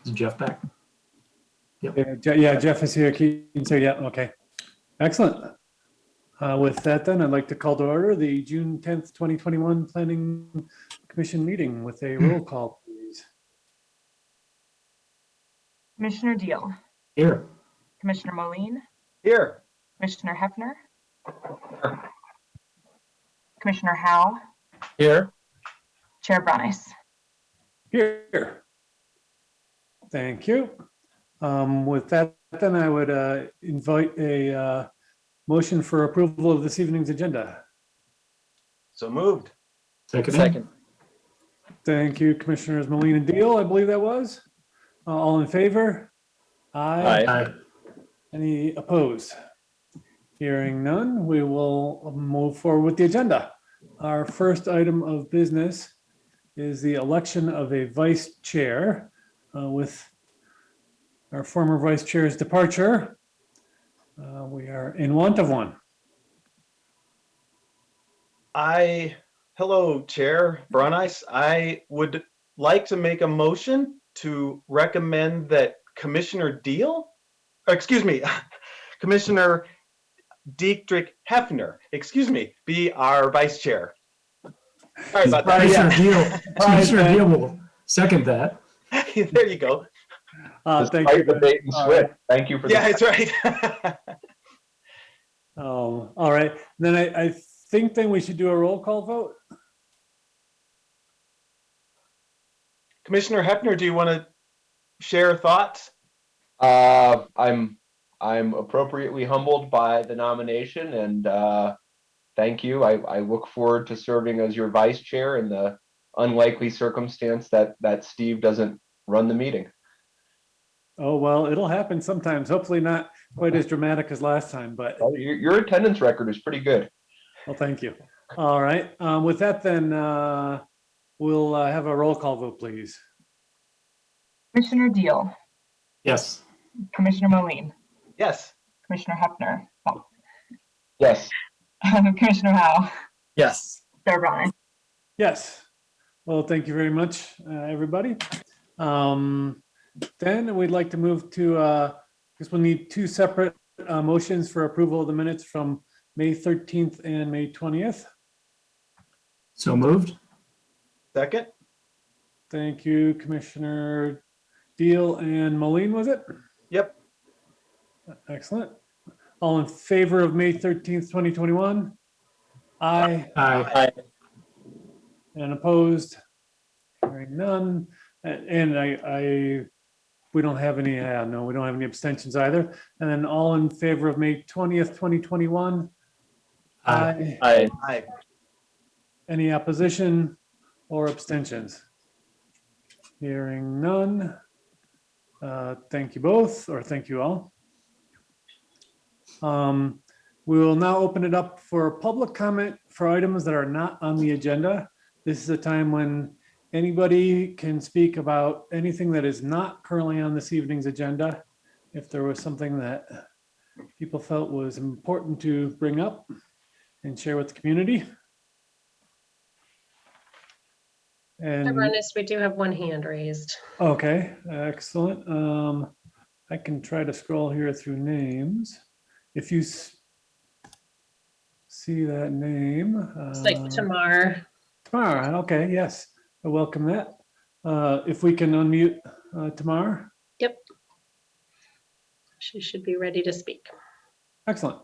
Is Jeff back? Yeah, Jeff is here. So yeah, okay. Excellent. With that then, I'd like to call to order the June 10th, 2021 Planning Commission meeting with a roll call, please. Commissioner Deal, Here. Commissioner Moline, Here. Commissioner Hefner, Commissioner Howe, Here. Chair Brunice. Here. Thank you. With that, then I would invite a motion for approval of this evening's agenda. So moved. Second. Thank you, Commissioners Moline and Deal, I believe that was. All in favor? Aye. Aye. Any opposed? Hearing none, we will move forward with the agenda. Our first item of business is the election of a vice chair. With our former vice chair's departure, we are in want of one. Hello, Chair Brunice. I would like to make a motion to recommend that Commissioner Commissioner Dietrich Hefner, be our vice chair. Sorry about that. Commissioner Deal will second that. There you go. Thank you. The bait and switch. Thank you for Yeah, that. that's right. Oh, all right. Then I think then we should do a roll call vote. Commissioner Hefner, do you want to share thoughts? I'm appropriately humbled by the nomination, and thank you. I look forward to serving as your vice chair in the unlikely circumstance that Steve doesn't run the meeting. Oh, well, it'll happen sometimes. Hopefully not quite as dramatic as last time, but Well, your attendance record is pretty good. well, thank you. All right. With that, then we'll have a roll call vote, please. Commissioner Deal, Yes. Commissioner Moline, Yes. Commissioner Hefner, Yes. Commissioner Howe, Yes. Chair Brunice. Yes. Well, thank you very much, everybody. Then we'd like to move to, because we'll need two separate motions for approval of the minutes from May 13th and May 20th. So moved. Second? Thank you, Commissioner Deal and Moline, was it? Yep. Excellent. All in favor of May 13th, 2021? Aye. Aye. And opposed? Hearing none. And we don't have any, no, we don't have any abstentions either. And then all in favor of May 20th, 2021? Aye. Aye. Any opposition or abstentions? Hearing none. Thank you both, or thank you all. We will now open it up for public comment for items that are not on the agenda. This is a time when anybody can speak about anything that is not currently on this evening's agenda. If there was something that people felt was important to bring up and share with the community. And Brunice, we do have one hand raised. okay, excellent. I can try to scroll here through names. If you see that name. It's like Tamar. Tamar, okay, yes, I welcome that. If we can unmute Tamar. Yep. She should be ready to speak. Excellent.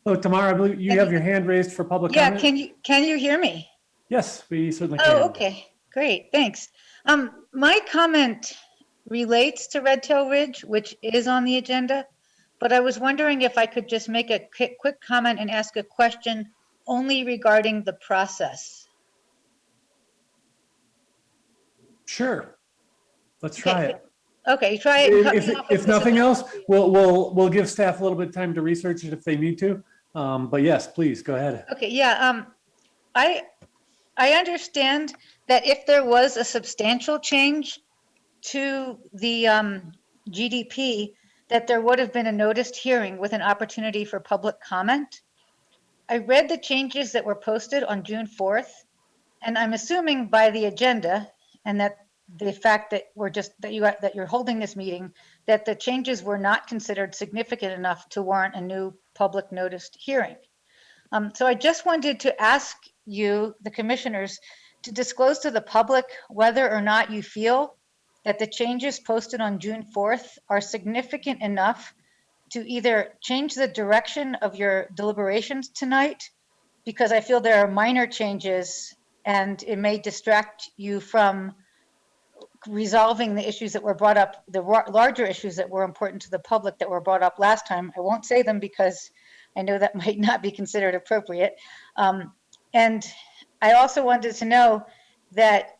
Oh, Tamar, I believe you have your hand raised for public Yeah, comment. can you hear me? Yes, we certainly can. Oh, okay, great, thanks. My comment relates to Red Tail Ridge, which is on the agenda, but I was wondering if I could just make a quick comment and ask a question only regarding the process. Sure. Let's try it. Okay, try it. and cut me off If nothing else, we'll give staff a little bit of time to research it if they need to. But yes, please go ahead. Okay, yeah, I understand that if there was a substantial change to the GDP, that there would have been a noticed hearing with an opportunity for public comment. I read the changes that were posted on June 4th, and I'm assuming by the agenda and that the fact that that you're holding this meeting, that the changes were not considered significant enough to warrant a new public noticed hearing. So I just wanted to ask you, the commissioners, to disclose to the public whether or not you feel that the changes posted on June 4th are significant enough to either change the direction of your deliberations tonight, because I feel there are minor changes and it may distract you from resolving the issues that were brought up, the larger issues that were important to the public that were brought up last time. I won't say them because I know that might not be considered appropriate. And I also wanted to know that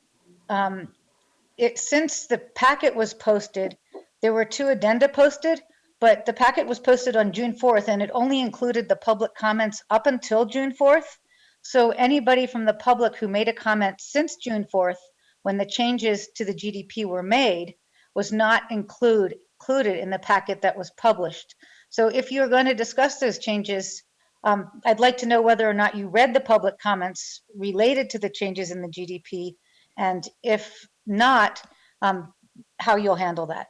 since the packet was posted, there were 2 addenda posted, but the packet was posted on June 4th and it only included the public comments up until June 4th. So anybody from the public who made a comment since June 4th, when the changes to the GDP were made, was not included in the packet that was published. So if you're going to discuss those changes, I'd like to know whether or not you read the public comments related to the changes in the GDP, and if not, how you'll handle that.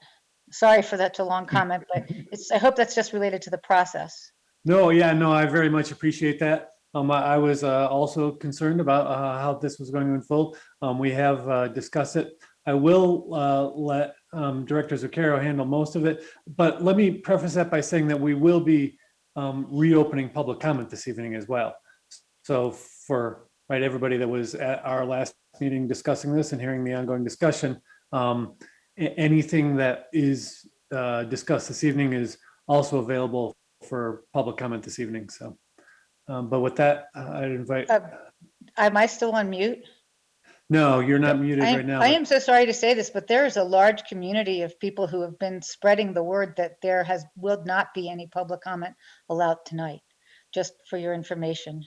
Sorry for that too long comment, but I hope that's just related to the process. No, yeah, no, I very much appreciate that. I was also concerned about how this was going to unfold. We have discussed it. I will let Director Zucchero handle most of it, but let me preface that by saying that we will be reopening public comment this evening as well. So for everybody that was at our last meeting discussing this and hearing the ongoing discussion, anything that is discussed this evening is also available for public comment this evening. So, but with that, I'd invite. Am I still on mute? No, you're not muted right now. I am so sorry to say this, but there is a large community of people who have been spreading the word that there will not be any public comment allowed tonight, just for your information.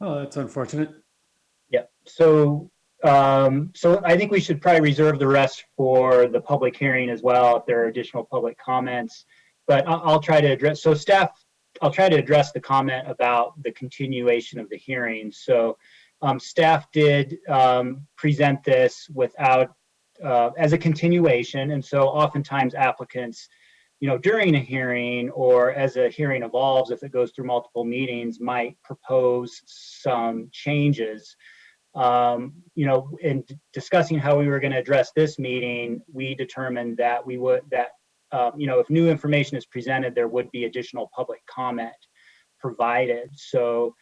Oh, that's unfortunate. Yeah, so I think we should probably reserve the rest for the public hearing as well, if there are additional public comments. But I'll try to address, I'll try to address the comment about the continuation of the hearing. So staff did present this without, as a continuation. And so oftentimes applicants, during a hearing or as a hearing evolves, if it goes through multiple meetings, might propose some changes. In discussing how we were going to address this meeting, we determined that if new information is presented, there would be additional public comment provided. So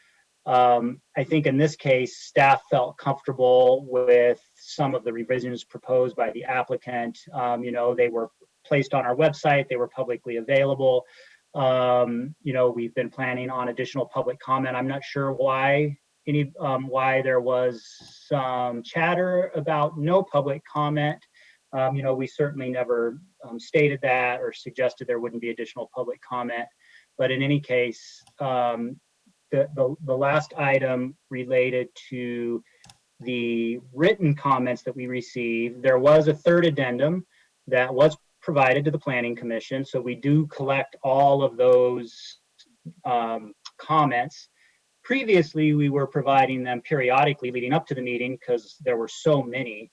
I think in this case, staff felt comfortable with some of the revisions proposed by the applicant. They were placed on our website, they were publicly available. We've been planning on additional public comment. I'm not sure why there was some chatter about no public comment. We certainly never stated that or suggested there wouldn't be additional public comment. But in any case, the last item related to the written comments that we received, there was a third addendum that was provided to the Planning Commission. So we do collect all of those comments. Previously, we were providing them periodically leading up to the meeting because there were so many.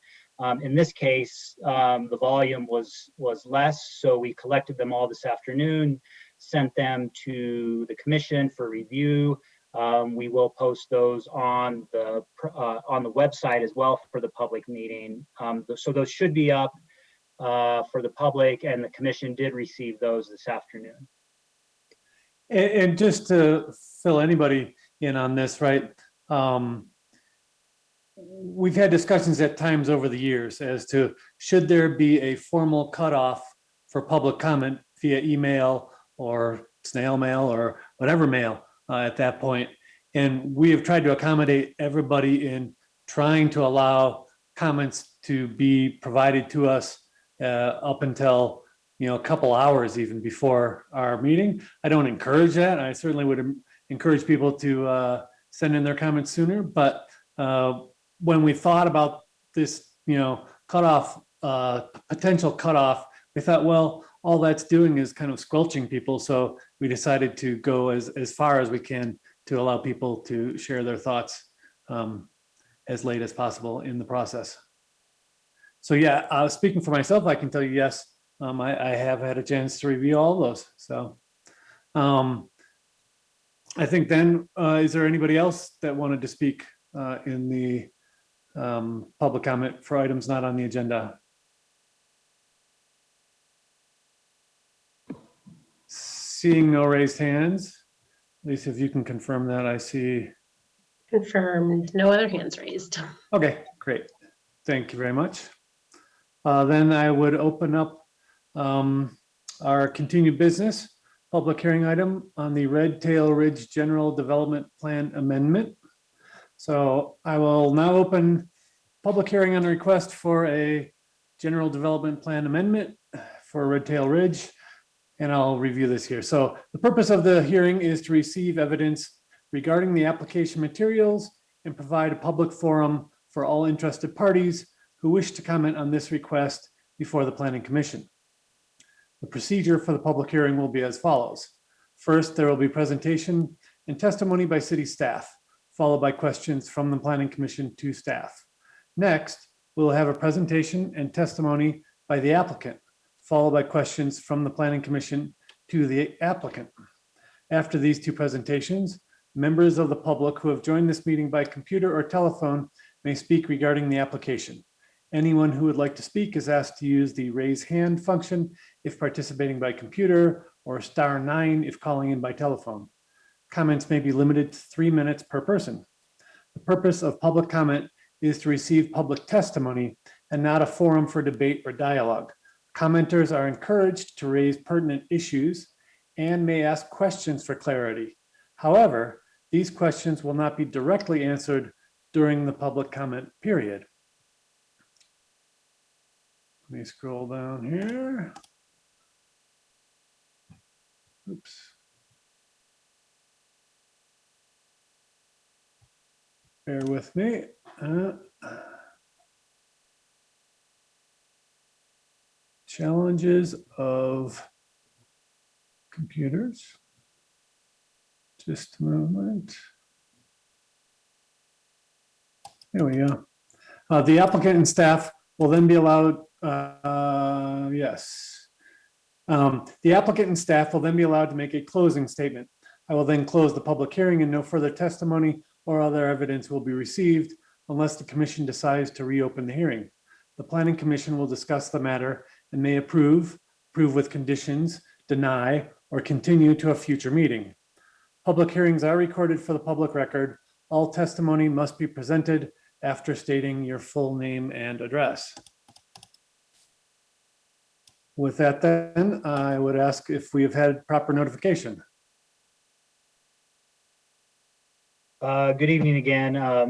In this case, the volume was less, so we collected them all this afternoon, sent them to the commission for review. We will post those on the website as well for the public meeting. So those should be up for the public, and the commission did receive those this afternoon. And just to fill anybody in on this, right? We've had discussions at times over the years as to should there be a formal cutoff for public comment via email or snail mail or whatever mail at that point. And we have tried to accommodate everybody in trying to allow comments to be provided to us up until a couple hours even before our meeting. I don't encourage that. I certainly would encourage people to send in their comments sooner. But when we thought about this, cutoff, potential cutoff, we thought, well, all that's doing is kind of squelching people. So we decided to go as far as we can to allow people to share their thoughts as late as possible in the process. So yeah, speaking for myself, I can tell you, yes, I have had a chance to review all of those. So I think then, is there anybody else that wanted to speak in the public comment for items not on the agenda? Seeing no raised hands, Lisa, if you can confirm that, I see. Confirmed, no other hands raised. Okay, great. Thank you very much. Then I would open up our continued business, public hearing item on the Red Tail Ridge General Development Plan Amendment. So I will now open public hearing on a request for a general development plan amendment for Red Tail Ridge. And I'll review this here. So the purpose of the hearing is to receive evidence regarding the application materials and provide a public forum for all interested parties who wish to comment on this request before the Planning Commission. The procedure for the public hearing will be as follows. First, there will be presentation and testimony by city staff, followed by questions from the Planning Commission to staff. Next, we'll have a presentation and testimony by the applicant, followed by questions from the Planning Commission to the applicant. After these two presentations, members of the public who have joined this meeting by computer or telephone may speak regarding the application. Anyone who would like to speak is asked to use the raise hand function if participating by computer, or *9 if calling in by telephone. Comments may be limited to 3 minutes per person. The purpose of public comment is to receive public testimony and not a forum for debate or dialogue. Commenters are encouraged to raise pertinent issues and may ask questions for clarity. However, these questions will not be directly answered during the public comment period. Let me scroll down here. Oops. Bear with me. Challenges of computers. Just a moment. There we go. The applicant and staff will then be allowed, yes. The applicant and staff will then be allowed to make a closing statement. I will then close the public hearing and no further testimony or other evidence will be received unless the commission decides to reopen the hearing. The Planning Commission will discuss the matter and may approve with conditions, deny, or continue to a future meeting. Public hearings are recorded for the public record. All testimony must be presented after stating your full name and address. With that then, I would ask if we have had proper notification. Good evening again. I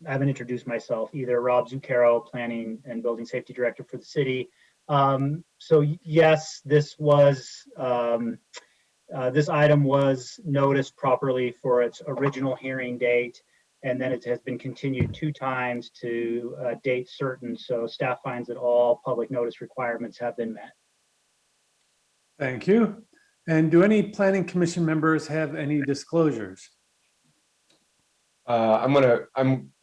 haven't introduced myself either. Rob Zuccaro, Planning and Building Safety Director for the city. So yes, this item was noticed properly for its original hearing date, and then it has been continued 2 times to a date certain. So staff finds that all public notice requirements have been met. Thank you. And do any Planning Commission members have any disclosures?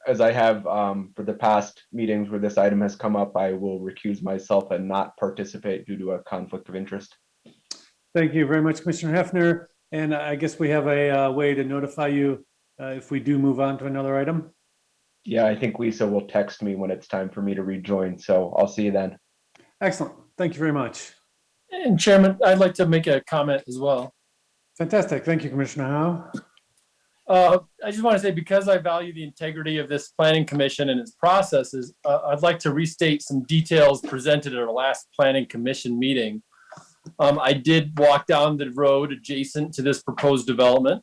As I have for the past meetings where this item has come up, I will recuse myself and not participate due to a conflict of interest. Thank you very much, Commissioner Hefner. And I guess we have a way to notify you if we do move on to another item. Yeah, I think Lisa will text me when it's time for me to rejoin, so I'll see you then. Excellent. Thank you very much. And Chairman, I'd like to make a comment as well. Fantastic. Thank you, Commissioner Howe. I just want to say, because I value the integrity of this planning commission and its processes, I'd like to restate some details presented at our last planning commission meeting. I did walk down the road adjacent to this proposed development.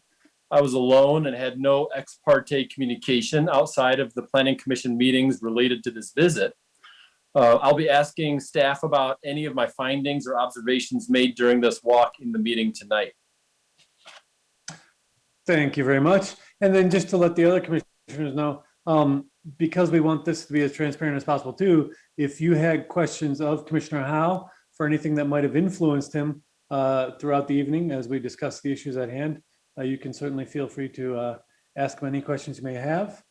I was alone and had no ex parte communication outside of the planning commission meetings related to this visit. I'll be asking staff about any of my findings or observations made during this walk in the meeting tonight. Thank you very much. And then just to let the other commissioners know, because we want this to be as transparent as possible too, if you had questions of Commissioner Howe for anything that might have influenced him throughout the evening as we discuss the issues at hand, you can certainly feel free to ask him any questions you may have.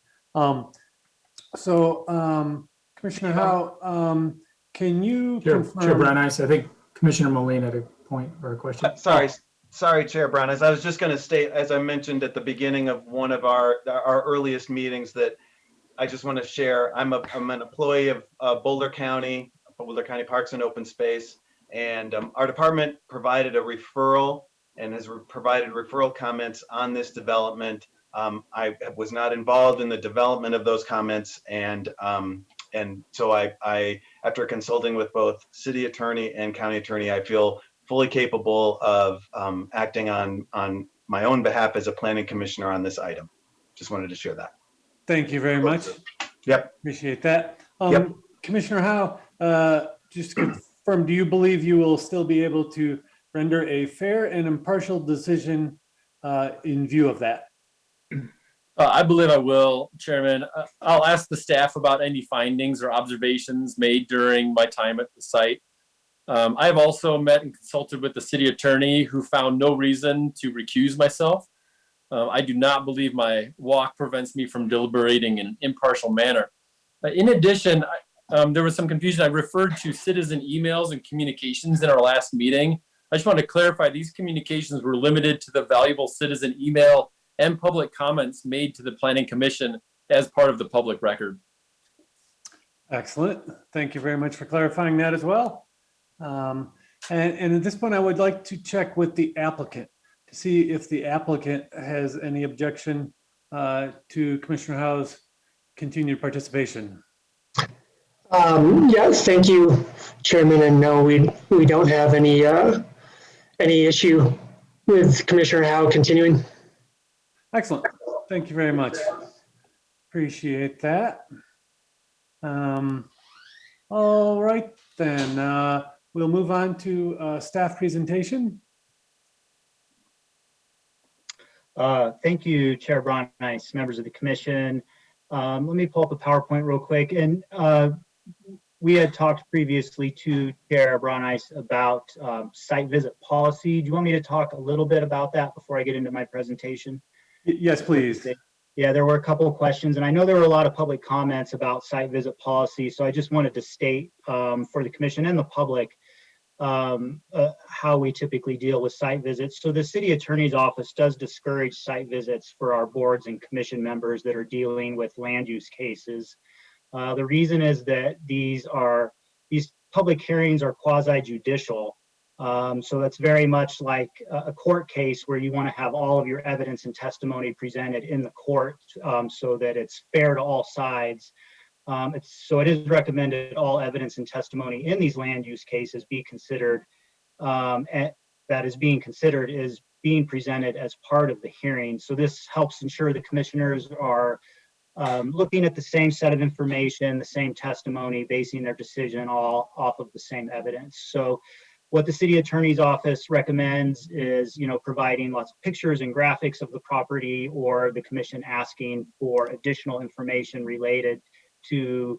So Commissioner Howe, can you Chair confirm? Brown Ice, I think Commissioner Moline had a point or a question. Sorry, Chair Brown. As I was just going to state, as I mentioned at the beginning of one of our earliest meetings, that I just want to share. I'm an employee of Boulder County Parks and Open Space, and our department provided a referral and has provided referral comments on this development. I was not involved in the development of those comments, and so I, after consulting with both city attorney and county attorney, I feel fully capable of acting on my own behalf as a planning commissioner on this item. Just wanted to share that. Thank you very much. Yep. Appreciate that. Yep. Commissioner Howe, just to confirm, do you believe you will still be able to render a fair and impartial decision in view of that? I believe I will, Chairman. I'll ask the staff about any findings or observations made during my time at the site. I have also met and consulted with the city attorney, who found no reason to recuse myself. I do not believe my walk prevents me from deliberating in an impartial manner. In addition, there was some confusion. I referred to citizen emails and communications in our last meeting. I just want to clarify, these communications were limited to the valuable citizen email and public comments made to the Planning Commission as part of the public record. Excellent. Thank you very much for clarifying that as well. And at this point, I would like to check with the applicant to see if the applicant has any objection to Commissioner Howe's continued participation. Yes, thank you, Chairman. And no, we don't have any issue with Commissioner Howe continuing. Excellent. Thank you very much. Appreciate that. All right, then we'll move on to staff presentation. Thank you, Chair Brown Ice, members of the commission. Let me pull up a PowerPoint real quick. And we had talked previously to Chair Brown Ice about site visit policy. Do you want me to talk a little bit about that before I get into my presentation? Yes, please. Yeah, there were a couple of questions, and I know there were a lot of public comments about site visit policy. So I just wanted to state for the commission and the public how we typically deal with site visits. So the city attorney's office does discourage site visits for our boards and commission members that are dealing with land use cases. The reason is that these public hearings are quasi-judicial. So that's very much like a court case where you want to have all of your evidence and testimony presented in the court so that it's fair to all sides. So it is recommended all evidence and testimony in these land use cases be considered, and that is being considered is being presented as part of the hearing. So this helps ensure the commissioners are looking at the same set of information, the same testimony, basing their decision all off of the same evidence. So what the city attorney's office recommends is, providing lots of pictures and graphics of the property, or the commission asking for additional information related to,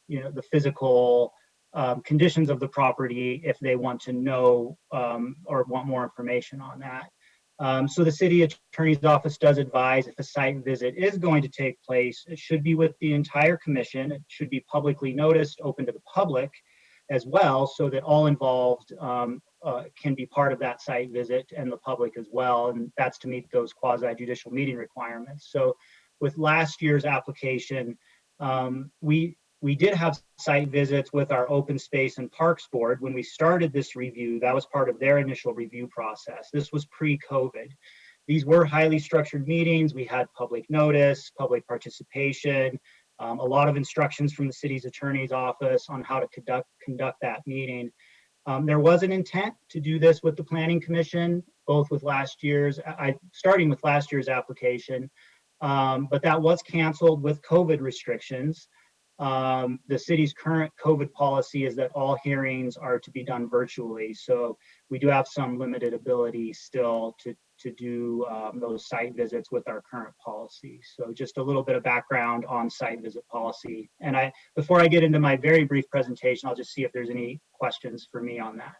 the physical conditions of the property if they want to know or want more information on that. So the city attorney's office does advise if a site visit is going to take place, it should be with the entire commission. It should be publicly noticed, open to the public as well, so that all involved can be part of that site visit, and the public as well. And that's to meet those quasi-judicial meeting requirements. So with last year's application, we did have site visits with our Open Space and Parks Board. When we started this review, that was part of their initial review process. This was pre-COVID. These were highly structured meetings. We had public notice, public participation, a lot of instructions from the city's attorney's office on how to conduct that meeting. There was an intent to do this with the Planning Commission, both with starting with last year's application, but that was canceled with COVID restrictions. The city's current COVID policy is that all hearings are to be done virtually. So we do have some limited ability still to do those site visits with our current policy. So just a little bit of background on site visit policy. And before I get into my very brief presentation, I'll just see if there's any questions for me on that.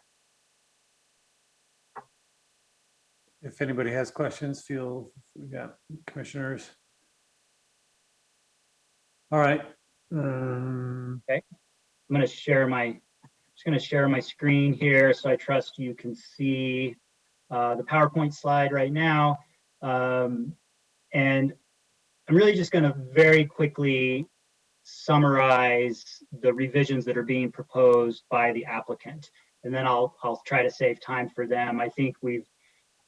If anybody has questions, we got commissioners. All right. I'm going to share my, just going to share my screen here, so I trust you can see the PowerPoint slide right now. And I'm really just going to very quickly summarize the revisions that are being proposed by the applicant, and then I'll try to save time for them. I think we've,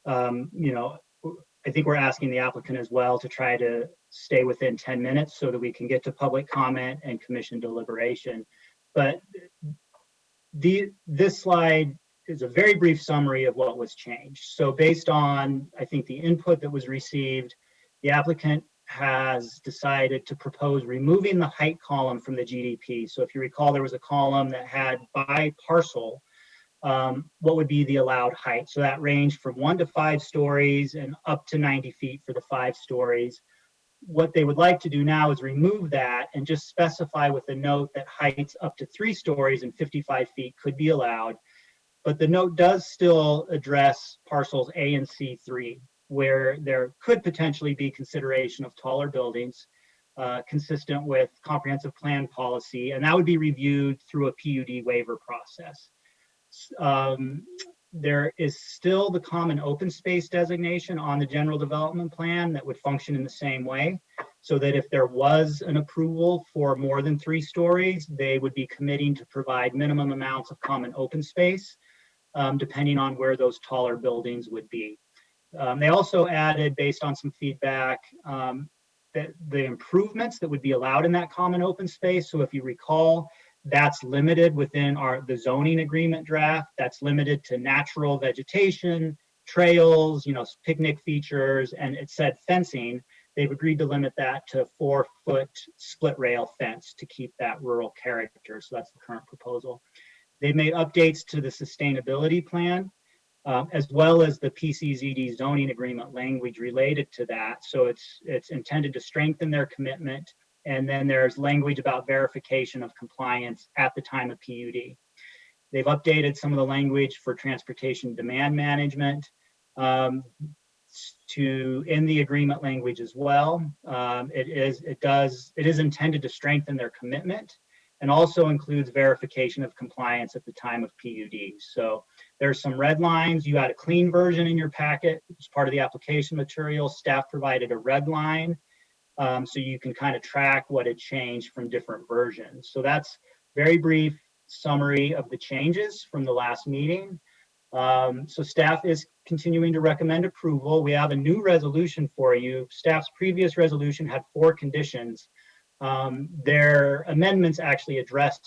I think we're asking the applicant as well to try to stay within 10 minutes so that we can get to public comment and commission deliberation. But this slide is a very brief summary of what was changed. So based on, I think, the input that was received, the applicant has decided to propose removing the height column from the GDP. So if you recall, there was a column that had by parcel what would be the allowed height. So that ranged from 1 to 5 stories and up to 90 feet for the 5 stories. What they would like to do now is remove that and just specify with a note that heights up to 3 stories and 55 feet could be allowed. But the note does still address parcels A and C3, where there could potentially be consideration of taller buildings consistent with comprehensive plan policy, and that would be reviewed through a PUD waiver process. There is still the common open space designation on the general development plan that would function in the same way, so that if there was an approval for more than 3 stories, they would be committing to provide minimum amounts of common open space, depending on where those taller buildings would be. They also added, based on some feedback, that the improvements that would be allowed in that common open space. So if you recall, that's limited within the zoning agreement draft. That's limited to natural vegetation, trails, picnic features, and it said fencing. They've agreed to limit that to 4-foot split rail fence to keep that rural character. So that's the current proposal. They've made updates to the sustainability plan, as well as the PCZD zoning agreement language related to that. So it's intended to strengthen their commitment. And then there's language about verification of compliance at the time of PUD. They've updated some of the language for transportation demand management in the agreement language as well. It is intended to strengthen their commitment, and also includes verification of compliance at the time of PUD. So there's some red lines. You had a clean version in your packet as part of the application material. Staff provided a red line, so you can kind of track what had changed from different versions. So that's very brief summary of the changes from the last meeting. So staff is continuing to recommend approval. We have a new resolution for you. Staff's previous resolution had 4 conditions. Their amendments actually address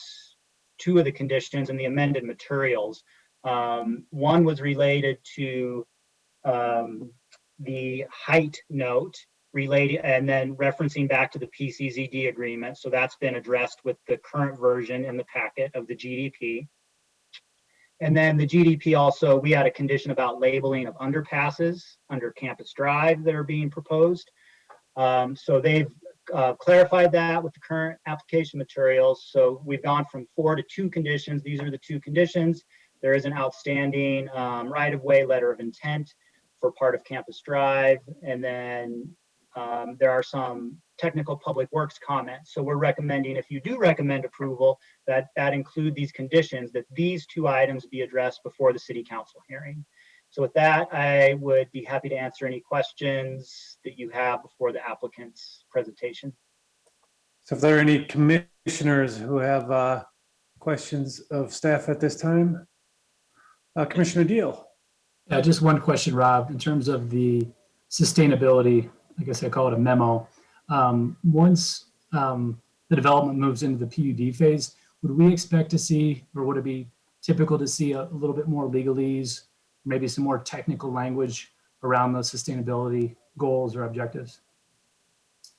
2 of the conditions in the amended materials. One was related to the height note related, and then referencing back to the PCZD agreement. So that's been addressed with the current version in the packet of the GDP. And then the GDP also, we had a condition about labeling of underpasses under Campus Drive that are being proposed. So they've clarified that with the current application materials. So we've gone from 4 to 2 conditions. These are the 2 conditions. There is an outstanding right-of-way letter of intent for part of Campus Drive. And then there are some technical public works comments. So we're recommending, if you do recommend approval, that include these conditions, that these 2 items be addressed before the city council hearing. So with that, I would be happy to answer any questions that you have before the applicant's presentation. So if there are any commissioners who have questions of staff at this time, Commissioner Deal. Yeah, just one question, Rob, in terms of the sustainability, I guess I call it a memo. Once the development moves into the PUD phase, would we expect to see, or would it be typical to see a little bit more legalese, maybe some more technical language around those sustainability goals or objectives?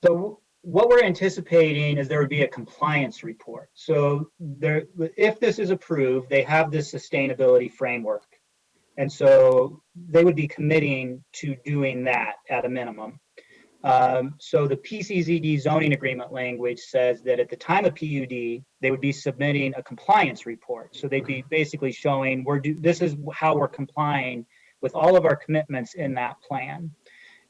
So what we're anticipating is there would be a compliance report. So if this is approved, they have this sustainability framework. And so they would be committing to doing that at a minimum. So the PCZD zoning agreement language says that at the time of PUD, they would be submitting a compliance report. So they'd be basically showing this is how we're complying with all of our commitments in that plan.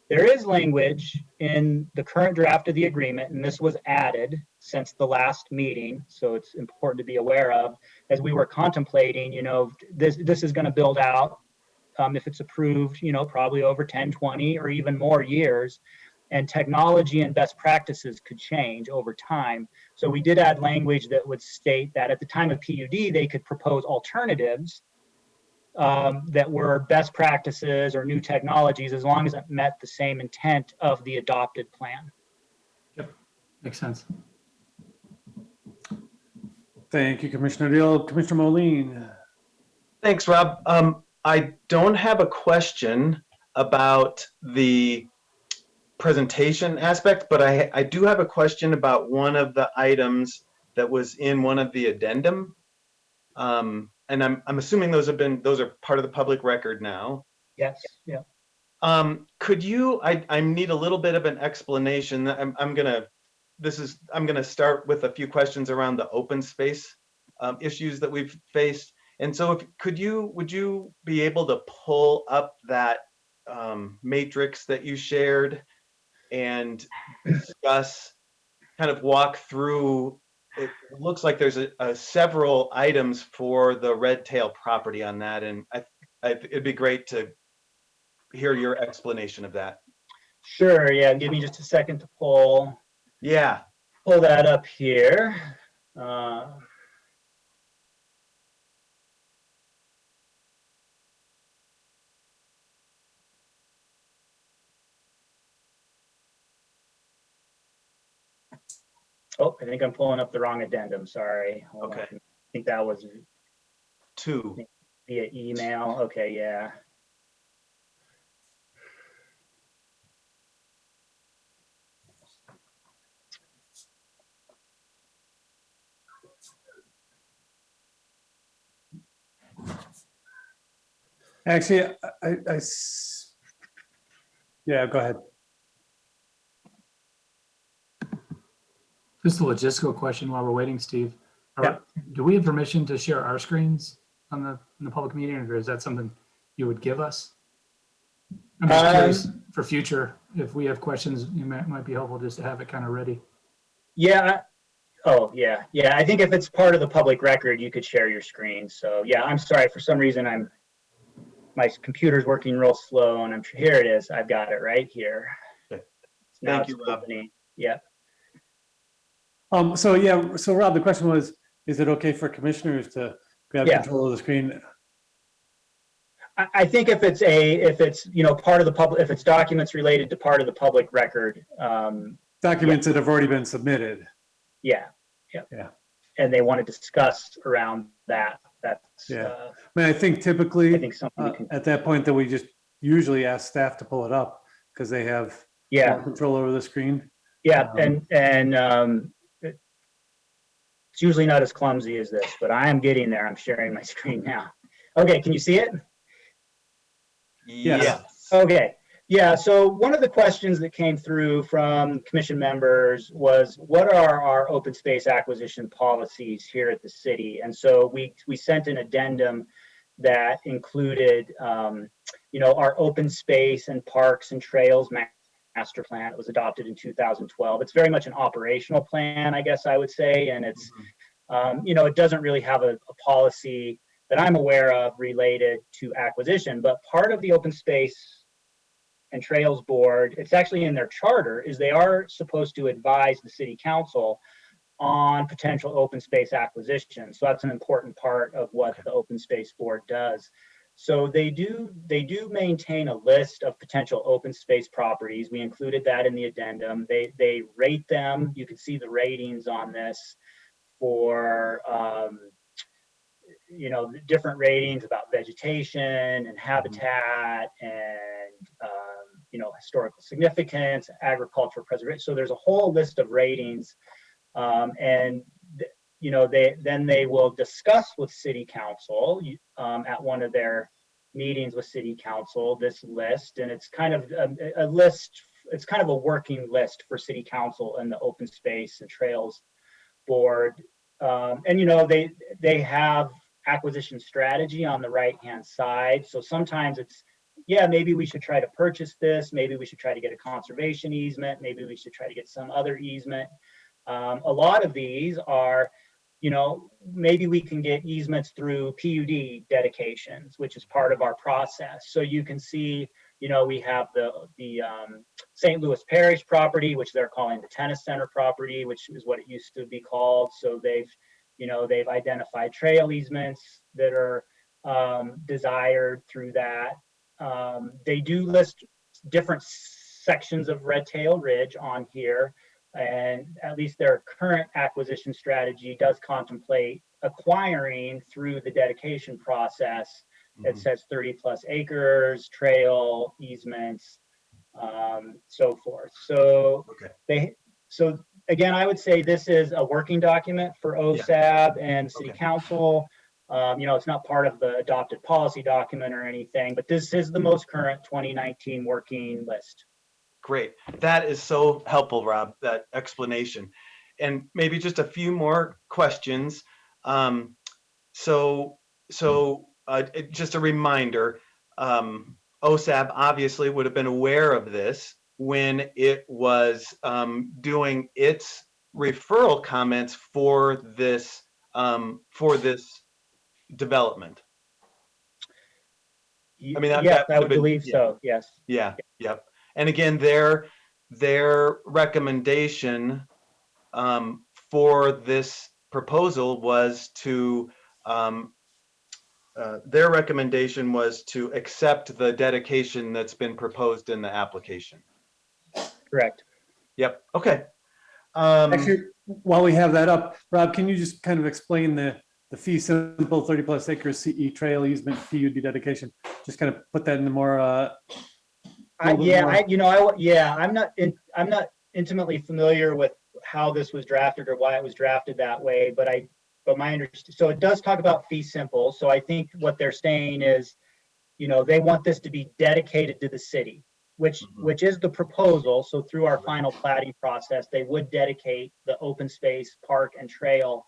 There is language in the current draft of the agreement, and this was added since the last meeting, so it's important to be aware of, as we were contemplating, this is going to build out, if it's approved, probably over 10, 20, or even more years, and technology and best practices could change over time. So we did add language that would state that at the time of PUD, they could propose alternatives that were best practices or new technologies, as long as it met the same intent of the adopted plan. Makes sense. Thank you, Commissioner Deal. Commissioner Moline. Thanks, Rob. I don't have a question about the presentation aspect, but I do have a question about one of the items that was in one of the addendum. And I'm assuming those are part of the public record now. Yes. Yeah. Could you, I need a little bit of an explanation. I'm gonna start with a few questions around the open space issues that we've faced. And so would you be able to pull up that matrix that you shared and discuss, kind of walk through? It looks like there's several items for the Red Tail property on that, and it'd be great to hear your explanation of that. Sure. Yeah. Give me just a second to pull that up here. Oh, I think I'm pulling up the wrong addendum. Sorry. Hold on. I think that was 2 via email. Okay. Yeah. Actually, yeah, go ahead. Just a logistical question while we're waiting, Steve. Yeah. Do we have permission to share our screens on the public meeting, or is that something you would give us? I'm just curious for future, if we have questions, it might be helpful just to have it kind of ready. Yeah. Oh, yeah. Yeah. I think if it's part of the public record, you could share your screen. So yeah, I'm sorry. For some reason, my computer's working real slow, and here it is. I've got it right here. Thank you, Rob. Yeah. So Rob, the question was, is it okay for commissioners to grab control of the screen? I think if it's part of the public, if it's documents related to part of the public record, documents that have already been submitted. Yeah. And they want to discuss around that. That's I mean, I think typically something at that point that we just usually ask staff to pull it up because they have more control over the screen. Yeah, and it's usually not as clumsy as this, but I am getting there. I'm sharing my screen now. Okay, can you see it? Yes. Okay. Yeah, so one of the questions that came through from commission members was, what are our open space acquisition policies here at the city? And so we sent an addendum that included, our open space and parks and trails master plan. It was adopted in 2012. It's very much an operational plan, I guess I would say, and it's, it doesn't really have a policy that I'm aware of related to acquisition, but part of the open space and Trails Board, it's actually in their charter, is they are supposed to advise the city council on potential open space acquisition. So that's an important part of what the Open Space Board does. So they do maintain a list of potential open space properties. We included that in the addendum. They rate them. You can see the ratings on this for different ratings about vegetation and habitat and historical significance, agricultural preservation. So there's a whole list of ratings, and they will discuss with city council at one of their meetings with city council this list, and it's kind of a list. It's kind of a working list for city council and the Open Space and Trails Board, and they have acquisition strategy on the right hand side. So sometimes it's yeah, maybe we should try to purchase this. Maybe we should try to get a conservation easement. Maybe we should try to get some other easement. A lot of these are, maybe we can get easements through PUD dedications, which is part of our process. So you can see, we have the St. Louis Parish property, which they're calling the tennis center property, which is what it used to be called. So they've identified trail easements that are desired through that. They do list different sections of Red Tail Ridge on here, and at least their current acquisition strategy does contemplate acquiring through the dedication process. It says 30+ acres, trail easements, so forth. So so again, I would say this is a working document for OSAB and City Council. It's not part of the adopted policy document or anything, but this is the most current 2019 working list. Great. That is so helpful, Rob, that explanation. And maybe just a few more questions. Just a reminder, OSAB obviously would have been aware of this when it was doing its referral comments for this development. I mean, yes, I would believe so. Yes. Yeah. Yep. And again, their recommendation for this proposal was to accept the dedication that's been proposed in the application. Correct. Yep. Okay. Actually, while we have that up, Rob, can you just kind of explain the fee simple 30+ acres CE trail easement PUD dedication? Just kind of put that in the more. I'm not intimately familiar with how this was drafted or why it was drafted that way, but my understanding, so it does talk about fee simple. So I think what they're saying is, they want this to be dedicated to the city, which is the proposal. So through our final plating process, they would dedicate the open space, park, and trail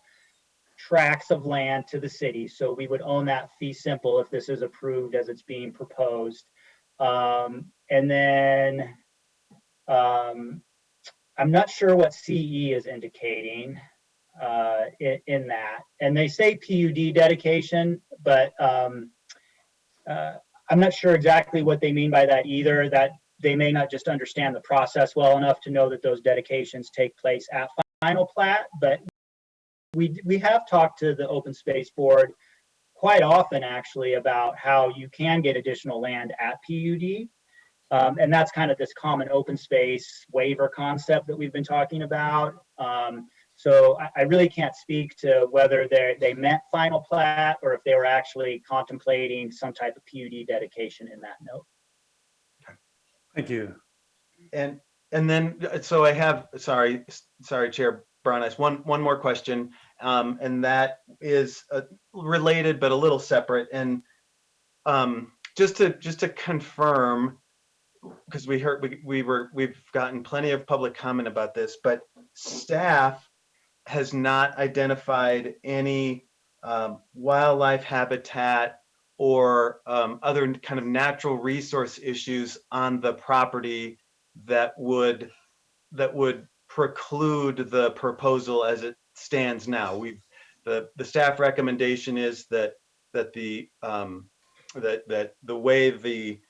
tracts of land to the city. So we would own that fee simple if this is approved as it's being proposed. And then I'm not sure what CE is indicating in that. And they say PUD dedication, but I'm not sure exactly what they mean by that either. That they may not just understand the process well enough to know that those dedications take place at final plat. But we have talked to the Open Space Board quite often, actually, about how you can get additional land at PUD. And that's kind of this common open space waiver concept that we've been talking about. So I really can't speak to whether they meant final plat or if they were actually contemplating some type of PUD dedication in that note. Thank you. And then, so I have, sorry, Chair Brown, one more question, and that is related but a little separate. And just to confirm, because we've gotten plenty of public comment about this, but staff has not identified any wildlife habitat or other kind of natural resource issues on the property that would preclude the proposal as it stands now. The staff recommendation is that the way the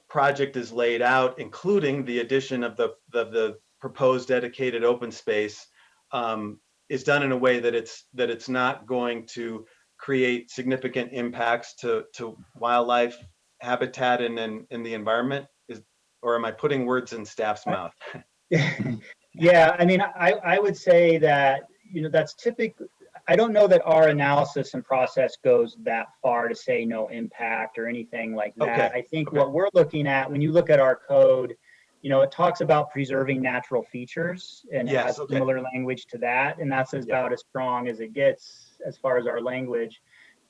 project is laid out, including the addition of the proposed dedicated open space, is done in a way that it's not going to create significant impacts to wildlife habitat and the environment. Or am I putting words in staff's mouth? Yeah, I mean, I would say that, that's typically, I don't know that our analysis and process goes that far to say no impact or anything like that. Okay. I think what we're looking at, when you look at our code, it talks about preserving natural features and it has similar language to that. And that's about as strong as it gets as far as our language.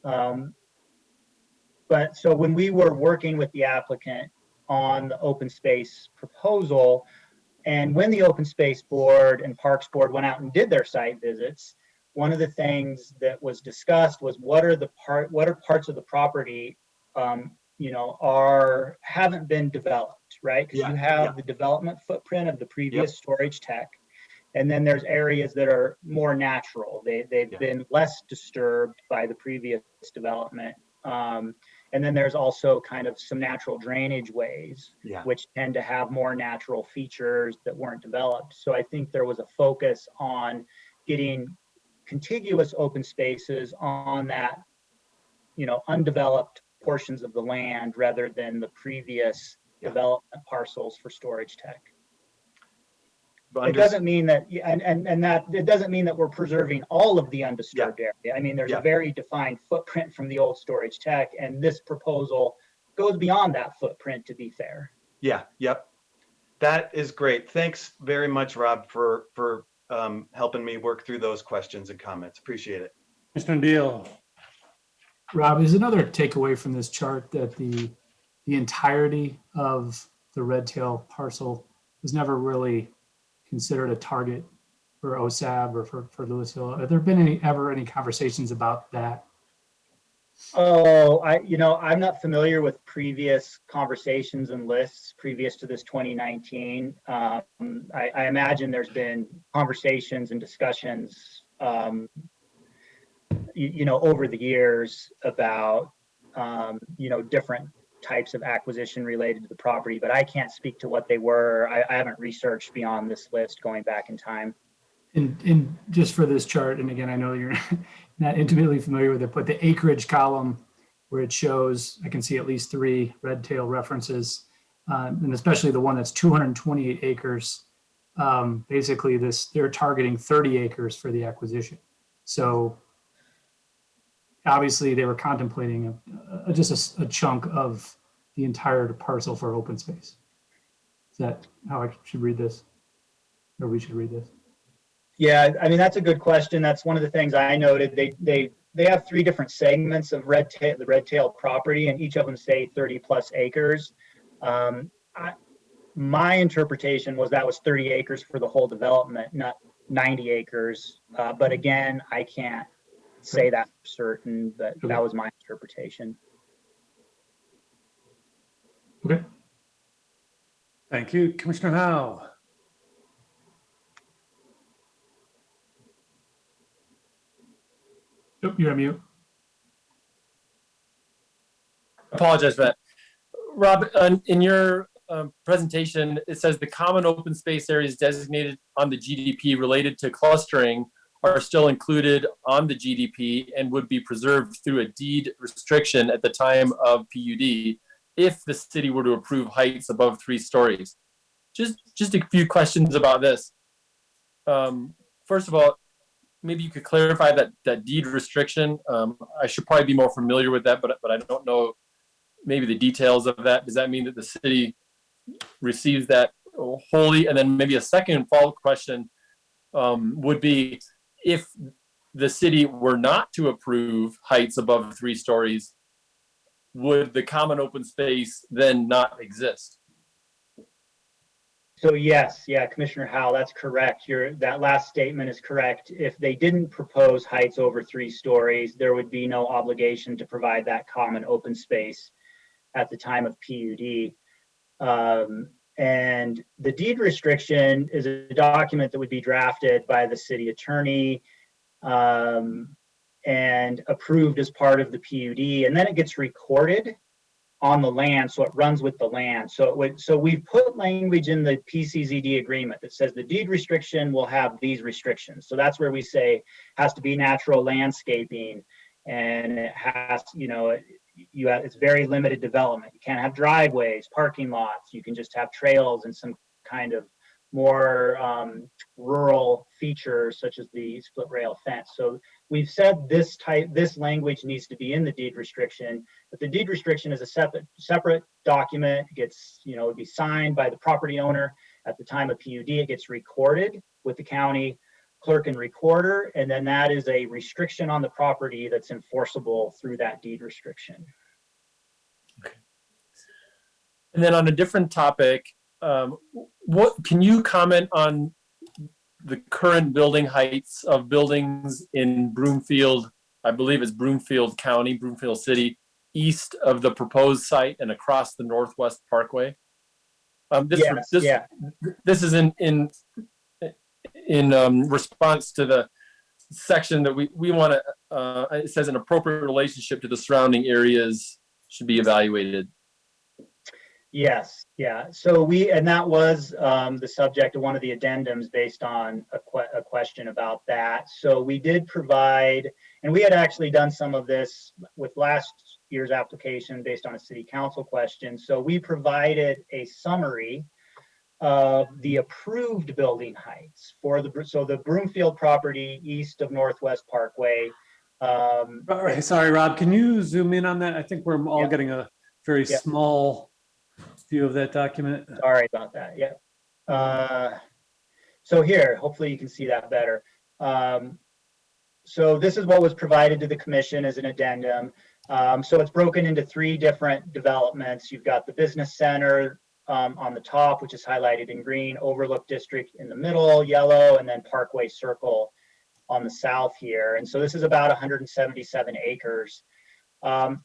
But so when we were working with the applicant on the open space proposal, and when the Open Space Board and Parks Board went out and did their site visits, one of the things that was discussed was what are parts of the property haven't been developed, right? Because you have the development footprint of the previous storage tech. And then there's areas that are more natural. They've been less disturbed by the previous development. And then there's also kind of some natural drainage ways, which tend to have more natural features that weren't developed. So I think there was a focus on getting contiguous open spaces on that, undeveloped portions of the land rather than the previous development parcels for storage tech. It doesn't mean that, and that it doesn't mean that we're preserving all of the undisturbed area. I mean, there's a very defined footprint from the old storage tech, and this proposal goes beyond that footprint, to be fair. That is great. Thanks very much, Rob, for helping me work through those questions and comments. Appreciate it. Mr. Deal. Rob, is another takeaway from this chart that the entirety of the red tail parcel was never really considered a target for OSAB or for Louisville? Have there been any conversations about that? Oh, I'm not familiar with previous conversations and lists previous to this 2019. I imagine there's been conversations and discussions, over the years about, different types of acquisition related to the property, but I can't speak to what they were. I haven't researched beyond this list going back in time. And just for this chart, and again, I know you're not intimately familiar with it, but the acreage column where it shows, I can see at least 3 red tail references, and especially the one that's 228 acres. Basically, they're targeting 30 acres for the acquisition. So obviously, they were contemplating just a chunk of the entire parcel for open space. Is that how I should read this, or we should read this? Yeah, I mean, that's a good question. That's one of the things I noted. They have 3 different segments of the red tail property, and each of them say 30 plus acres. My interpretation was that was 30 acres for the whole development, not 90 acres. But again, I can't say that for certain, but that was my interpretation. Okay. Thank you. Commissioner Howe. Oh, you're on mute. Apologize for that. Rob, in your presentation, it says the common open space areas designated on the GDP related to clustering are still included on the GDP and would be preserved through a deed restriction at the time of PUD if the city were to approve heights above 3 stories. Just a few questions about this. First of all, maybe you could clarify that deed restriction. I should probably be more familiar with that, but I don't know maybe the details of that. Does that mean that the city receives that wholly? And then maybe a second follow-up question would be, if the city were not to approve heights above 3 stories, would the common open space then not exist? So yes, Commissioner Howell, that's correct. That last statement is correct. If they didn't propose heights over 3 stories, there would be no obligation to provide that common open space at the time of PUD. And the deed restriction is a document that would be drafted by the city attorney and approved as part of the PUD, and then it gets recorded on the land, so it runs with the land. So we've put language in the PCZD agreement that says the deed restriction will have these restrictions. So that's where we say has to be natural landscaping, and it has, it's very limited development. You can't have driveways, parking lots. You can just have trails and some kind of more rural features such as the split rail fence. So we've said this language needs to be in the deed restriction, but the deed restriction is a separate document. It gets, would be signed by the property owner at the time of PUD. It gets recorded with the county clerk and recorder, and then that is a restriction on the property that's enforceable through that deed restriction. Okay. And then on a different topic, what can you comment on the current building heights of buildings in Broomfield? I believe it's Broomfield County, Broomfield City, east of the proposed site and across the Northwest Parkway. Yes, yeah. This is in response to the section that we want to, it says an appropriate relationship to the surrounding areas should be evaluated. Yes, yeah. So and that was the subject of one of the addendums based on a question about that. So we did provide, and we had actually done some of this with last year's application based on a city council question. So we provided a summary of the approved building heights for the Broomfield property east of Northwest Parkway. Sorry, Rob, can you zoom in on that? I think we're all Yeah. getting a very Yeah. small view of that document. Sorry about that. Yeah. So here, hopefully you can see that better. So this is what was provided to the commission as an addendum. So it's broken into 3 different developments. You've got the business center on the top, which is highlighted in green, Overlook District in the middle, yellow, and then Parkway Circle on the south here. And so this is about 177 acres.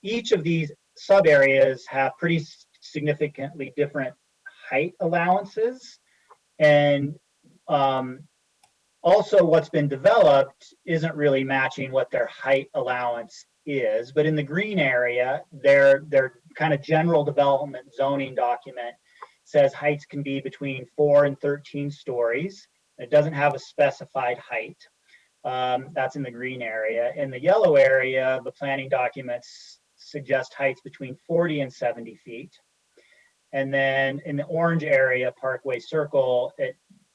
Each of these sub areas have pretty significantly different height allowances. And also what's been developed isn't really matching what their height allowance is. But in the green area, their kind of general development zoning document says heights can be between 4 and 13 stories. It doesn't have a specified height. That's in the green area. In the yellow area, the planning documents suggest heights between 40 and 70 feet. And then in the orange area, Parkway Circle,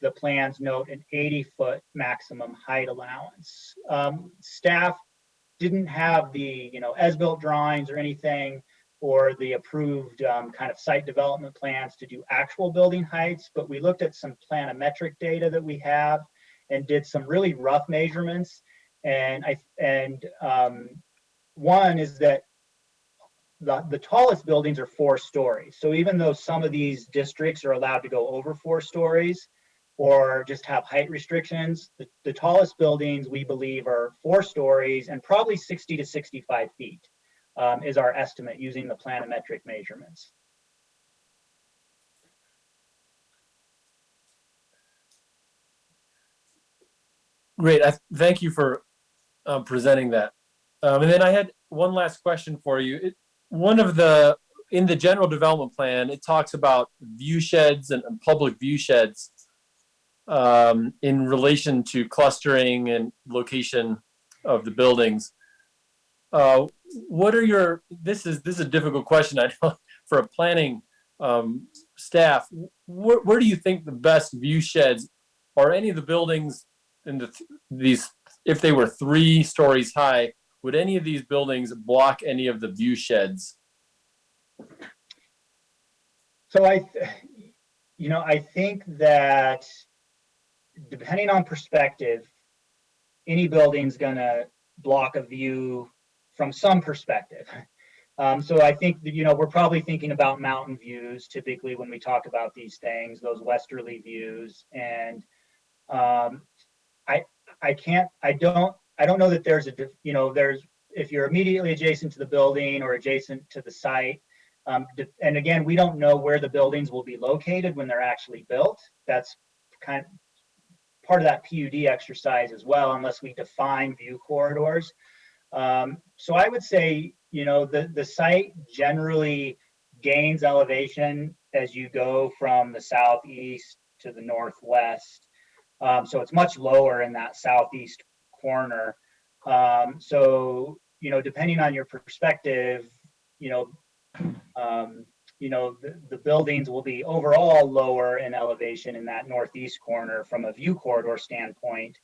the plans note an 80-foot maximum height allowance. Staff didn't have the as-built drawings or anything, or the approved kind of site development plans to do actual building heights, but we looked at some planimetric data that we have and did some really rough measurements. And one is that the tallest buildings are 4 stories. So even though some of these districts are allowed to go over 4 stories or just have height restrictions, the tallest buildings we believe are 4 stories and probably 60 to 65 feet is our estimate using the planimetric measurements. Great. Thank you for presenting that. And then I had one last question for you. In the general development plan, it talks about view sheds and public view sheds in relation to clustering and location of the buildings. What are this is a difficult question, I know, for a planning staff. Where do you think the best view sheds are? Any of the buildings in these, if they were 3 stories high, would any of these buildings block any of the view sheds? So I think that depending on perspective, any building's gonna block a view from some perspective. So I think that, we're probably thinking about mountain views typically when we talk about these things, those westerly views. And I don't know that there's if you're immediately adjacent to the building or adjacent to the site. And again, we don't know where the buildings will be located when they're actually built. That's kind of part of that PUD exercise as well, unless we define view corridors. So I would say, the site generally gains elevation as you go from the southeast to the northwest. So it's much lower in that southeast corner. So, depending on your perspective, the buildings will be overall lower in elevation in that northeast corner from a view corridor standpoint,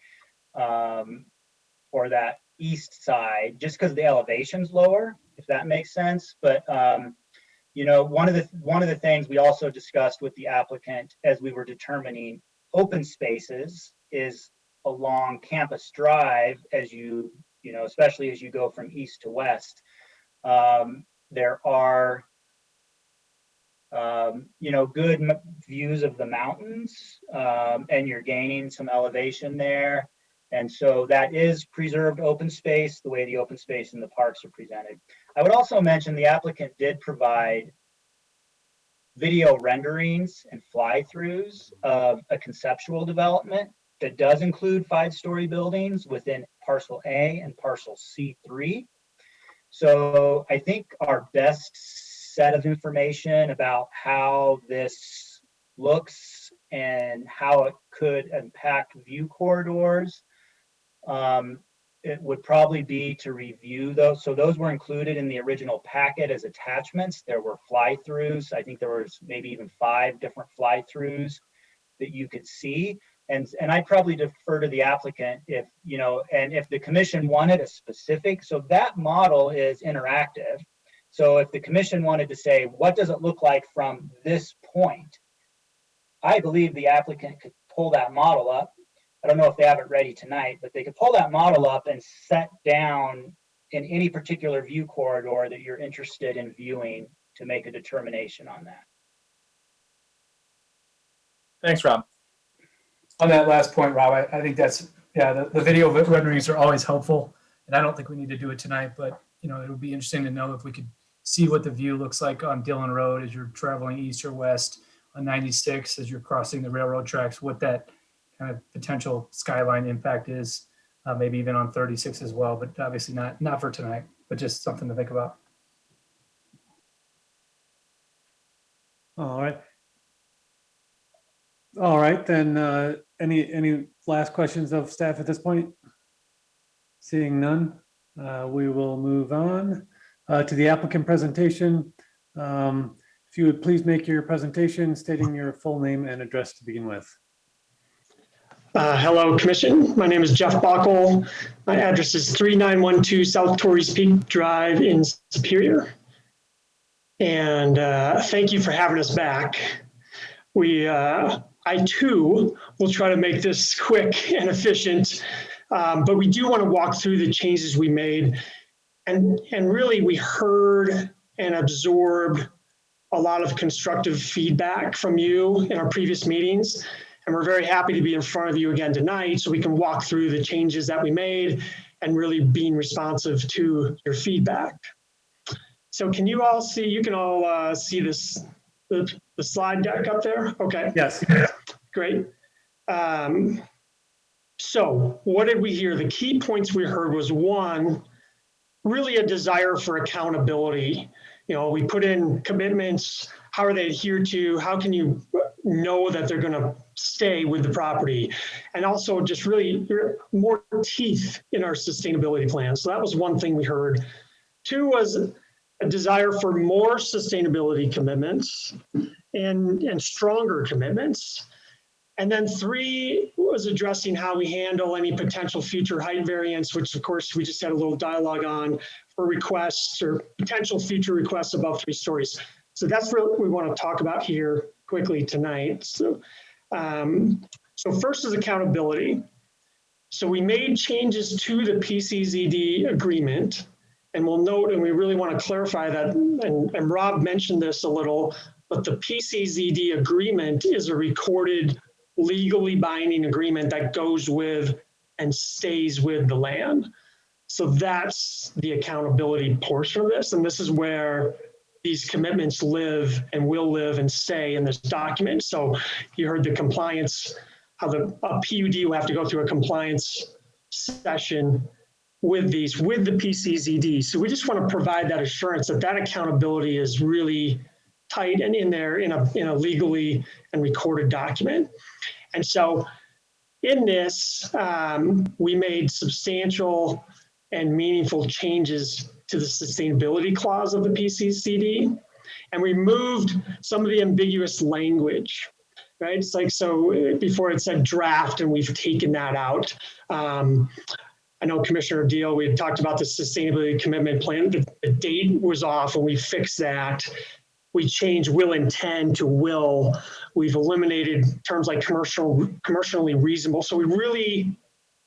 or that east side, just because the elevation's lower, if that makes sense. But one of the things we also discussed with the applicant as we were determining open spaces is along Campus Drive, especially as you go from east to west. There are good views of the mountains, and you're gaining some elevation there. And so that is preserved open space, the way the open space in the parks are presented. I would also mention the applicant did provide video renderings and fly-throughs of a conceptual development that does include 5-story buildings within parcel A and parcel C3. So I think our best set of information about how this looks and how it could impact view corridors, it would probably be to review those. So those were included in the original packet as attachments. There were fly-throughs. I think there was maybe even 5 different fly-throughs that you could see. And I'd probably defer to the applicant if, you know, and if the commission wanted a specific, so that model is interactive. So if the commission wanted to say, what does it look like from this point? I believe the applicant could pull that model up. I don't know if they have it ready tonight, but they could pull that model up and set down in any particular view corridor that you're interested in viewing to make a determination on that. Thanks, Rob. On that last point, Rob, I think that's, yeah, the video renderings are always helpful. And I don't think we need to do it tonight, but you know, it would be interesting to know if we could see what the view looks like on Dillon Road as you're traveling east or west, on 96 as you're crossing the railroad tracks, what that kind of potential skyline impact is, maybe even on 36 as well, but obviously not for tonight, but just something to think about. All right. All right, then, any last questions of staff at this point? Seeing none, we will move on to the applicant presentation. If you would please make your presentation stating your full name and address to begin with. Hello, Commission. My name is Jeff Bockel. My address is 3912 South Torreys Peak Drive in Superior. And thank you for having us back. I too will try to make this quick and efficient, but we do want to walk through the changes we made. And really, we heard and absorbed a lot of constructive feedback from you in our previous meetings. And we're very happy to be in front of you again tonight so we can walk through the changes that we made and really being responsive to your feedback. So can you all see, you can all see this, the slide deck up there? Okay. Yes. Great. So what did we hear? The key points we heard was, one, really a desire for accountability. You know, we put in commitments. How are they adhered to? How can you know that they're going to stay with the property? And also just really more teeth in our sustainability plan. So that was one thing we heard. Two was a desire for more sustainability commitments and stronger commitments. And then three was addressing how we handle any potential future height variance, which of course we just had a little dialogue on for requests or potential future requests above 3 stories. So that's what we want to talk about here quickly tonight. So, so first is accountability. So we made changes to the PCZD agreement, and we'll note, and we really want to clarify that, and Rob mentioned this a little, but the PCZD agreement is a recorded, legally binding agreement that goes with and stays with the land. So that's the accountability portion of this. And this is where these commitments live and will live and stay in this document. So you heard the compliance, how the PUD will have to go through a compliance session with these, with the PCZD. So we just want to provide that assurance that that accountability is really tight and in there in a legally and recorded document. And so in this, we made substantial and meaningful changes to the sustainability clause of the PCZD, and we moved some of the ambiguous language, right? It's like, so before it said draft, and we've taken that out. I know Commissioner Deal, we had talked about the sustainability commitment plan. The date was off and we fixed that. We changed will intend to will. We've eliminated terms like commercially reasonable. So we really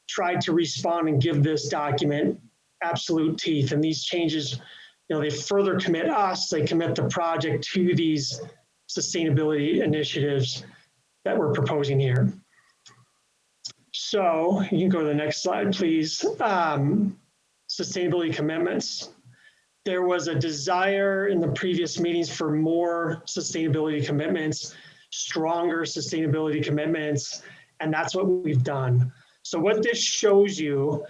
tried to respond and give this document absolute teeth. And these changes, you know, they further commit us, they commit the project to these sustainability initiatives that we're proposing here. So you can go to the next slide, please. Sustainability commitments. There was a desire in the previous meetings for more sustainability commitments, stronger sustainability commitments, and that's what we've done. So what this shows you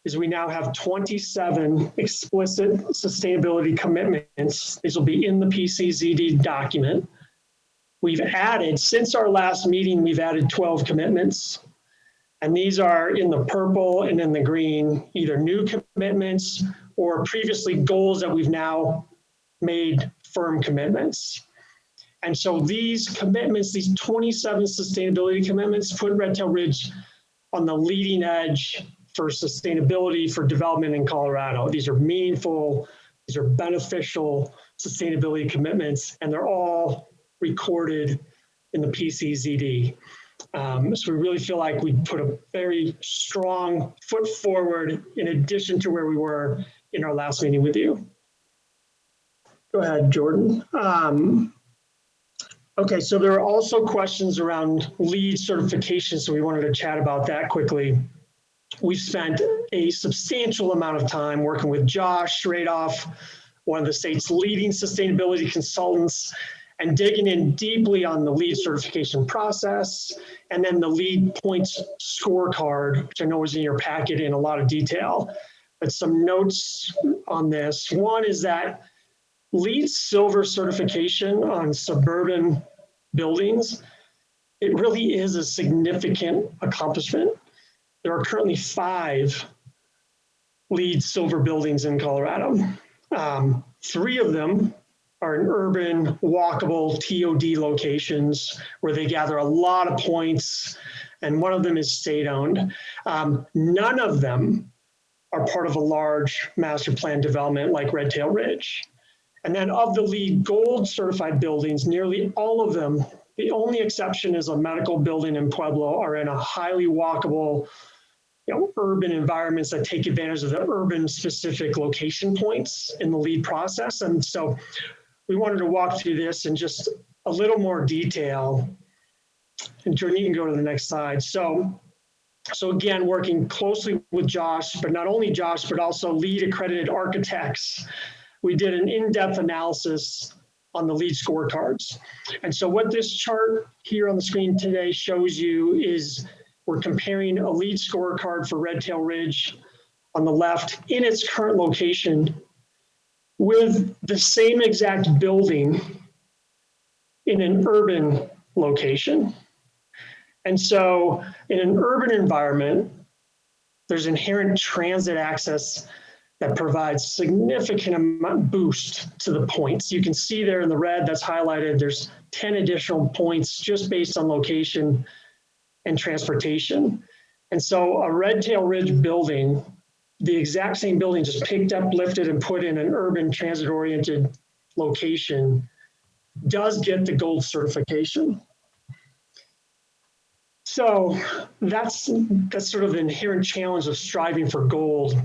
is we now have 27 explicit sustainability commitments. These will be in the PCZD document. We've added, since our last meeting, we've added 12 commitments. And these are in the purple and in the green, either new commitments or previously goals that we've now made firm commitments. And so these commitments, these 27 sustainability commitments, put Red Tail Ridge on the leading edge for sustainability for development in Colorado. These are meaningful, these are beneficial sustainability commitments, and they're all recorded in the PCZD. So we really feel like we put a very strong foot forward in addition to where we were in our last meeting with you. Go ahead, Jordan. Okay, so there are also questions around LEED certification, so we wanted to chat about that quickly. We've spent a substantial amount of time working with Josh Radoff, one of the state's leading sustainability consultants, and digging in deeply on the LEED certification process, and then the LEED points scorecard, which I know was in your packet in a lot of detail. But some notes on this. One is that LEED Silver certification on suburban buildings, it really is a significant accomplishment. There are currently 5 LEED Silver buildings in Colorado. 3 of them are in urban, walkable TOD locations where they gather a lot of points, and one of them is state-owned. None of them are part of a large master plan development like Red Tail Ridge. And then of the LEED Gold certified buildings, nearly all of them, the only exception is a medical building in Pueblo, are in a highly walkable, urban environments that take advantage of the urban specific location points in the LEED process. And so we wanted to walk through this in just a little more detail. And Jordan, you can go to the next slide. So again, working closely with Josh, but not only Josh, but also LEED accredited architects, we did an in-depth analysis on the LEED scorecards. And so what this chart here on the screen today shows you is we're comparing a LEED scorecard for Red Tail Ridge on the left in its current location with the same exact building in an urban location. And so in an urban environment, there's inherent transit access that provides significant amount boost to the points. You can see there in the red that's highlighted, there's 10 additional points just based on location and transportation. And so a Red Tail Ridge building, the exact same building just picked up, lifted, and put in an urban transit-oriented location does get the gold certification. So that's sort of the inherent challenge of striving for gold.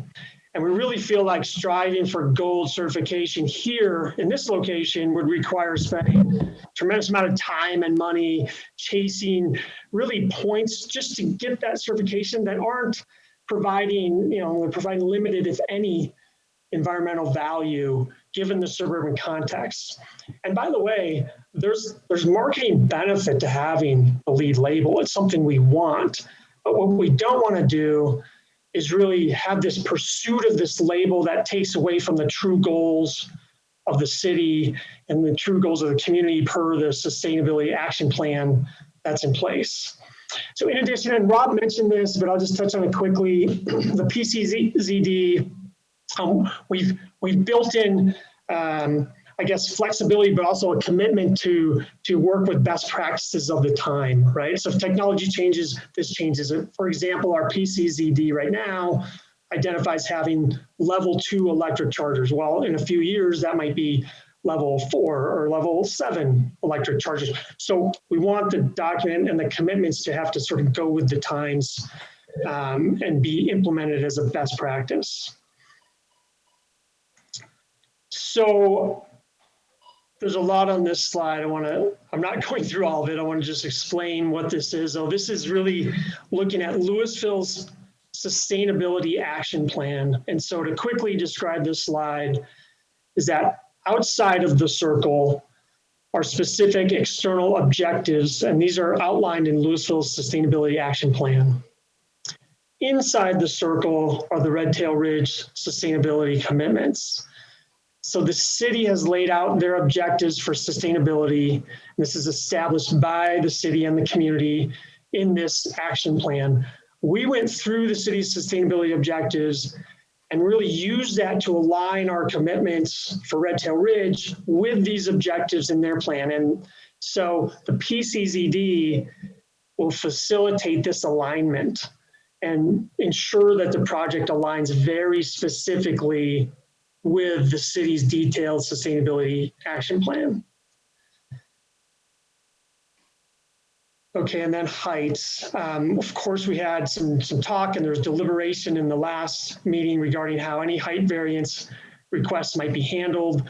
And we really feel like striving for gold certification here in this location would require spending a tremendous amount of time and money chasing really points just to get that certification that aren't providing, they're providing limited, if any, environmental value given the suburban context. And by the way, there's marketing benefit to having a LEED label. It's something we want, but what we don't want to do is really have this pursuit of this label that takes away from the true goals of the city and the true goals of the community per the sustainability action plan that's in place. So in addition, and Rob mentioned this, but I'll just touch on it quickly, the PCZD, we've built in, I guess, flexibility, but also a commitment to work with best practices of the time, right? So if technology changes, this changes it. For example, our PCZD right now identifies having level 2 electric chargers. Well, in a few years, that might be level 4 or level 7 electric chargers. So we want the document and the commitments to have to sort of go with the times and be implemented as a best practice. So there's a lot on this slide. I'm not going through all of it. I want to just explain what this is. So this is really looking at Louisville's sustainability action plan. And so to quickly describe this slide is that outside of the circle are specific external objectives, and these are outlined in Louisville's sustainability action plan. Inside the circle are the Red Tail Ridge sustainability commitments. So the city has laid out their objectives for sustainability. This is established by the city and the community in this action plan. We went through the city's sustainability objectives and really used that to align our commitments for Red Tail Ridge with these objectives in their plan. And so the PCZD will facilitate this alignment and ensure that the project aligns very specifically with the city's detailed sustainability action plan. Okay, and then heights. Of course, we had some talk and there was deliberation in the last meeting regarding how any height variance requests might be handled.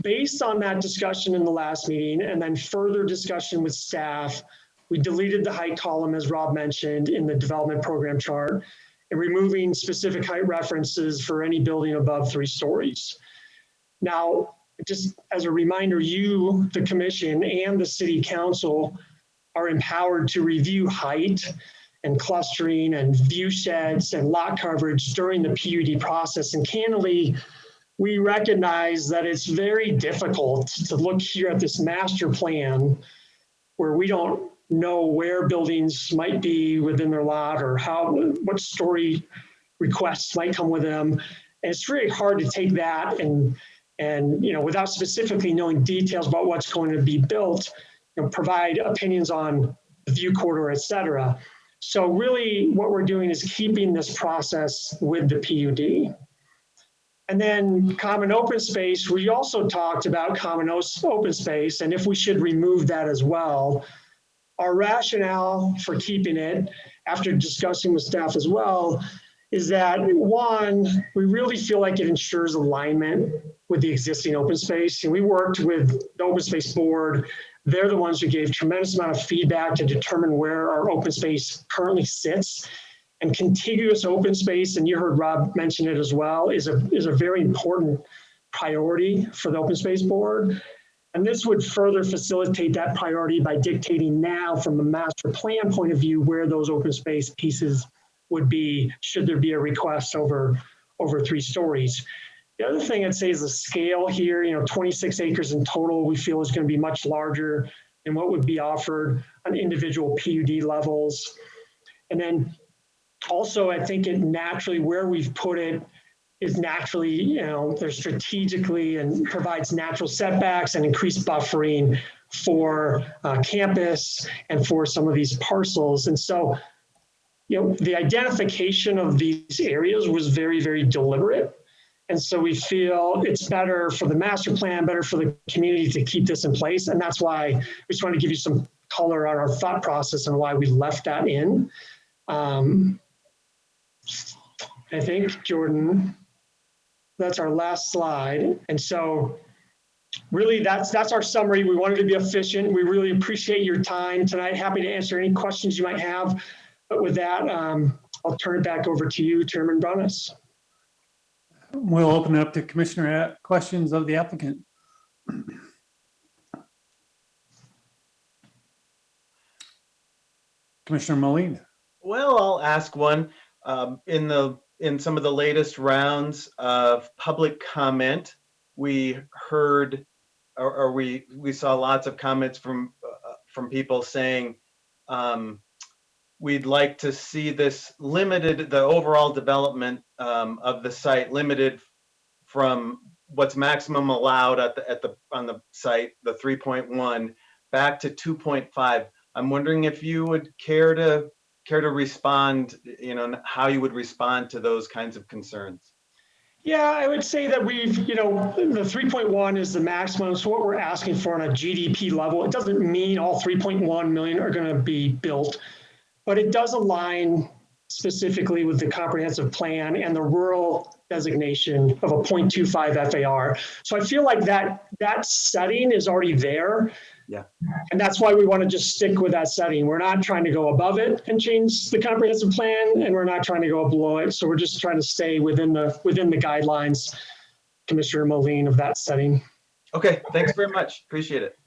Based on that discussion in the last meeting and then further discussion with staff, we deleted the height column, as Rob mentioned, in the development program chart, and removing specific height references for any building above 3 stories. Now, just as a reminder, you, the commission, and the city council are empowered to review height and clustering and view sheds and lot coverage during the PUD process. And candidly, we recognize that it's very difficult to look here at this master plan where we don't know where buildings might be within their lot or what story requests might come with them. And it's really hard to take that and without specifically knowing details about what's going to be built, provide opinions on the view corridor, et cetera. So really what we're doing is keeping this process with the PUD. And then common open space, we also talked about common open space and if we should remove that as well. Our rationale for keeping it, after discussing with staff as well, is that one, we really feel like it ensures alignment with the existing open space. And we worked with the Open Space Board. They're the ones who gave tremendous amount of feedback to determine where our open space currently sits. And contiguous open space, and you heard Rob mention it as well, is a very important priority for the Open Space Board. And this would further facilitate that priority by dictating now from a master plan point of view where those open space pieces would be, should there be a request over 3 stories. The other thing I'd say is the scale here, 26 acres in total, we feel is going to be much larger than what would be offered on individual PUD levels. And then also, I think it naturally, where we've put it, is naturally, they're strategically and provides natural setbacks and increased buffering for campus and for some of these parcels. And so, the identification of these areas was very, very deliberate. And so we feel it's better for the master plan, better for the community to keep this in place. And that's why we just want to give you some color on our thought process and why we left that in. I think, Jordan, that's our last slide. And so really that's our summary. We wanted to be efficient. We really appreciate your time tonight. Happy to answer any questions you might have. But with that, I'll turn it back over to you, Chairman Bronis. We'll open it up to Commissioner questions of the applicant. Commissioner Moline. Well, I'll ask one. In some of the latest rounds of public comment, we heard, or we saw lots of comments from people saying we'd like to see this limited, the overall development of the site limited from what's maximum allowed on the site, the 3.1, back to 2.5. I'm wondering if you would care to respond, how you would respond to those kinds of concerns. Yeah, I would say that we've, the 3.1 is the maximum. So what we're asking for on a GDP level, it doesn't mean all 3.1 million are going to be built, but it does align specifically with the comprehensive plan and the rural designation of a 0.25 FAR. So I feel like that setting is already there. Yeah. And that's why we want to just stick with that setting. We're not trying to go above it and change the comprehensive plan, and we're not trying to go below it. So we're just trying to stay within the guidelines, Commissioner Moline, of that setting. Okay, thanks very much. Appreciate it.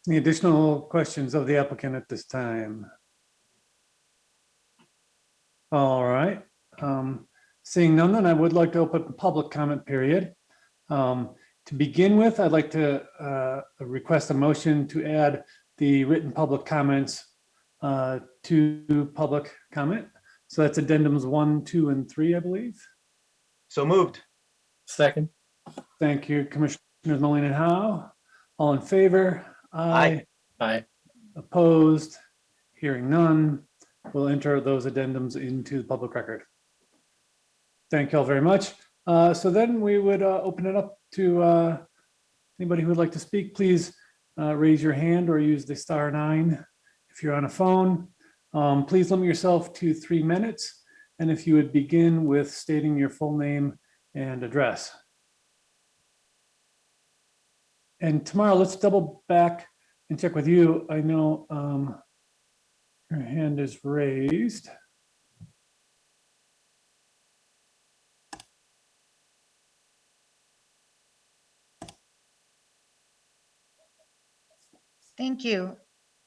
Any additional questions of the applicant at this time? All right. Seeing none, then I would like to open the public comment period. To begin with, I'd like to request a motion to add the written public comments to public comment. So that's addendums 1, 2, and 3, I believe. So moved. Second. Thank you, Commissioners Moline and Howe. All in favor? Aye. Aye. Opposed? Hearing none. We'll enter those addendums into the public record. Thank you all very much. So then we would open it up to anybody who would like to speak. Please raise your hand or use the *9 if you're on a phone. Please limit yourself to 3 minutes. And if you would begin with stating your full name and address. And Tamara, let's double back and check with you. I know your hand is raised. Thank you.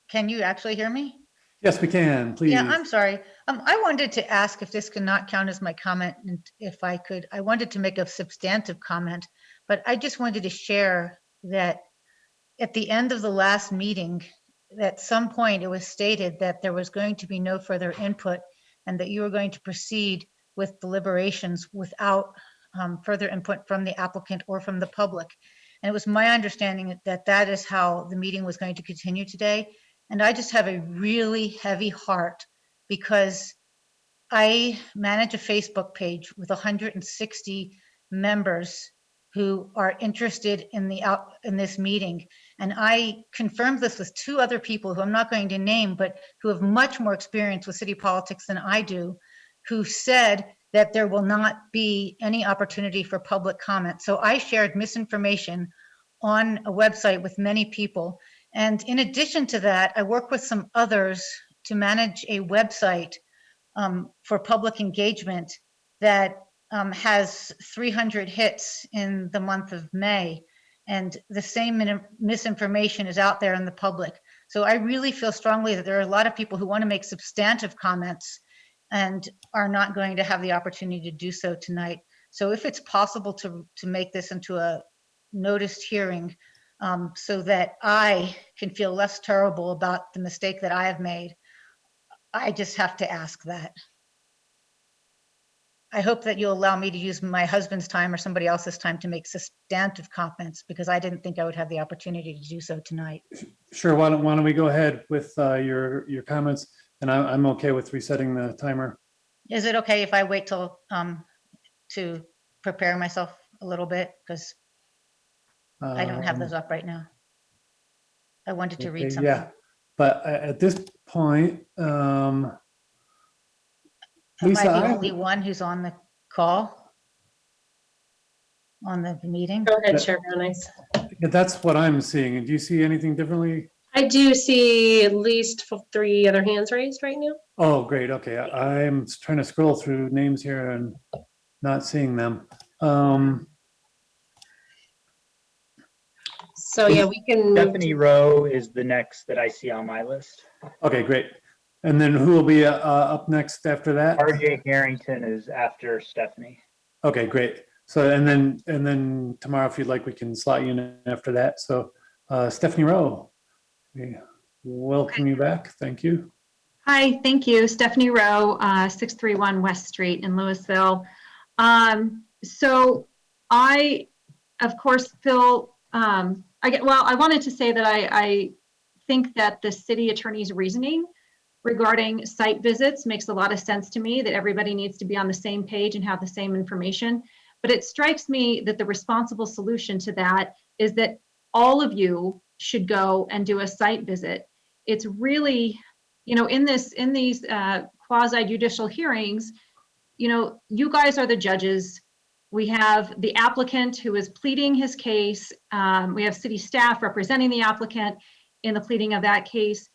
Can you actually hear me? Yes, we can, please. Yeah, I'm sorry. I wanted to ask if this could not count as my comment, and if I could, I wanted to make a substantive comment, but I just wanted to share that at the end of the last meeting, at some point it was stated that there was going to be no further input and that you were going to proceed with deliberations without further input from the applicant or from the public. And it was my understanding that that is how the meeting was going to continue today. And I just have a really heavy heart because I manage a Facebook page with 160 members who are interested in this meeting. And I confirmed this with 2 other people who I'm not going to name, but who have much more experience with city politics than I do, who said that there will not be any opportunity for public comment. So I shared misinformation on a website with many people. And in addition to that, I work with some others to manage a website for public engagement that has 300 hits in the month of May. And the same misinformation is out there in the public. So I really feel strongly that there are a lot of people who want to make substantive comments and are not going to have the opportunity to do so tonight. So if it's possible to make this into a noticed hearing so that I can feel less terrible about the mistake that I have made, I just have to ask that. I hope that you'll allow me to use my husband's time or somebody else's time to make substantive comments, because I didn't think I would have the opportunity to do so tonight. Sure, why don't we go ahead with your comments, and I'm okay with resetting the timer. Is it okay if I wait till to prepare myself a little bit, because I don't have those up right now. I wanted to read Okay, something. yeah, but at this point, Am Lisa, I the only one who's on the call? On the meeting? Go ahead, Chair Brown. that's what I'm seeing. And do you see anything differently? I do see at least 3 other hands raised right now. Oh, great. Okay, I'm trying to scroll through names here and not seeing them. So yeah, we can move Stephanie Rowe is the next that I see on my list. Okay, great. And then who will be up next after that? RJ Harrington is after Stephanie. Okay, great. So and then tomorrow, if you'd like, we can slot you in after that. So Stephanie Rowe, we welcome you back. Thank you. Hi, thank you. Stephanie Rowe, 631 West Street in Louisville. So I, of course, feel, I wanted to say that I think that the city attorney's reasoning regarding site visits makes a lot of sense to me, that everybody needs to be on the same page and have the same information. But it strikes me that the responsible solution to that is that all of you should go and do a site visit. It's really, in these quasi judicial hearings, you know, you guys are the judges. We have the applicant who is pleading his case. We have city staff representing the applicant in the pleading of that case.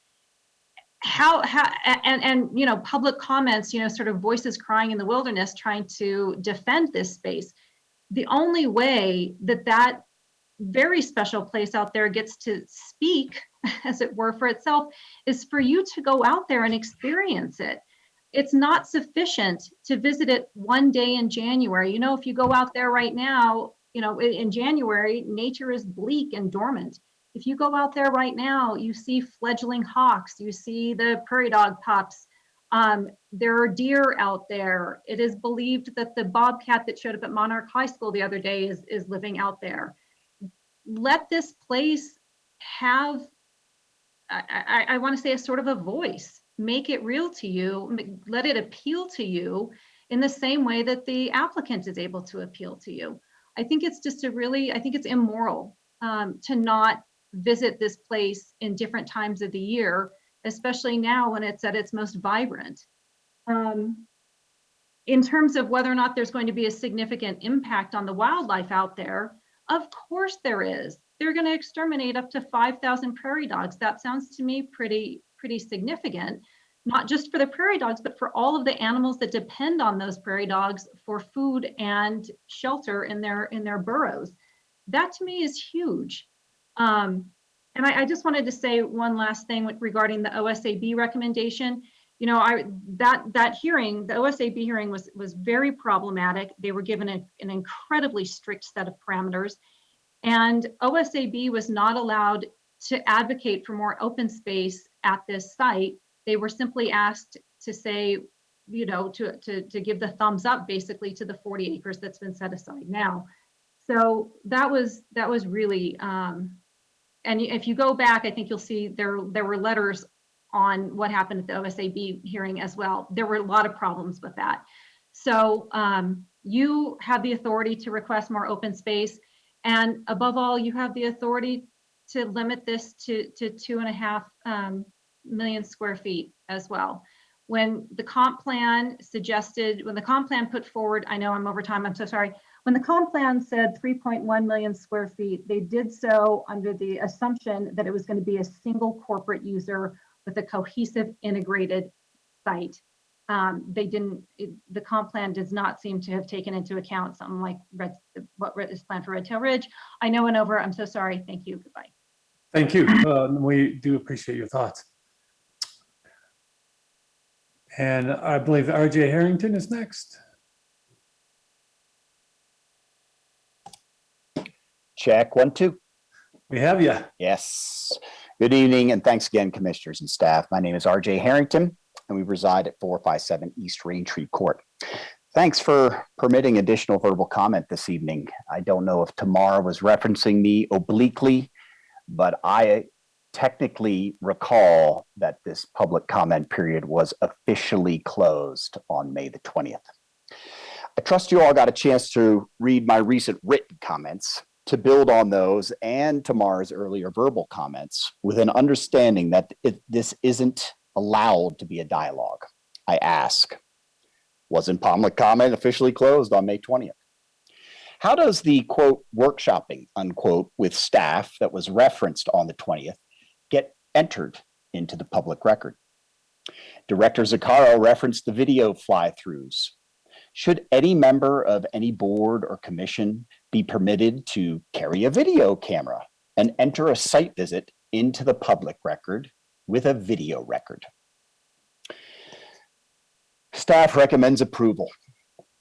And you know, public comments, you know, sort of voices crying in the wilderness trying to defend this space. The only way that that very special place out there gets to speak, as it were, for itself, is for you to go out there and experience it. It's not sufficient to visit it one day in January. You know, if you go out there right now, you know, in January, nature is bleak and dormant. If you go out there right now, you see fledgling hawks, you see the prairie dog pups. There are deer out there. It is believed that the bobcat that showed up at Monarch High School the other day is living out there. Let this place have, I want to say, a sort of a voice. Make it real to you. Let it appeal to you in the same way that the applicant is able to appeal to you. I think it's just I think it's immoral to not visit this place in different times of the year, especially now when it's at its most vibrant. In terms of whether or not there's going to be a significant impact on the wildlife out there, of course there is. They're going to exterminate up to 5,000 prairie dogs. That sounds to me pretty significant, not just for the prairie dogs, but for all of the animals that depend on those prairie dogs for food and shelter in their burrows. That to me is huge. And I just wanted to say one last thing regarding the OSAB recommendation. You know, that hearing, the OSAB hearing was very problematic. They were given an incredibly strict set of parameters, and OSAB was not allowed to advocate for more open space at this site. They were simply asked to say, you know, to give the thumbs up basically to the 40 acres that's been set aside now. So that was really, and if you go back, I think you'll see there were letters on what happened at the OSAB hearing as well. There were a lot of problems with that. So you have the authority to request more open space. And above all, you have the authority to limit this to 2.5 million square feet as well. When the comp plan put forward, I know I'm over time, I'm so sorry. When the comp plan said 3.1 million square feet, they did so under the assumption that it was going to be a single corporate user with a cohesive integrated site. The comp plan does not seem to have taken into account something like what is planned for Red Tail Ridge. I know and over, I'm so sorry. Thank you, goodbye. Thank you. We do appreciate your thoughts. And I believe RJ Harrington is next. Check 1, 2. We have you. Yes. Good evening, and thanks again, commissioners and staff. My name is RJ Harrington, and we reside at 457 East Raintree Court. Thanks for permitting additional verbal comment this evening. I don't know if Tamar was referencing me obliquely, but I technically recall that this public comment period was officially closed on May the 20th. I trust you all got a chance to read my recent written comments to build on those and Tamar's earlier verbal comments with an understanding that this isn't allowed to be a dialogue. I ask, wasn't public comment officially closed on May 20th? How does the quote workshopping unquote with staff that was referenced on the 20th get entered into the public record? Director Zaccaro referenced the video fly-throughs. Should any member of any board or commission be permitted to carry a video camera and enter a site visit into the public record with a video record? Staff recommends approval.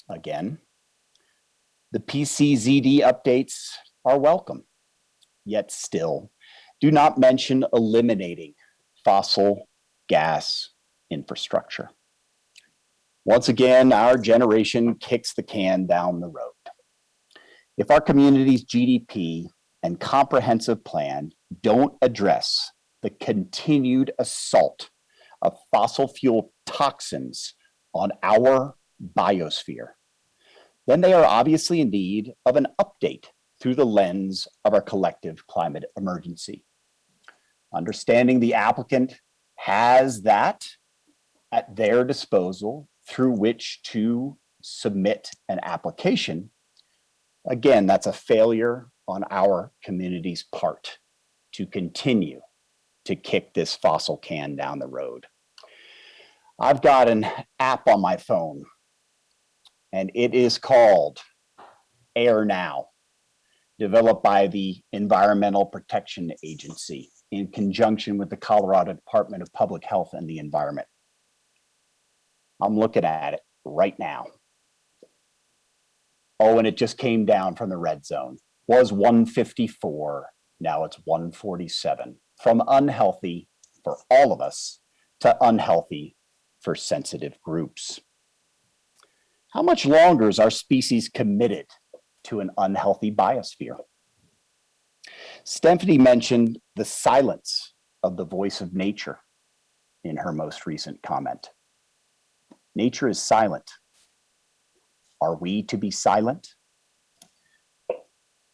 Again, the PCZD updates are welcome, yet still do not mention eliminating fossil gas infrastructure. Once again, our generation kicks the can down the road. If our community's GDP and comprehensive plan don't address the continued assault of fossil fuel toxins on our biosphere, then they are obviously in need of an update through the lens of our collective climate emergency. Understanding the applicant has that at their disposal through which to submit an application, again, that's a failure on our community's part to continue to kick this fossil can down the road. I've got an app on my phone, and it is called Air Now, developed by the Environmental Protection Agency in conjunction with the Colorado Department of Public Health and the Environment. I'm looking at it right now. Oh, and it just came down from the red zone. Was 154, now it's 147. From unhealthy for all of us to unhealthy for sensitive groups. How much longer is our species committed to an unhealthy biosphere? Stephanie mentioned the silence of the voice of nature in her most recent comment. Nature is silent. Are we to be silent?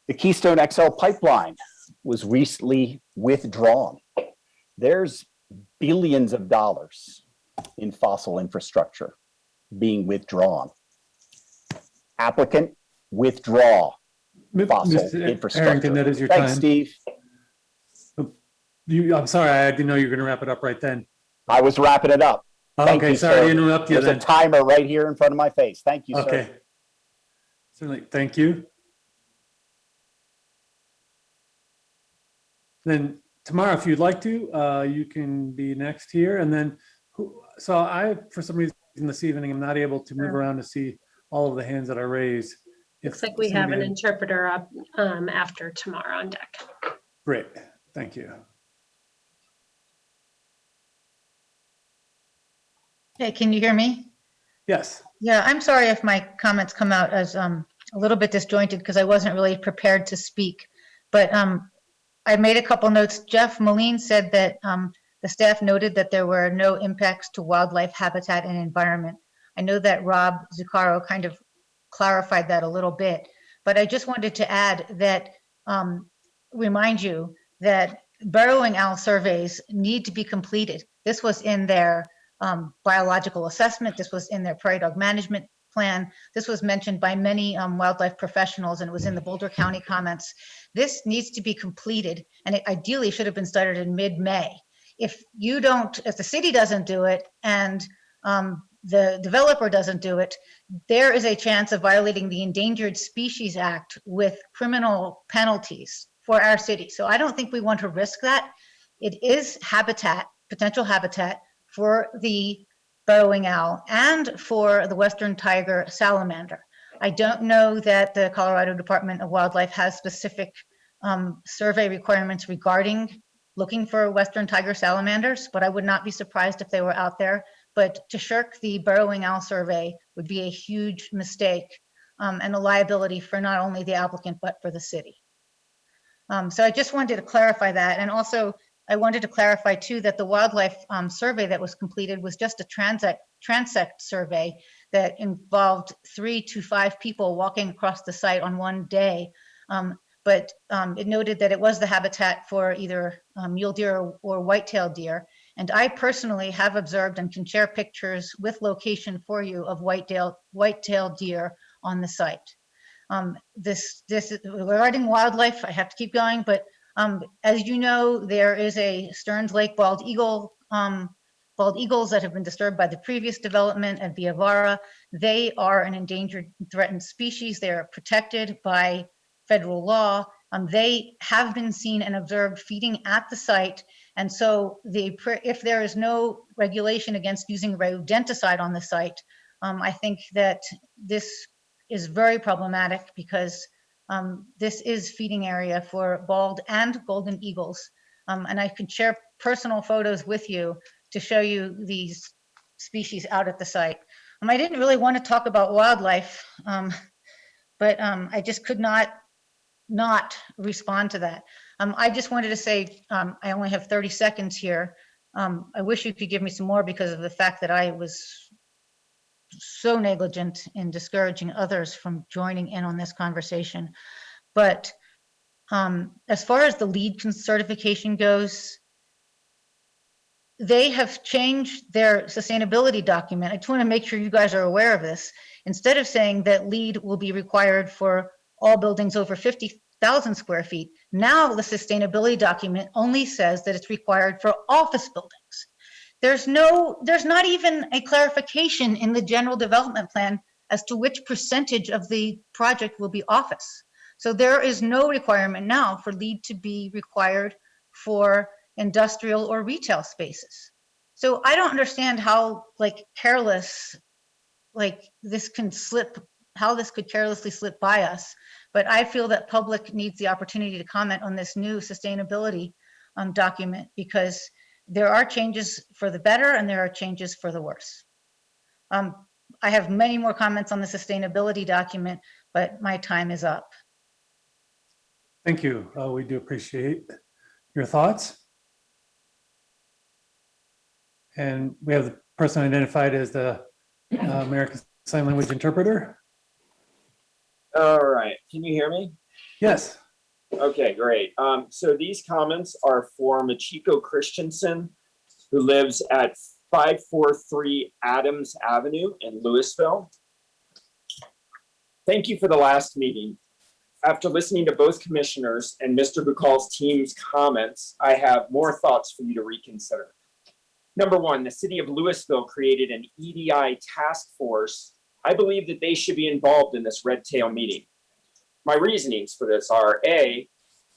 The Keystone XL pipeline was recently withdrawn. There's billions of dollars in fossil infrastructure being withdrawn. Applicant, withdraw fossil Mr. infrastructure. Harrington, that is your Thanks, time. Steve. I'm sorry, I didn't know you were gonna wrap it up right then. I was wrapping it up. Thank Okay, you, sorry sir. to interrupt you There's a then. timer right here in front of my face. Thank you, sir. Okay. Certainly, thank you. Then tomorrow, if you'd like to, you can be next here. And then, so I, for some reason this evening, I'm not able to move around to see all of the hands that are raised. Looks like we have an interpreter up after tomorrow on deck. Great, thank you. Hey, can you hear me? Yes. Yeah, I'm sorry if my comments come out as a little bit disjointed because I wasn't really prepared to speak. But I made a couple notes. Jeff Moline said that the staff noted that there were no impacts to wildlife habitat and environment. I know that Rob Zuccaro kind of clarified that a little bit, but I just wanted to add that, remind you that burrowing owl surveys need to be completed. This was in their biological assessment. This was in their prairie dog management plan. This was mentioned by many wildlife professionals, and it was in the Boulder County comments. This needs to be completed, and it ideally should have been started in mid-May. If you don't, if the city doesn't do it and the developer doesn't do it, there is a chance of violating the Endangered Species Act with criminal penalties for our city. So I don't think we want to risk that. It is habitat, potential habitat for the burrowing owl and for the western tiger salamander. I don't know that the Colorado Department of Wildlife has specific survey requirements regarding looking for western tiger salamanders, but I would not be surprised if they were out there. But to shirk the burrowing owl survey would be a huge mistake and a liability for not only the applicant, but for the city. So I just wanted to clarify that. And also, I wanted to clarify too that the wildlife survey that was completed was just a transect survey that involved 3 to 5 people walking across the site on one day. But it noted that it was the habitat for either mule deer or white-tailed deer. And I personally have observed and can share pictures with location for you of white-tailed deer on the site. This regarding wildlife, I have to keep going, but as you know, there is a Stearns Lake bald eagles that have been disturbed by the previous development at Via Vara. They are an endangered and threatened species. They are protected by federal law. They have been seen and observed feeding at the site. And so if there is no regulation against using rodenticide on the site, I think that this is very problematic because this is feeding area for bald and golden eagles. And I can share personal photos with you to show you these species out at the site. I didn't really want to talk about wildlife, but I just could not respond to that. I just wanted to say, I only have 30 seconds here. I wish you could give me some more because of the fact that I was so negligent in discouraging others from joining in on this conversation. But as far as the LEED certification goes, they have changed their sustainability document. I just want to make sure you guys are aware of this. Instead of saying that LEED will be required for all buildings over 50,000 square feet, now the sustainability document only says that it's required for office buildings. There's not even a clarification in the general development plan as to which percentage of the project will be office. So there is no requirement now for LEED to be required for industrial or retail spaces. So I don't understand how careless, this can slip, how this could carelessly slip by us. But I feel that public needs the opportunity to comment on this new sustainability document, because there are changes for the better and there are changes for the worse. I have many more comments on the sustainability document, but my time is up. Thank you. We do appreciate your thoughts. And we have the person identified as the American Sign Language interpreter. All right, can you hear me? Yes. Okay, great. So these comments are for Machiko Christensen, who lives at 543 Adams Avenue in Louisville. Thank you for the last meeting. After listening to both commissioners and Mr. Buchal's team's comments, I have more thoughts for you to reconsider. Number one, the city of Louisville created an EDI task force. I believe that they should be involved in this red tail meeting. My reasonings for this are: A,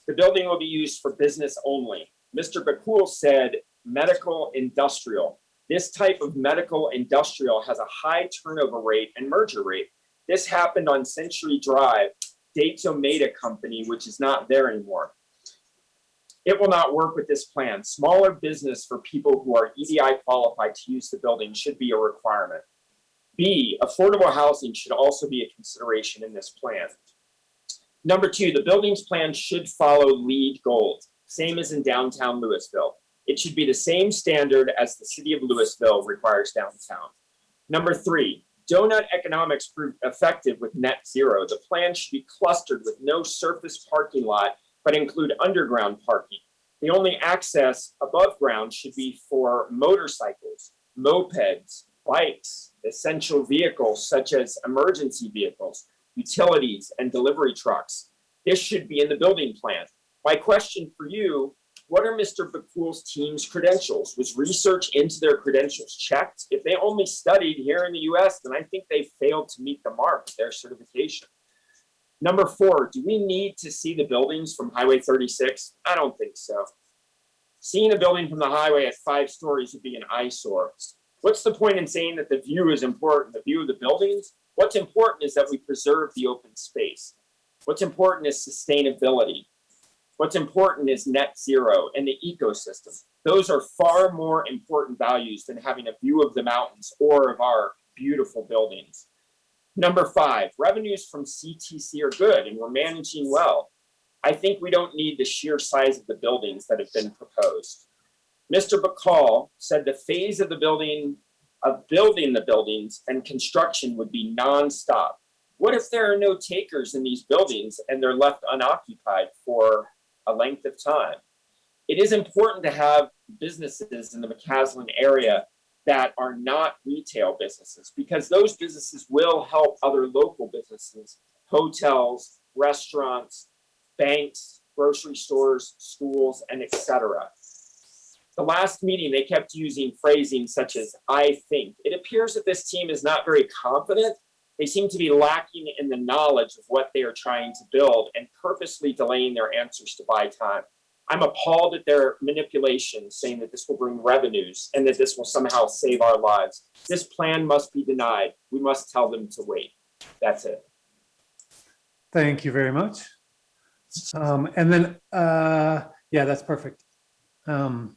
the building will be used for business only. Mr. Buchal said medical industrial. This type of medical industrial has a high turnover rate and merger rate. This happened on Century Drive, Dates Omeda Company, which is not there anymore. It will not work with this plan. Smaller business for people who are EDI qualified to use the building should be a requirement. B, affordable housing should also be a consideration in this plan. Number two, the buildings plan should follow LEED Gold, same as in downtown Louisville. It should be the same standard as the city of Louisville requires downtown. Number three, donut economics proved effective with net zero. The plan should be clustered with no surface parking lot, but include underground parking. The only access above ground should be for motorcycles, mopeds, bikes, essential vehicles such as emergency vehicles, utilities, and delivery trucks. This should be in the building plan. My question for you, what are Mr. Buchal's team's credentials? Was research into their credentials checked? If they only studied here in the US, then I think they failed to meet the mark of their certification. Number four, do we need to see the buildings from Highway 36? I don't think so. Seeing a building from the highway at 5 stories would be an eyesore. What's the point in saying that the view is important, the view of the buildings? What's important is that we preserve the open space. What's important is sustainability. What's important is net zero and the ecosystem. Those are far more important values than having a view of the mountains or of our beautiful buildings. Number 5, revenues from CTC are good and we're managing well. I think we don't need the sheer size of the buildings that have been proposed. Mr. Buchal said the phase of the building, of building the buildings and construction would be nonstop. What if there are no takers in these buildings and they're left unoccupied for a length of time? It is important to have businesses in the McCaslin area that are not retail businesses, because those businesses will help other local businesses, hotels, restaurants, banks, grocery stores, schools, and etc. The last meeting, they kept using phrasing such as, I think. It appears that this team is not very confident. They seem to be lacking in the knowledge of what they are trying to build and purposely delaying their answers to buy time. I'm appalled at their manipulation, saying that this will bring revenues and that this will somehow save our lives. This plan must be denied. We must tell them to wait. That's it. Thank you very much. And then, yeah, that's perfect. And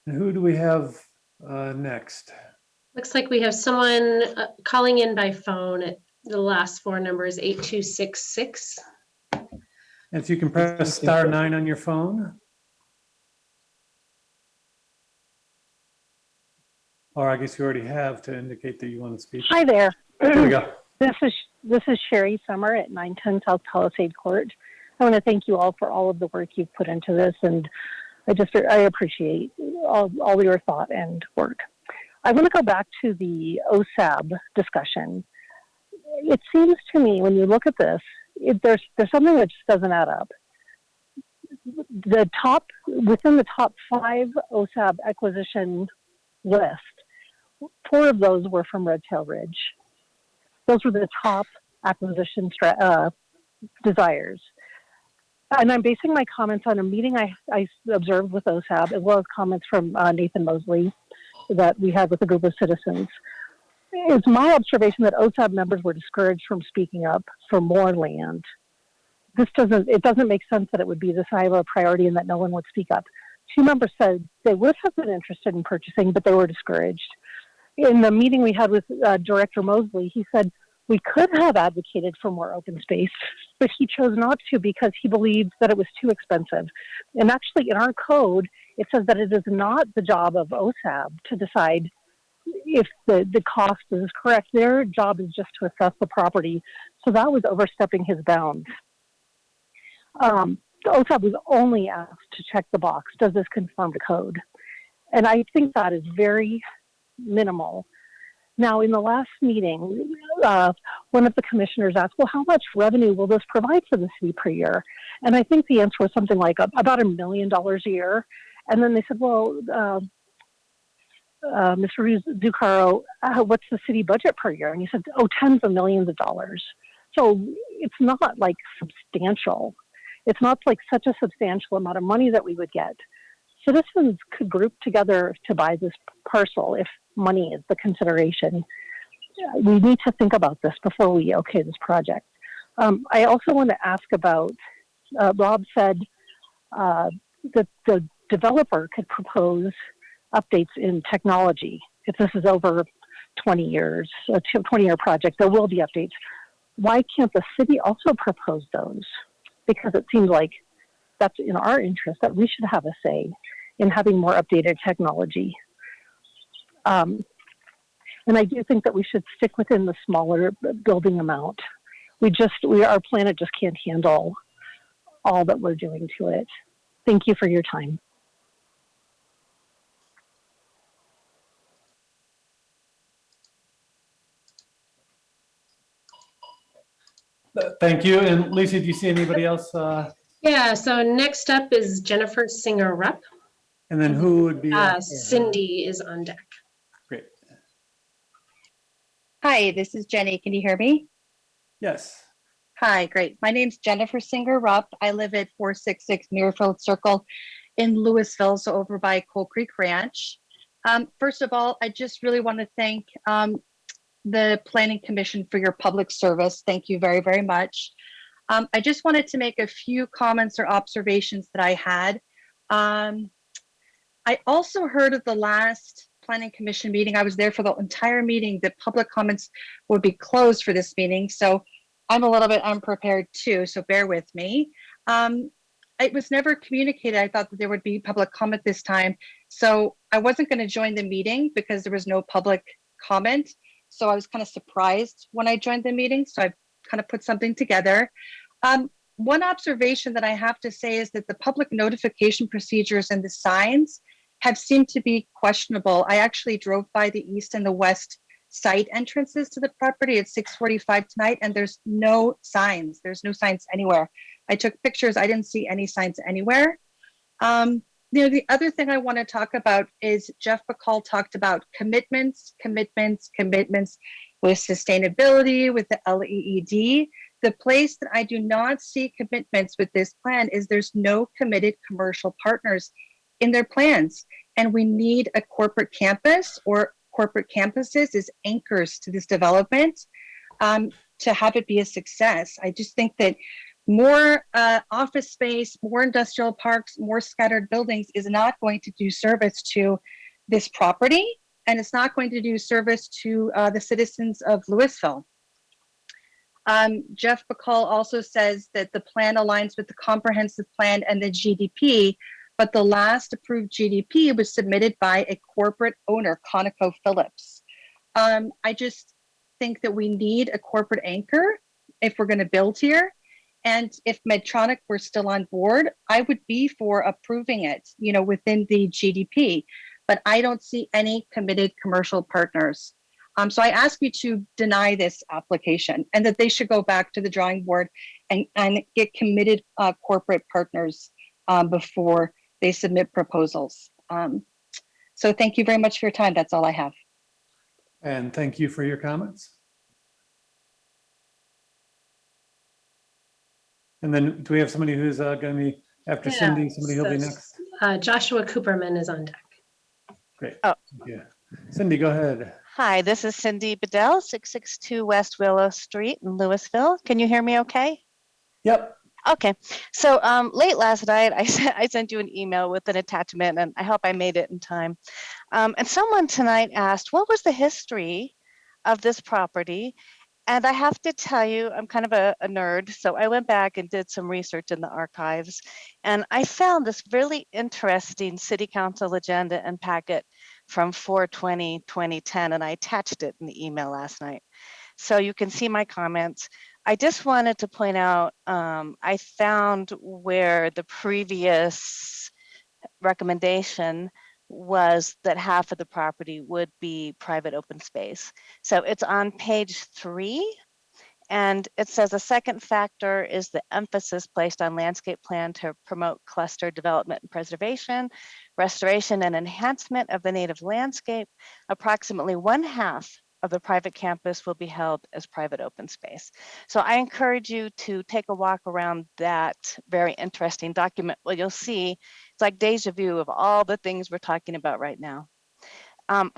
who do we have next? Looks like we have someone calling in by phone at the last 4 numbers, 8266. And if you can press *9 on your phone. Or I guess you already have to indicate that you want to speak. Hi there. There we go. This is Sherry Summer at 910 South Palisade Court. I want to thank you all for all of the work you've put into this, and I appreciate all your thought and work. I want to go back to the OSAB discussion. It seems to me when you look at this, there's something that just doesn't add up. Within the top 5 OSAB acquisition list, 4 of those were from Red Tail Ridge. Those were the top acquisition desires. And I'm basing my comments on a meeting I observed with OSAB, as well as comments from Nathan Mosley that we had with a group of citizens. It's my observation that OSAB members were discouraged from speaking up for more land. It doesn't make sense that it would be this high of a priority and that no one would speak up. 2 members said they would have been interested in purchasing, but they were discouraged. In the meeting we had with Director Mosley, he said we could have advocated for more open space, but he chose not to because he believed that it was too expensive. And actually in our code, it says that it is not the job of OSAB to decide if the cost is correct. Their job is just to assess the property. So that was overstepping his bounds. The OSAB was only asked to check the box. Does this conform to code? And I think that is very minimal. Now, in the last meeting, one of the commissioners asked, well, how much revenue will this provide for the city per year? And I think the answer was something like about $1 million a year. And then they said, well, Mr. Zuccaro, what's the city budget per year? And he said, oh, tens of millions of dollars. So it's not like substantial. It's not like such a substantial amount of money that we would get. Citizens could group together to buy this parcel if money is the consideration. We need to think about this before we okay this project. I also want to ask about, Rob said that the developer could propose updates in technology. If this is over 20 years, a 20-year project, there will be updates. Why can't the city also propose those? Because it seems like that's in our interest, that we should have a say in having more updated technology. And I do think that we should stick within the smaller building amount. Our planet just can't handle all that we're doing to it. Thank you for your time. Thank you. And Lisa, do you see anybody else? Yeah, so next up is Jennifer Singer-Rupp. And then who would be? Cindy is on deck. Great. Hi, this is Jenny. Can you hear me? Yes. Hi, great. My name's Jennifer Singer-Rupp. I live at 466 Muirfield Circle in Louisville, so over by Coal Creek Ranch. First of all, I just really want to thank the Planning Commission for your public service. Thank you very, very much. I just wanted to make a few comments or observations that I had. I also heard at the last Planning Commission meeting, I was there for the entire meeting, that public comments would be closed for this meeting. So I'm a little bit unprepared too, so bear with me. It was never communicated. I thought that there would be public comment this time. So I wasn't going to join the meeting because there was no public comment. So I was kind of surprised when I joined the meeting. So I kind of put something together. One observation that I have to say is that the public notification procedures and the signs have seemed to be questionable. I actually drove by the east and the west side entrances to the property at 6:45 tonight, and there's no signs. There's no signs anywhere. I took pictures. I didn't see any signs anywhere. The other thing I want to talk about is Jeff Bacall talked about commitments with sustainability, with the LEED. The place that I do not see commitments with this plan is there's no committed commercial partners in their plans. And we need a corporate campus or corporate campuses as anchors to this development to have it be a success. I just think that more office space, more industrial parks, more scattered buildings is not going to do service to this property, and it's not going to do service to the citizens of Louisville. Jeff Bacall also says that the plan aligns with the comprehensive plan and the GDP, but the last approved GDP was submitted by a corporate owner, ConocoPhillips. I just think that we need a corporate anchor if we're going to build here. And if Medtronic were still on board, I would be for approving it, within the GDP. But I don't see any committed commercial partners. So I ask you to deny this application, and that they should go back to the drawing board and get committed corporate partners before they submit proposals. So thank you very much for your time. That's all I have. And thank you for your comments. And then do we have somebody who's going to be after Yeah, Cindy? Somebody who'll be so, next? Joshua Cooperman is on deck. Great. Oh. Yeah. Cindy, go ahead. Hi, this is Cindy Bedell, 662 West Willow Street in Louisville. Can you hear me okay? Yep. Okay. So late last night, I sent you an email with an attachment, and I hope I made it in time. And someone tonight asked, what was the history of this property? And I have to tell you, I'm kind of a nerd, so I went back and did some research in the archives, and I found this really interesting city council agenda and packet from 4/20/2010, and I attached it in the email last night. So you can see my comments. I just wanted to point out, I found where the previous recommendation was that half of the property would be private open space. So it's on page 3, and it says a second factor is the emphasis placed on landscape plan to promote cluster development and preservation, restoration and enhancement of the native landscape. Approximately 1/2 of the private campus will be held as private open space. So I encourage you to take a walk around that very interesting document. Well, you'll see it's like deja vu of all the things we're talking about right now.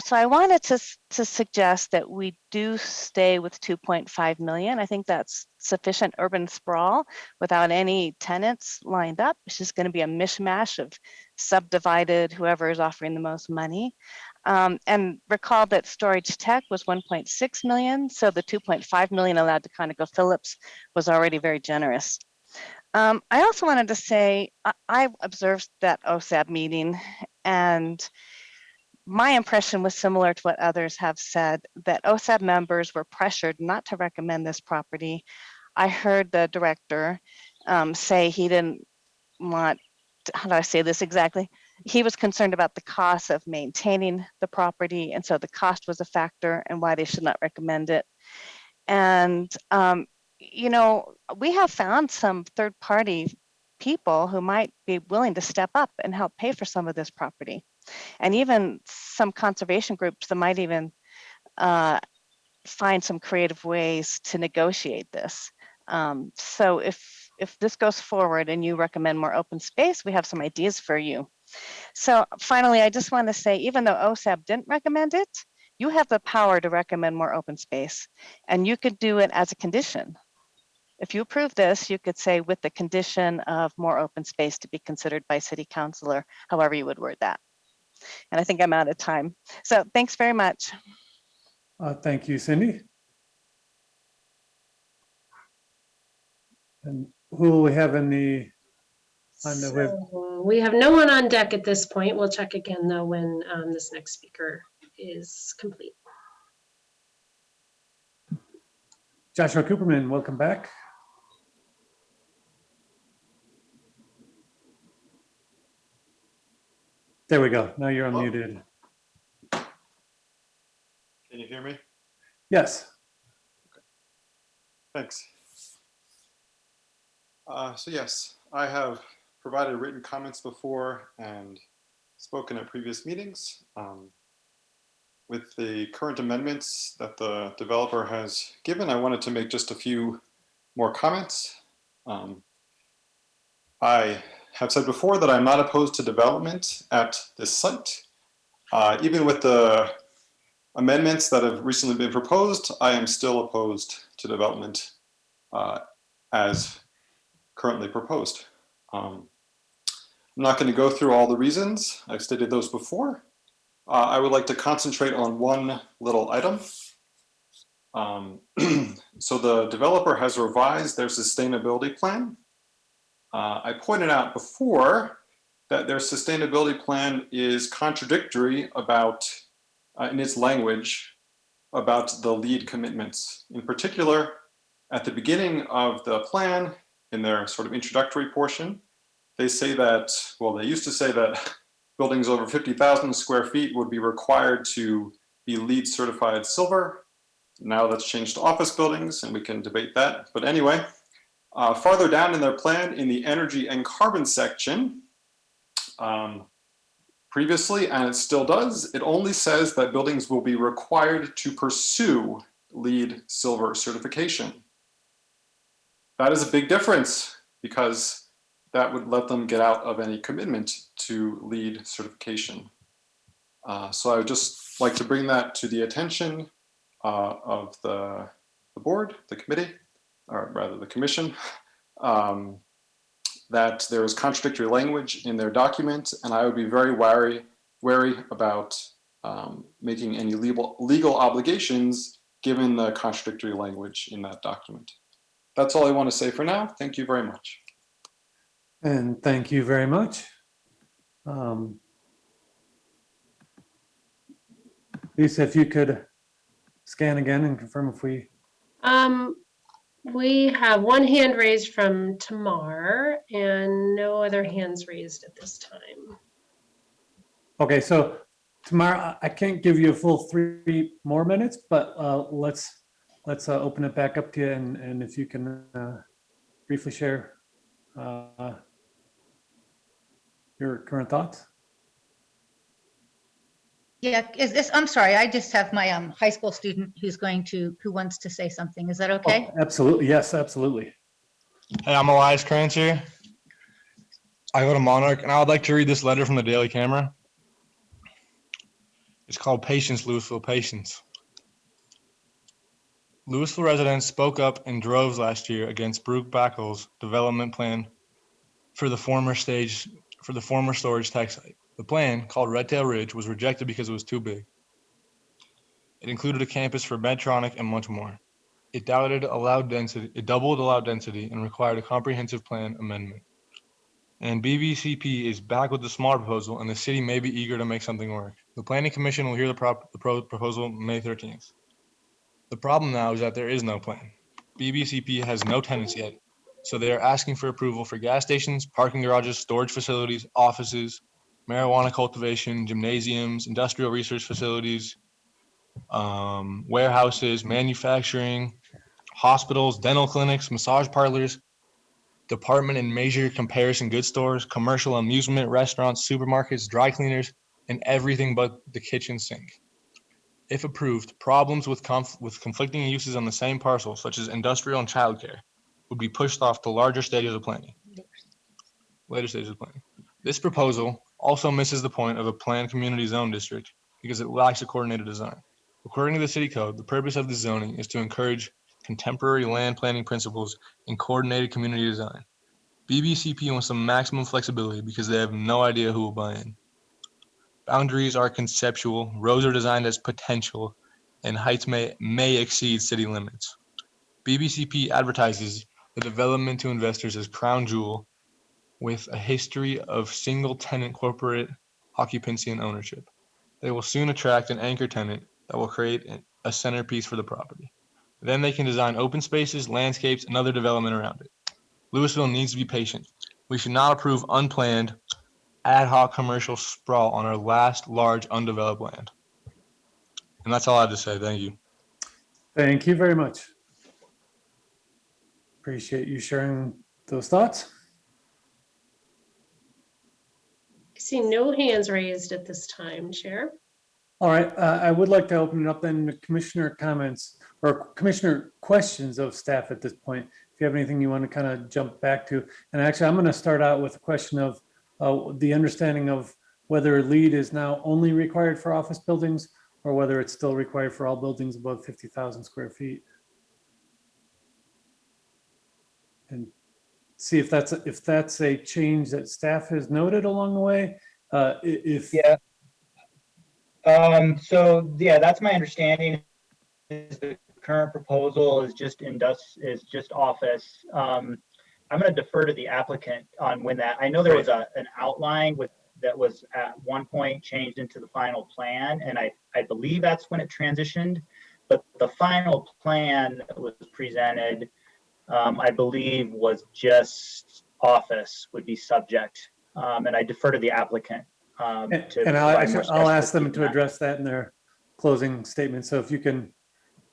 So I wanted to suggest that we do stay with 2.5 million. I think that's sufficient urban sprawl without any tenants lined up. It's just going to be a mishmash of subdivided, whoever is offering the most money. And recall that Storage Tech was 1.6 million. So the 2.5 million allowed to ConocoPhillips was already very generous. I also wanted to say, I observed that OSAB meeting, and my impression was similar to what others have said, that OSAB members were pressured not to recommend this property. I heard the director say he didn't want, how do I say this exactly? He was concerned about the cost of maintaining the property, and so the cost was a factor and why they should not recommend it. And, we have found some third-party people who might be willing to step up and help pay for some of this property. And even some conservation groups that might even find some creative ways to negotiate this. So if this goes forward and you recommend more open space, we have some ideas for you. So finally, I just want to say, even though OSAB didn't recommend it, you have the power to recommend more open space, and you could do it as a condition. If you approve this, you could say with the condition of more open space to be considered by city council, or however you would word that. And I think I'm out of time. So thanks very much. Thank you, Cindy. And who will we have in the, on the web? So we have no one on deck at this point. We'll check again though when this next speaker is complete. Joshua Cooperman, welcome back. There we go. Now you're unmuted. Can you hear me? Yes. Okay. Thanks. So yes, I have provided written comments before and spoken at previous meetings. With the current amendments that the developer has given, I wanted to make just a few more comments. I have said before that I'm not opposed to development at this site. Even with the amendments that have recently been proposed, I am still opposed to development as currently proposed. I'm not going to go through all the reasons. I've stated those before. I would like to concentrate on one little item. So the developer has revised their sustainability plan. I pointed out before that their sustainability plan is contradictory about, in its language, about the LEED commitments. In particular, at the beginning of the plan, in their sort of introductory portion. They say that, well, they used to say that buildings over 50,000 square feet would be required to be LEED certified silver. Now that's changed to office buildings, and we can debate that. But anyway, farther down in their plan, in the energy and carbon section, previously, and it still does, it only says that buildings will be required to pursue LEED silver certification. That is a big difference, because that would let them get out of any commitment to LEED certification. So I would just like to bring that to the attention of the board, the committee, or rather the commission, that there is contradictory language in their document, and I would be very wary about making any legal obligations given the contradictory language in that document. That's all I want to say for now. Thank you very much. And thank you very much. Lisa, if you could scan again and confirm if we. We have one hand raised from Tamar and no other hands raised at this time. Okay, so tomorrow I can't give you a full 3 more minutes, but let's open it back up to you, and if you can briefly share your current thoughts. Yeah, I'm sorry, I just have my high school student who wants to say something. Is that okay? Oh, absolutely, yes, absolutely. Hey, I'm Elias Krantz here. I go to Monarch, and I would like to read this letter from the Daily Camera. It's called Patience, Louisville, Patience. Louisville residents spoke up in droves last year against Brooke Backel's development plan for the former storage tech site. The plan, called Red Tail Ridge, was rejected because it was too big. It included a campus for Medtronic and much more. It doubled allowed density and required a comprehensive plan amendment. And BBCP is back with the smaller proposal, and the city may be eager to make something work. The Planning Commission will hear the proposal May 13th. The problem now is that there is no plan. BBCP has no tenants yet, so they are asking for approval for gas stations, parking garages, storage facilities, offices, marijuana cultivation, gymnasiums, industrial research facilities, warehouses, manufacturing, hospitals, dental clinics, massage parlors, department and major comparison goods stores, commercial amusement restaurants, supermarkets, dry cleaners, and everything but the kitchen sink. If approved, problems with conflicting uses on the same parcel, such as industrial and childcare, would be pushed off to later stages of planning. This proposal also misses the point of a planned community zone district because it lacks a coordinated design. According to the city code, the purpose of the zoning is to encourage contemporary land planning principles and coordinated community design. BBCP wants some maximum flexibility because they have no idea who will buy in. Boundaries are conceptual, roads are designed as potential, and heights may exceed city limits. BBCP advertises the development to investors as crown jewel with a history of single-tenant corporate occupancy and ownership. They will soon attract an anchor tenant that will create a centerpiece for the property. Then they can design open spaces, landscapes, and other development around it. Louisville needs to be patient. We should not approve unplanned, ad hoc commercial sprawl on our last large undeveloped land. And that's all I have to say. Thank you. Thank you very much. Appreciate you sharing those thoughts. I see no hands raised at this time, Chair. All right, I would like to open it up then to commissioner comments or commissioner questions of staff at this point. If you have anything you want to kind of jump back to. And actually, I'm going to start out with a question of the understanding of whether LEED is now only required for office buildings or whether it's still required for all buildings above 50,000 square feet. And see if that's a change that staff has noted along the way. So yeah, that's my understanding. Is the current proposal is just office. I'm going to defer to the applicant on when that. I know there was an outline that was at one point changed into the final plan, and I believe that's when it transitioned. But the final plan that was presented I believe was just office would be subject. And I defer to the applicant. And to and provide more I'll ask them specificity to on that. address that in their closing statement. So if you can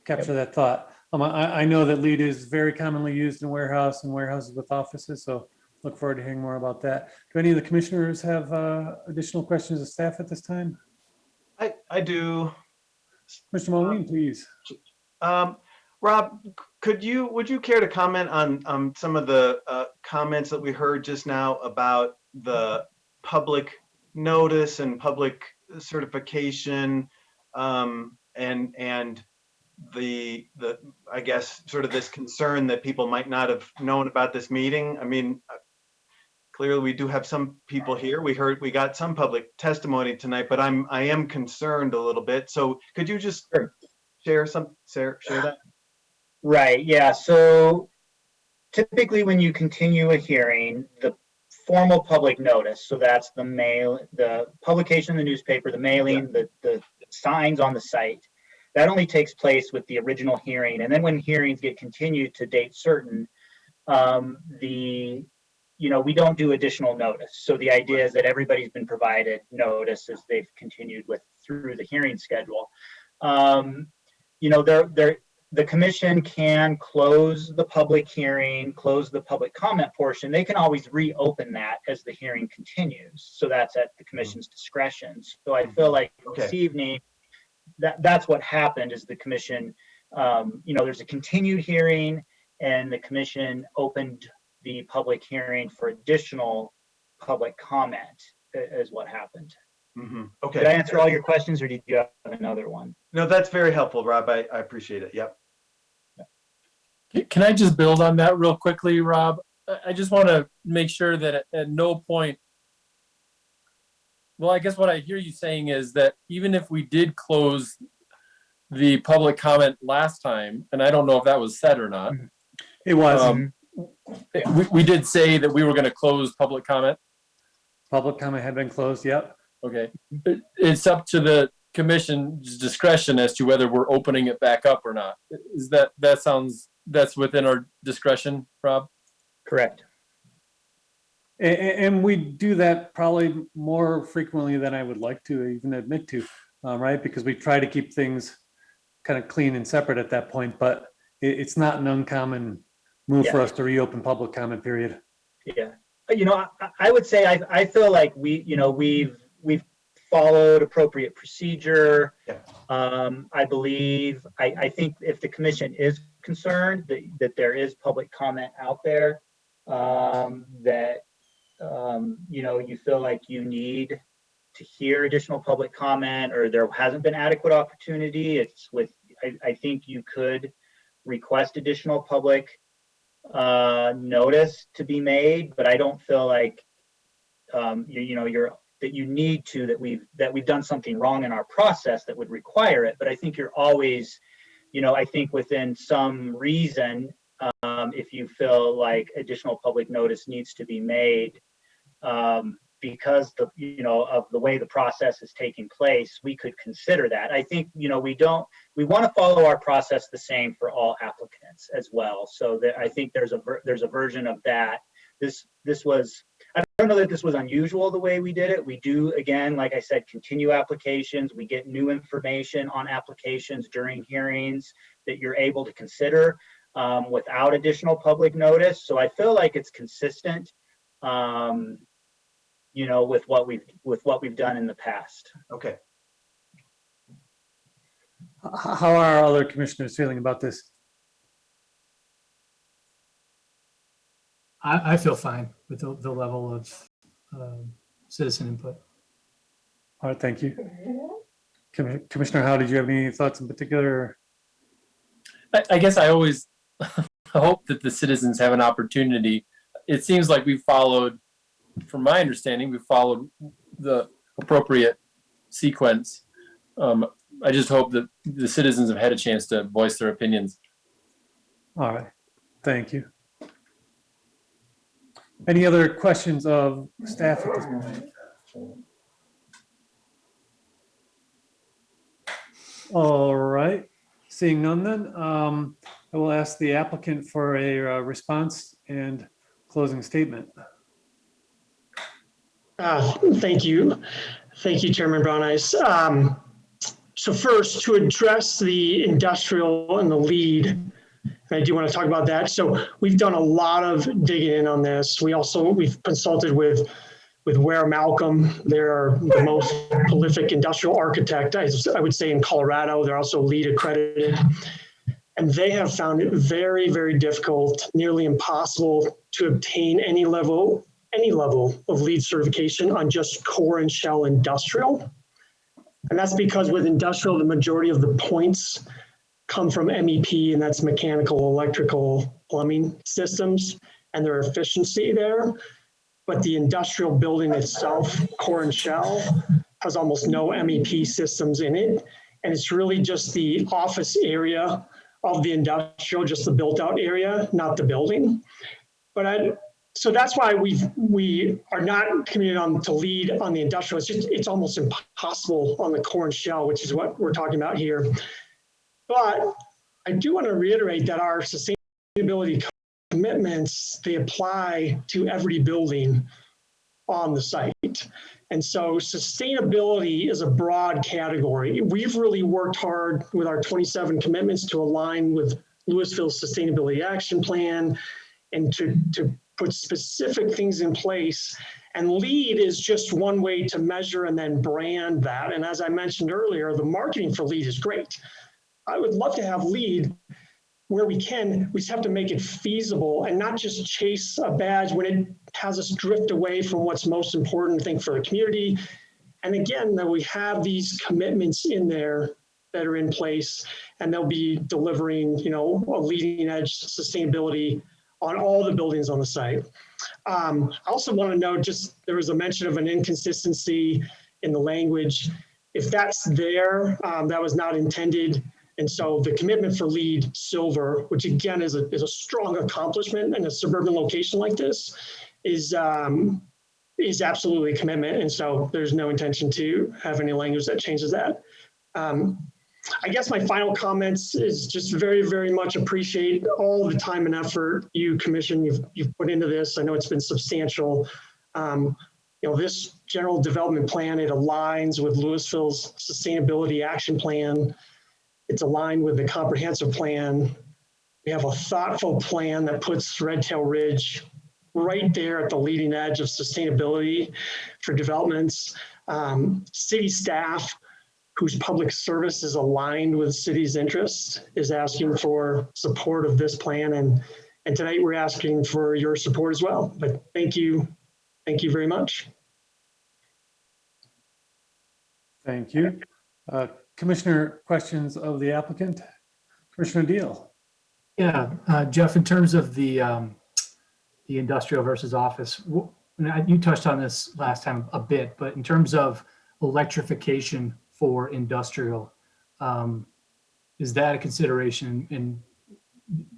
capture that thought. I know that LEED is very commonly used in warehouse and warehouses with offices, so look forward to hearing more about that. Do any of the commissioners have additional questions of staff at this time? I do. Mr. Moline, please. Rob, would you care to comment on some of the comments that we heard just now about the public notice and public certification, and the I guess sort of this concern that people might not have known about this meeting? I mean, clearly we do have some people here. We got some public testimony tonight, but I am concerned a little bit. So could you just share that? Right, yeah. So typically when you continue a hearing, the formal public notice, so that's the publication in the newspaper, the mailing, the signs on the site, that only takes place with the original hearing. And then when hearings get continued to date certain, we don't do additional notice. So the idea is that everybody's been provided notice as they've continued through the hearing schedule. The commission can close the public hearing, close the public comment portion. They can always reopen that as the hearing continues. So that's at the commission's discretion. So I feel like this evening, that's what happened is the commission, there's a continued hearing and the commission opened the public hearing for additional public comment is what happened. Okay. Did I answer all your questions or did you have another one? No, that's very helpful, Rob. I appreciate it. Yep. Can I just build on that real quickly, Rob? I just want to make sure that at no point, well, I guess what I hear you saying is that even if we did close the public comment last time, and I don't know if that was said or not. It was. We did say that we were going to close public comment. Public comment had been closed, yep. Okay. It's up to the commission's discretion as to whether we're opening it back up or not. Is that's within our discretion, Rob? Correct. And we do that probably more frequently than I would like to even admit to, right? Because we try to keep things kind of clean and separate at that point, but it's not an uncommon move for us to reopen public comment period. Yeah. I would say I feel like we've followed appropriate procedure. I believe, I think if the commission is concerned that there is public comment out there, that you feel like you need to hear additional public comment or there hasn't been adequate opportunity, I think you could request additional public notice to be made, but I don't feel like that you need to, that we've done something wrong in our process that would require it. But I think you're always, I think within some reason, if you feel like additional public notice needs to be made, because of the way the process is taking place, we could consider that. I think, we want to follow our process the same for all applicants as well. So that I think there's a version of that. I don't know that this was unusual the way we did it. We do, again, like I said, continue applications. We get new information on applications during hearings that you're able to consider without additional public notice. So I feel like it's consistent, with what we've done in the past. Okay. How are other commissioners feeling about this? I feel fine with the level of citizen input. All right, thank you. Commissioner Howe, did you have any thoughts in particular? I guess I always hope that the citizens have an opportunity. It seems like we've followed, from my understanding, we've followed the appropriate sequence. I just hope that the citizens have had a chance to voice their opinions. All right, thank you. Any other questions of staff at this point? All right, seeing none then, I will ask the applicant for a response and closing statement. Thank you. Thank you, Chairman Brown Eyes. So first, to address the industrial and the lead, and I do want to talk about that. So we've done a lot of digging in on this. We've consulted with Ware Malcolm. They're the most prolific industrial architect, I would say, in Colorado. They're also LEED accredited. And they have found it very, very difficult, nearly impossible to obtain any level of LEED certification on just core and shell industrial. And that's because with industrial, the majority of the points come from MEP, and that's mechanical, electrical, plumbing systems, and their efficiency there. But the industrial building itself, core and shell, has almost no MEP systems in it. And it's really just the office area of the industrial, just the built out area, not the building. So that's why we are not committed on to LEED on the industrial. It's almost impossible on the core and shell, which is what we're talking about here. But I do want to reiterate that our sustainability commitments, they apply to every building on the site. And so sustainability is a broad category. We've really worked hard with our 27 commitments to align with Louisville's Sustainability Action Plan and to put specific things in place. And LEED is just one way to measure and then brand that. And as I mentioned earlier, the marketing for LEED is great. I would love to have LEED where we can. We just have to make it feasible and not just chase a badge when it has us drift away from what's most important, I think, for the community. And again, that we have these commitments in there that are in place, and they'll be delivering, a leading edge sustainability on all the buildings on the site. I also want to note, there was a mention of an inconsistency in the language. If that's there, that was not intended. And so the commitment for LEED Silver, which again is a strong accomplishment in a suburban location like this, is absolutely a commitment. And so there's no intention to have any language that changes that. I guess my final comments is just very, very much appreciate all the time and effort you commission you've put into this. I know it's been substantial. This general development plan, it aligns with Louisville's Sustainability Action Plan. It's aligned with the comprehensive plan. We have a thoughtful plan that puts Red Tail Ridge right there at the leading edge of sustainability for developments. City staff, whose public service is aligned with city's interests, is asking for support of this plan. And tonight we're asking for your support as well. But thank you very much. Thank you. Commissioner, questions of the applicant? Commissioner Deal. Yeah, Jeff, in terms of the industrial versus office, you touched on this last time a bit, but in terms of electrification for industrial, is that a consideration? And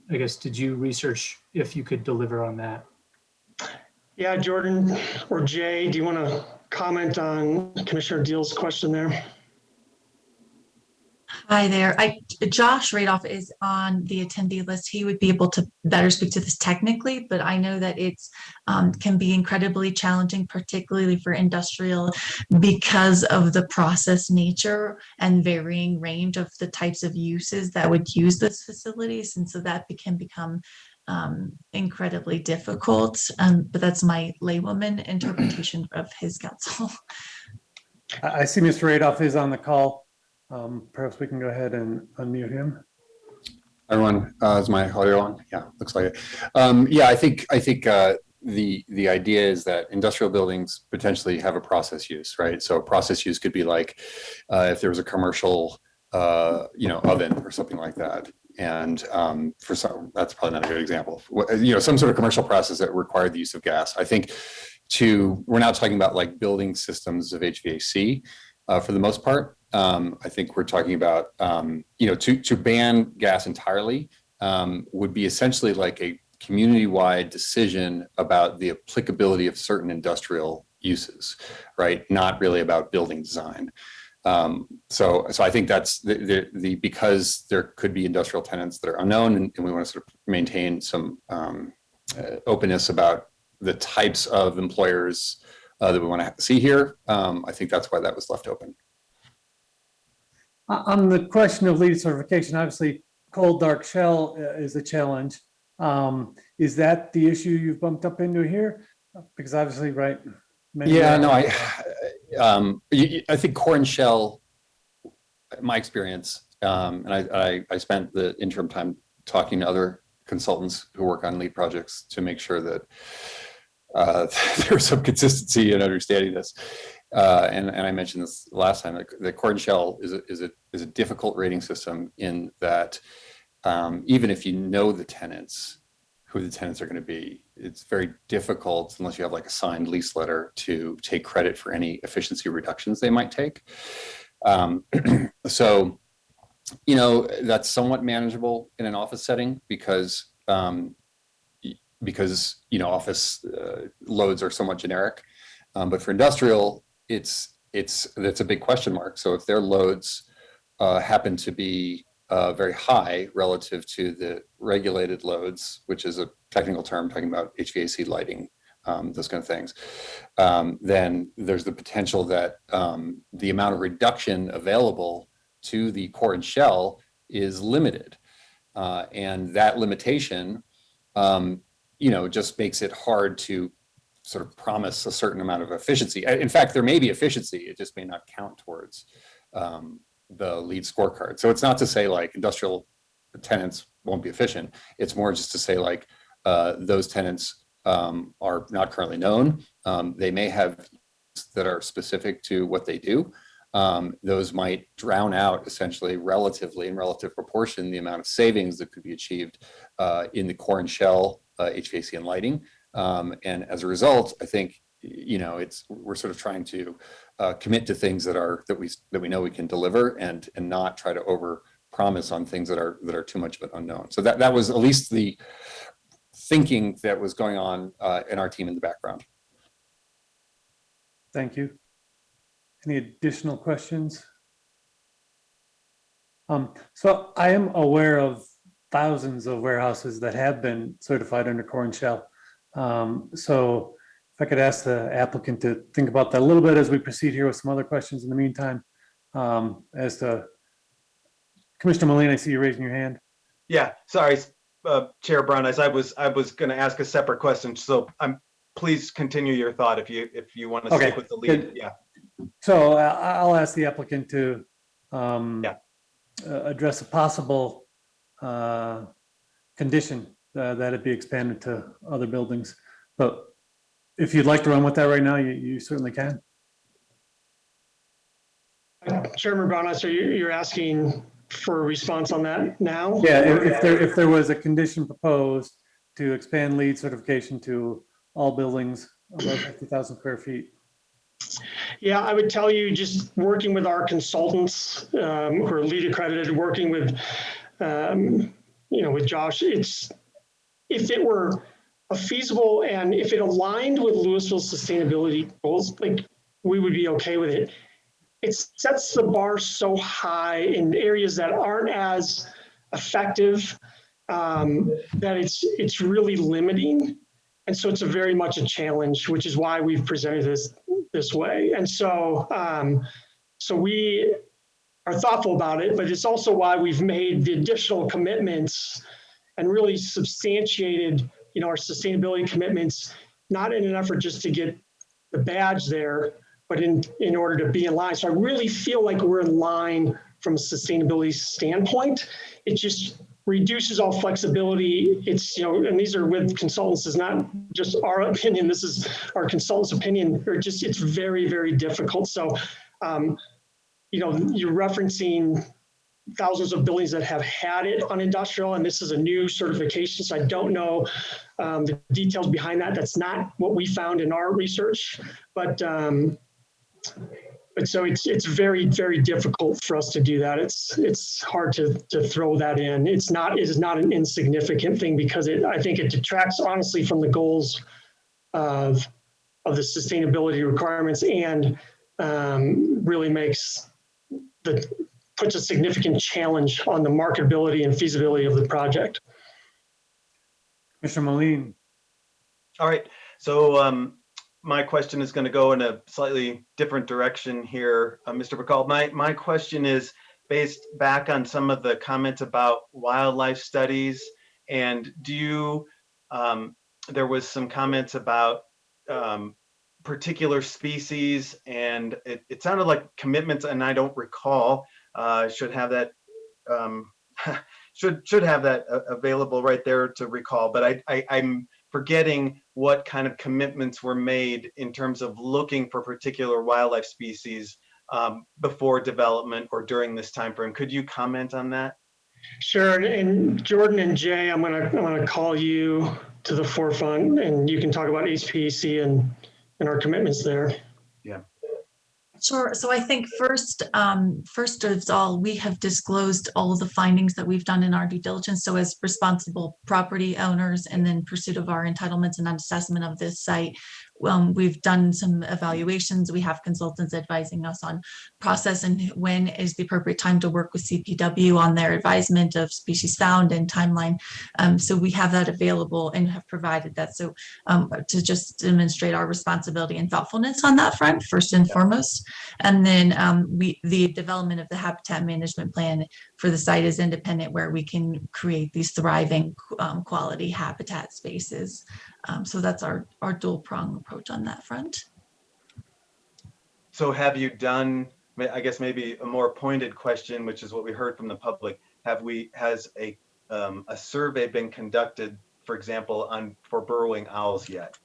I guess, did you research if you could deliver on that? Yeah, Jordan or Jay, do you want to comment on Commissioner Deal's question there? Hi there. Josh Radoff is on the attendee list. He would be able to better speak to this technically, but I know that it's can be incredibly challenging, particularly for industrial, because of the process nature and varying range of the types of uses that would use those facilities. And so that can become incredibly difficult. But that's my laywoman interpretation of his counsel. I see Mr. Radoff is on the call. Perhaps we can go ahead and unmute him. Everyone, is my audio on? Yeah, looks like it. Yeah, I think the idea is that industrial buildings potentially have a process use, right? So a process use could be like if there was a commercial, oven or something like that. And for some, that's probably not a good example. Some sort of commercial process that required the use of gas. I think we're now talking about like building systems of HVAC for the most part. I think we're talking about, to ban gas entirely would be essentially like a community-wide decision about the applicability of certain industrial uses, right? Not really about building design. So I think that's the because there could be industrial tenants that are unknown, and we want to sort of maintain some openness about the types of employers that we want to see here. I think that's why that was left open. On the question of LEED certification, obviously cold dark shell is a challenge. Is that the issue you've bumped up into here? Because obviously, right? Yeah, no, I think core and shell, my experience, and I spent the interim time talking to other consultants who work on LEED projects to make sure that there's some consistency in understanding this. And I mentioned this last time, the core and shell is a difficult rating system in that even if you know the tenants, who the tenants are going to be, it's very difficult unless you have like a signed lease letter to take credit for any efficiency reductions they might take. So, you know, that's somewhat manageable in an office setting because you know, office loads are somewhat generic. But for industrial, it's a big question mark. So if their loads happen to be very high relative to the regulated loads, which is a technical term talking about HVAC, lighting, those kind of things, then there's the potential that the amount of reduction available to the core and shell is limited. And that limitation, you know, just makes it hard to sort of promise a certain amount of efficiency. In fact, there may be efficiency, it just may not count towards the LEED scorecard. So it's not to say like industrial tenants won't be efficient. It's more just to say like those tenants are not currently known. They may have that are specific to what they do. Those might drown out essentially relatively in relative proportion the amount of savings that could be achieved in the core and shell HVAC and lighting. And as a result, I think, you know, we're sort of trying to commit to things that we know we can deliver and not try to over promise on things that are too much of an unknown. So that was at least the thinking that was going on in our team in the background. Thank you. Any additional questions? So I am aware of thousands of warehouses that have been certified under core and shell. So if I could ask the applicant to think about that a little bit as we proceed here with some other questions in the meantime. As to Commissioner Moline, I see you raising your hand. Yeah, sorry, Chair Brown, as I was going to ask a separate question. So please continue your thought if you want to stick with the lead. Yeah. So I'll ask the applicant to address a possible condition that it be expanded to other buildings. But if you'd like to run with that right now, you certainly can. Chairman Brown, so you're asking for a response on that now? Yeah, if there was a condition proposed to expand LEED certification to all buildings above 50,000 square feet. Yeah, I would tell you, just working with our consultants who are LEED accredited, working with, with Josh, if it were a feasible and if it aligned with Louisville's sustainability goals, like we would be okay with it. It sets the bar so high in areas that aren't as effective that it's really limiting. And so it's very much a challenge, which is why we've presented this way. And so, so we are thoughtful about it, but it's also why we've made the additional commitments and really substantiated, our sustainability commitments, not in an effort just to get the badge there, but in order to be in line. So I really feel like we're in line from a sustainability standpoint. It just reduces all flexibility. It's, and these are with consultants, it's not just our opinion, this is our consultants' opinion, it's very, very difficult. So, you're referencing thousands of buildings that have had it on industrial, and this is a new certification. So I don't know the details behind that. That's not what we found in our research, but so it's very, very difficult for us to do that. It's hard to throw that in. It is not an insignificant thing because I think it detracts honestly from the goals of the sustainability requirements and really makes that puts a significant challenge on the marketability and feasibility of the project. Commissioner Moline. All right, so my question is going to go in a slightly different direction here, Mr. Bacall. My question is based back on some of the comments about wildlife studies, and do you, there was some comments about particular species, and it sounded like commitments, and I don't recall, should have that should have that available right there to recall, but I'm forgetting what kind of commitments were made in terms of looking for particular wildlife species before development or during this time frame. Could you comment on that? Sure, and Jordan and Jay, I'm gonna call you to the forefront, and you can talk about HPC and our commitments there. Yeah. Sure. So I think first of all, we have disclosed all of the findings that we've done in our due diligence. So as responsible property owners and then pursuit of our entitlements and assessment of this site, we've done some evaluations. We have consultants advising us on process and when is the appropriate time to work with CPW on their advisement of species found and timeline. So we have that available and have provided that. So to just demonstrate our responsibility and thoughtfulness on that front, first and foremost. And then the development of the habitat management plan for the site is independent, where we can create these thriving quality habitat spaces. So that's our dual prong approach on that front. So have you done, I guess maybe a more pointed question, which is what we heard from the public, has a survey been conducted, for example, for burrowing owls yet?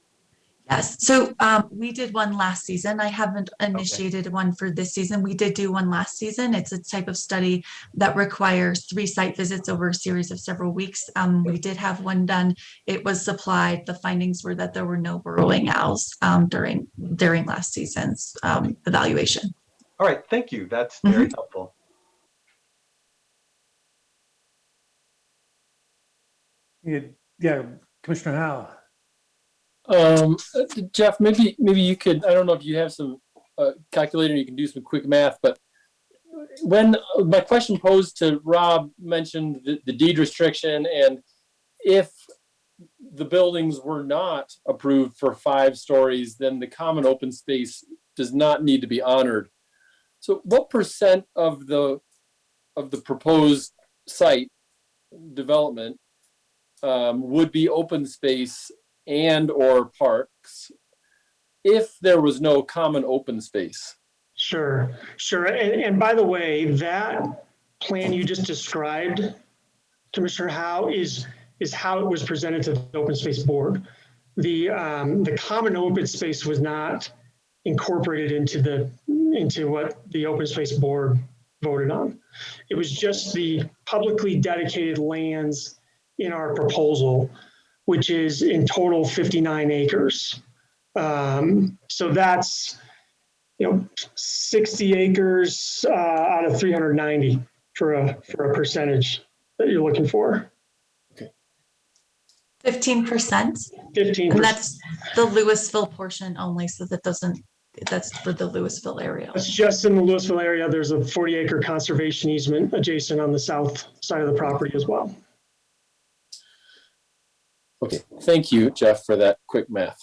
Yes, so we did one last season. I haven't initiated one for this season. We did do one last season. It's a type of study that requires 3 site visits over a series of several weeks. We did have one done. It was supplied. The findings were that there were no burrowing owls during last season's evaluation. All right, thank you. That's very helpful. Yeah, Commissioner Howe. Jeff, maybe you could, I don't know if you have some calculator, you can do some quick math, but when my question posed to Rob mentioned the deed restriction, and if the buildings were not approved for 5 stories, then the common open space does not need to be honored. So what percent of the proposed site development would be open space and or parks if there was no common open space? Sure. And by the way, that plan you just described, Commissioner Howe, is how it was presented to the Open Space Board. The common open space was not incorporated into what the Open Space Board voted on. It was just the publicly dedicated lands in our proposal, which is in total 59 acres. So that's 60 acres out of 390 for a percentage that you're looking for. 15%. 15%. And that's the Louisville portion only, so that's for the Louisville area. It's just in the Louisville area. There's a 40-acre conservation easement adjacent on the south side of the property as well. Okay, thank you, Jeff, for that quick math.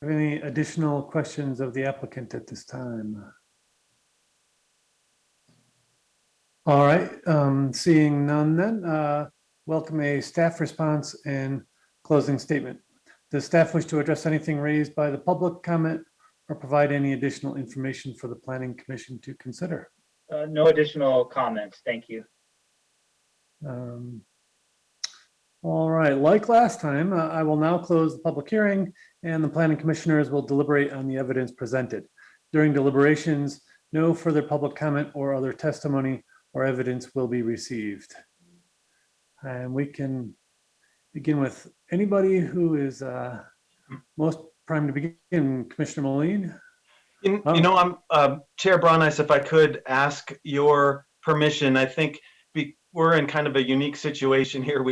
Any additional questions of the applicant at this time? All right, seeing none then, welcome a staff response and closing statement. Does staff wish to address anything raised by the public comment or provide any additional information for the Planning Commission to consider? No additional comments. Thank you. All right, like last time, I will now close the public hearing and the planning commissioners will deliberate on the evidence presented. During deliberations, no further public comment or other testimony or evidence will be received. And we can begin with anybody who is most primed to begin. Commissioner Moline. I'm Chair Brauneis, if I could ask your permission. I think we're in kind of a unique situation here.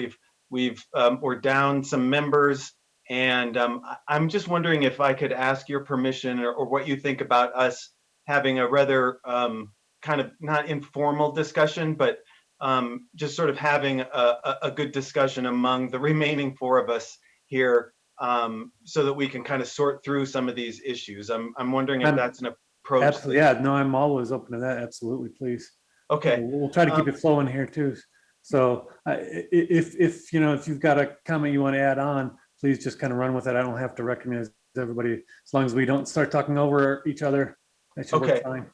We're down some members, and I'm just wondering if I could ask your permission or what you think about us having a rather kind of not informal discussion, but just sort of having a good discussion among the remaining 4 of us here, so that we can kind of sort through some of these issues. I'm wondering if that's an approach. Absolutely. Yeah, no, I'm always open to that. Absolutely, please. Okay. We'll try to keep it flowing here too. So if you've got a comment you want to add on, please just kind of run with it. I don't have to recognize everybody, as long as we don't start talking over each other. That should Okay. work fine.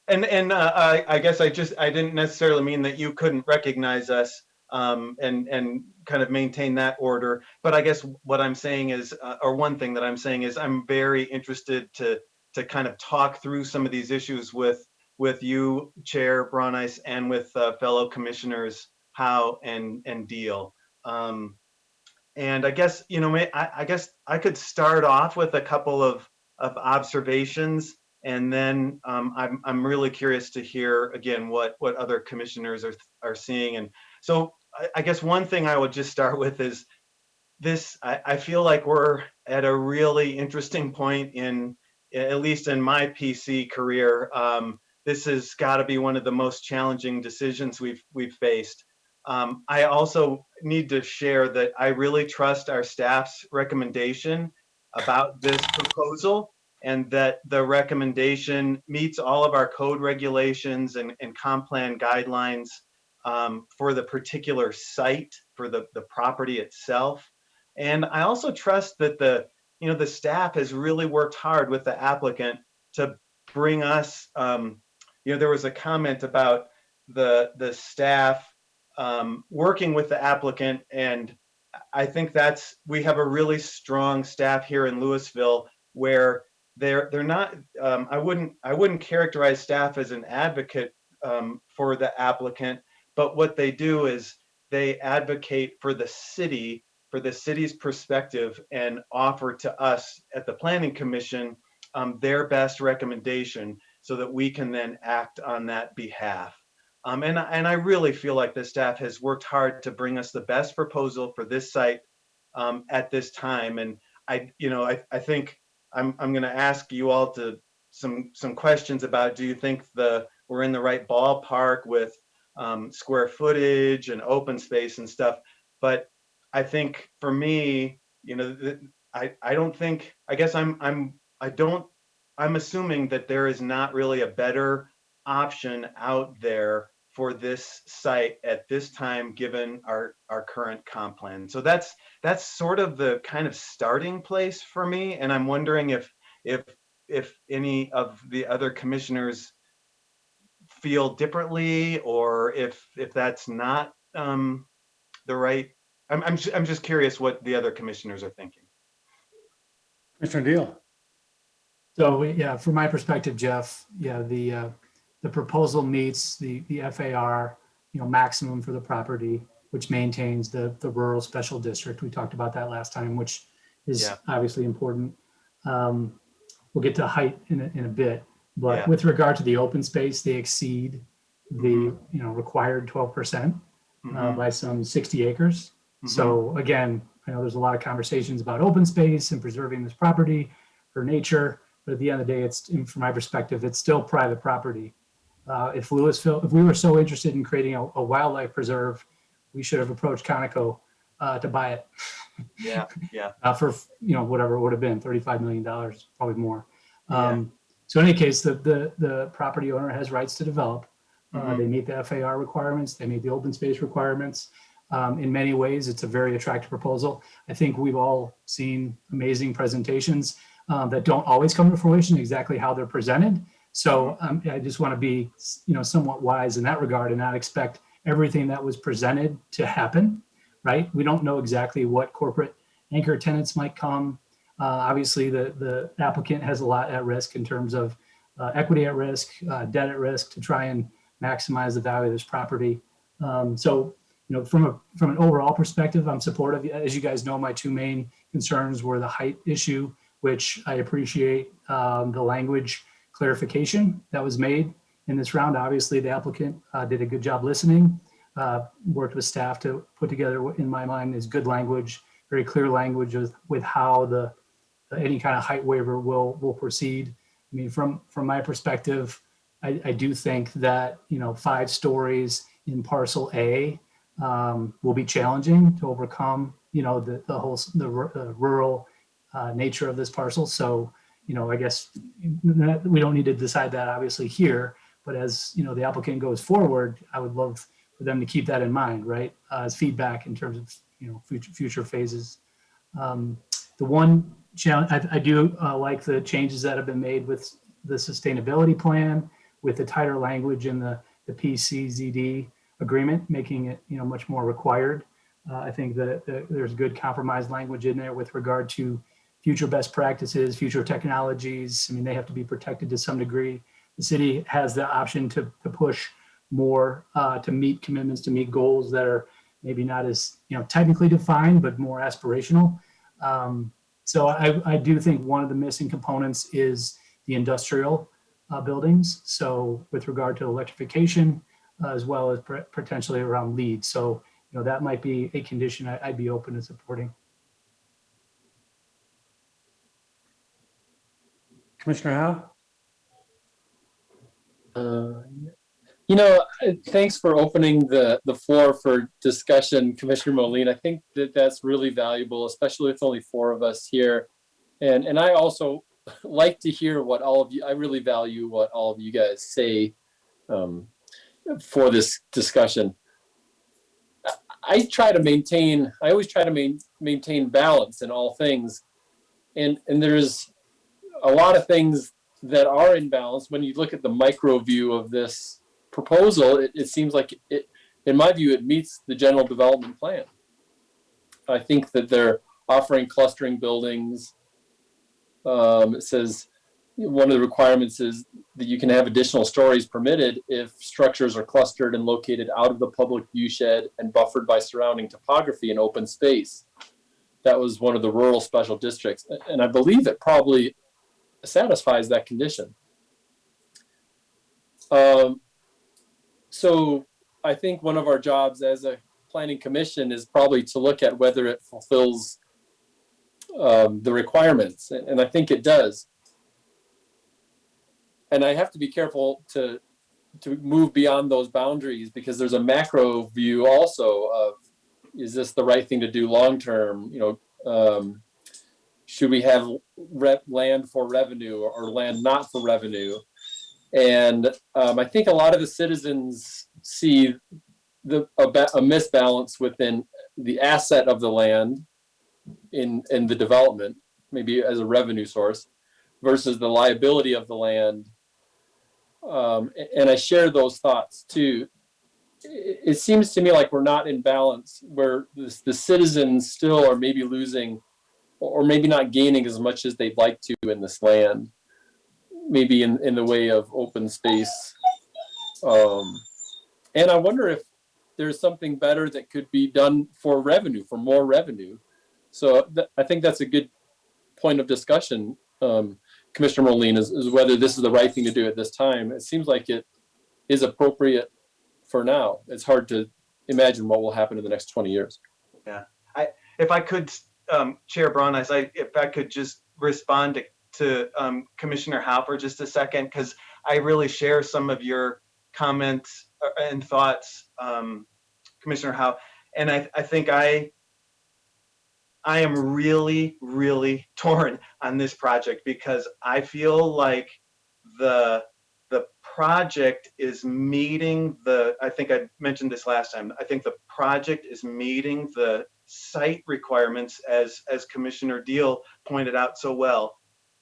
And I guess I didn't necessarily mean that you couldn't recognize us and kind of maintain that order. But I guess what I'm saying is, or one thing that I'm saying is, I'm very interested to kind of talk through some of these issues with you, Chair Brauneis, and with fellow commissioners Howe and Deal. And I guess, I guess I could start off with a couple of observations, and then I'm really curious to hear again what other commissioners are seeing. And so I guess one thing I would just start with is this. I feel like we're at a really interesting point at least in my PC career. This has got to be one of the most challenging decisions we've faced. I also need to share that I really trust our staff's recommendation about this proposal, and that the recommendation meets all of our code regulations and comp plan guidelines for the particular site, for the property itself. And I also trust that the staff has really worked hard with the applicant to bring us, there was a comment about the staff working with the applicant, and I think we have a really strong staff here in Louisville, where they're not, I wouldn't characterize staff as an advocate for the applicant, but what they do is they advocate for the city's perspective, and offer to us at the Planning Commission their best recommendation, so that we can then act on that behalf. And I really feel like the staff has worked hard to bring us the best proposal for this site at this time. And I think I'm going to ask you all to some questions about, do you think we're in the right ballpark with square footage and open space and stuff? But I think for me, I don't think, I guess I'm assuming that there is not really a better option out there for this site at this time, given our current comp plan. So that's sort of the kind of starting place for me. And I'm wondering if any of the other commissioners feel differently, or if that's not the right. I'm just curious what the other commissioners are thinking. Commissioner Deal. So yeah, from my perspective, Jeff, yeah, the proposal meets the FAR, maximum for the property, which maintains the rural special district. We talked about that last time, which is obviously important. We'll get to height in a bit, but with regard to the open space, they exceed the required 12% by some 60 acres. So again, I know there's a lot of conversations about open space and preserving this property for nature, but at the end of the day, from my perspective, it's still private property. If we were so interested in creating a wildlife preserve, we should have approached Conoco to buy it. For whatever it would have been, $35 million, probably more. So in any case, the property owner has rights to develop. They meet the FAR requirements. They meet the open space requirements. In many ways, it's a very attractive proposal. I think we've all seen amazing presentations that don't always come to fruition exactly how they're presented. So I just want to be, somewhat wise in that regard and not expect everything that was presented to happen, right? We don't know exactly what corporate anchor tenants might come. Obviously, the applicant has a lot at risk in terms of equity at risk, debt at risk, to try and maximize the value of this property. So, from an overall perspective, I'm supportive. As you guys know, my two main concerns were the height issue, which I appreciate the language clarification that was made in this round. Obviously, the applicant did a good job listening, worked with staff to put together what in my mind is good language, very clear language with how any kind of height waiver will proceed. I mean, from my perspective, I do think that, 5 stories in parcel A will be challenging to overcome, the rural nature of this parcel. So, I guess we don't need to decide that obviously here, but as, the applicant goes forward, I would love for them to keep that in mind, right? As feedback in terms of, future phases. The one challenge, I do like the changes that have been made with the sustainability plan, with the tighter language in the PCZD agreement, making it, much more required. I think that there's good compromise language in there with regard to future best practices, future technologies. I mean, they have to be protected to some degree. The city has the option to push more to meet commitments, to meet goals that are maybe not as technically defined, but more aspirational. So I do think one of the missing components is the industrial buildings. So with regard to electrification, as well as potentially around LEED. So that might be a condition I'd be open to supporting. Commissioner Howe? Thanks for opening the floor for discussion, Commissioner Moline. I think that that's really valuable, especially with only 4 of us here. And I also like to hear what all of you, I really value what all of you guys say for this discussion. I always try to maintain balance in all things. And there's a lot of things that are in balance. When you look at the micro view of this proposal, it seems like in my view, it meets the general development plan. I think that they're offering clustering buildings. It says one of the requirements is that you can have additional stories permitted if structures are clustered and located out of the public viewshed and buffered by surrounding topography and open space. That was one of the rural special districts. And I believe it probably satisfies that condition. So I think one of our jobs as a planning commission is probably to look at whether it fulfills the requirements. And I think it does. And I have to be careful to move beyond those boundaries, because there's a macro view also of, is this the right thing to do long-term? Should we have land for revenue or land not for revenue? And I think a lot of the citizens see a misbalance within the asset of the land in the development, maybe as a revenue source, versus the liability of the land. And I share those thoughts too. It seems to me like we're not in balance, where the citizens still are maybe losing or maybe not gaining as much as they'd like to in this land, maybe in the way of open space. And I wonder if there's something better that could be done for revenue, for more revenue. So I think that's a good point of discussion, Commissioner Moline, is whether this is the right thing to do at this time. It seems like it is appropriate for now. It's hard to imagine what will happen in the next 20 years. Yeah, if I could, Chair Braun, if I could just respond to Commissioner Howe for just a second, because I really share some of your comments and thoughts, Commissioner Howe. And I think I am really, really torn on this project, because I feel like the project is meeting I think I mentioned this last time, I think the project is meeting the site requirements as Commissioner Deal pointed out so well.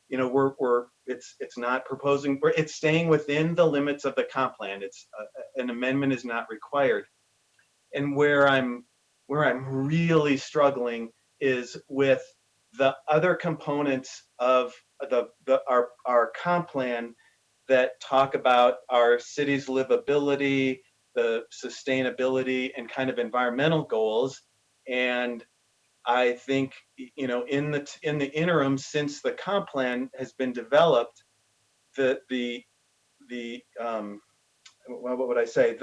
It's not proposing, it's staying within the limits of the comp plan. It's an amendment is not required. And where I'm really struggling is with the other components of our comp plan that talk about our city's livability, the sustainability, and kind of environmental goals. And I think, in the interim, since the comp plan has been developed, what would I say?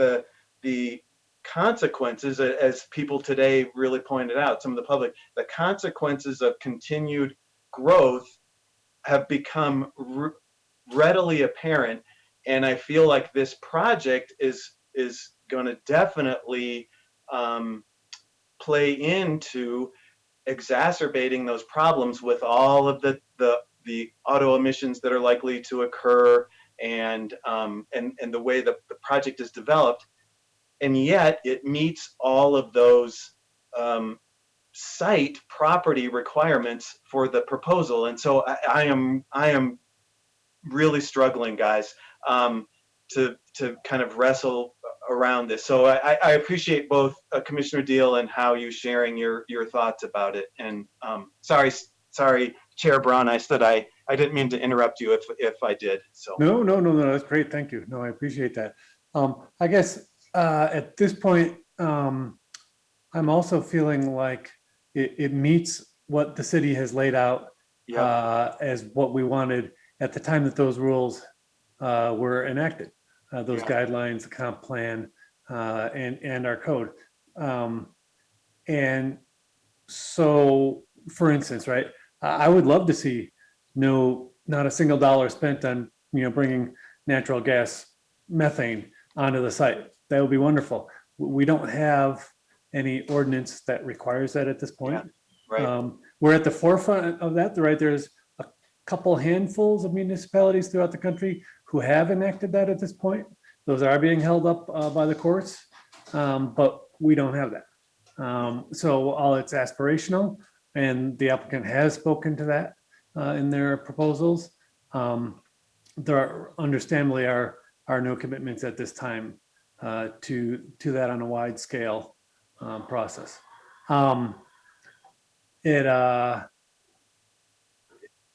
The consequences, as people today really pointed out, some of the public, the consequences of continued growth have become readily apparent. And I feel like this project is going to definitely play into exacerbating those problems with all of the auto emissions that are likely to occur, and the way the project is developed. And yet it meets all of those site property requirements for the proposal. And so I am really struggling, guys, to kind of wrestle around this. So I appreciate both Commissioner Deal and how you sharing your thoughts about it. And sorry, Chair Brown, I didn't mean to interrupt you if I did. So No, that's great. Thank you. No, I appreciate that. I guess at this point, I'm also feeling like it meets what the city has laid out as what we wanted at the time that those rules were enacted, those guidelines, the comp plan, and our code. And so, for instance, right, I would love to see not a single dollar spent on, bringing natural gas methane onto the site. That would be wonderful. We don't have any ordinance that requires that at this point. Right. We're at the forefront of that, right? There's a couple handfuls of municipalities throughout the country who have enacted that at this point. Those are being held up by the courts, but we don't have that. So while it's aspirational, and the applicant has spoken to that in their proposals, there understandably are no commitments at this time to that on a wide scale process.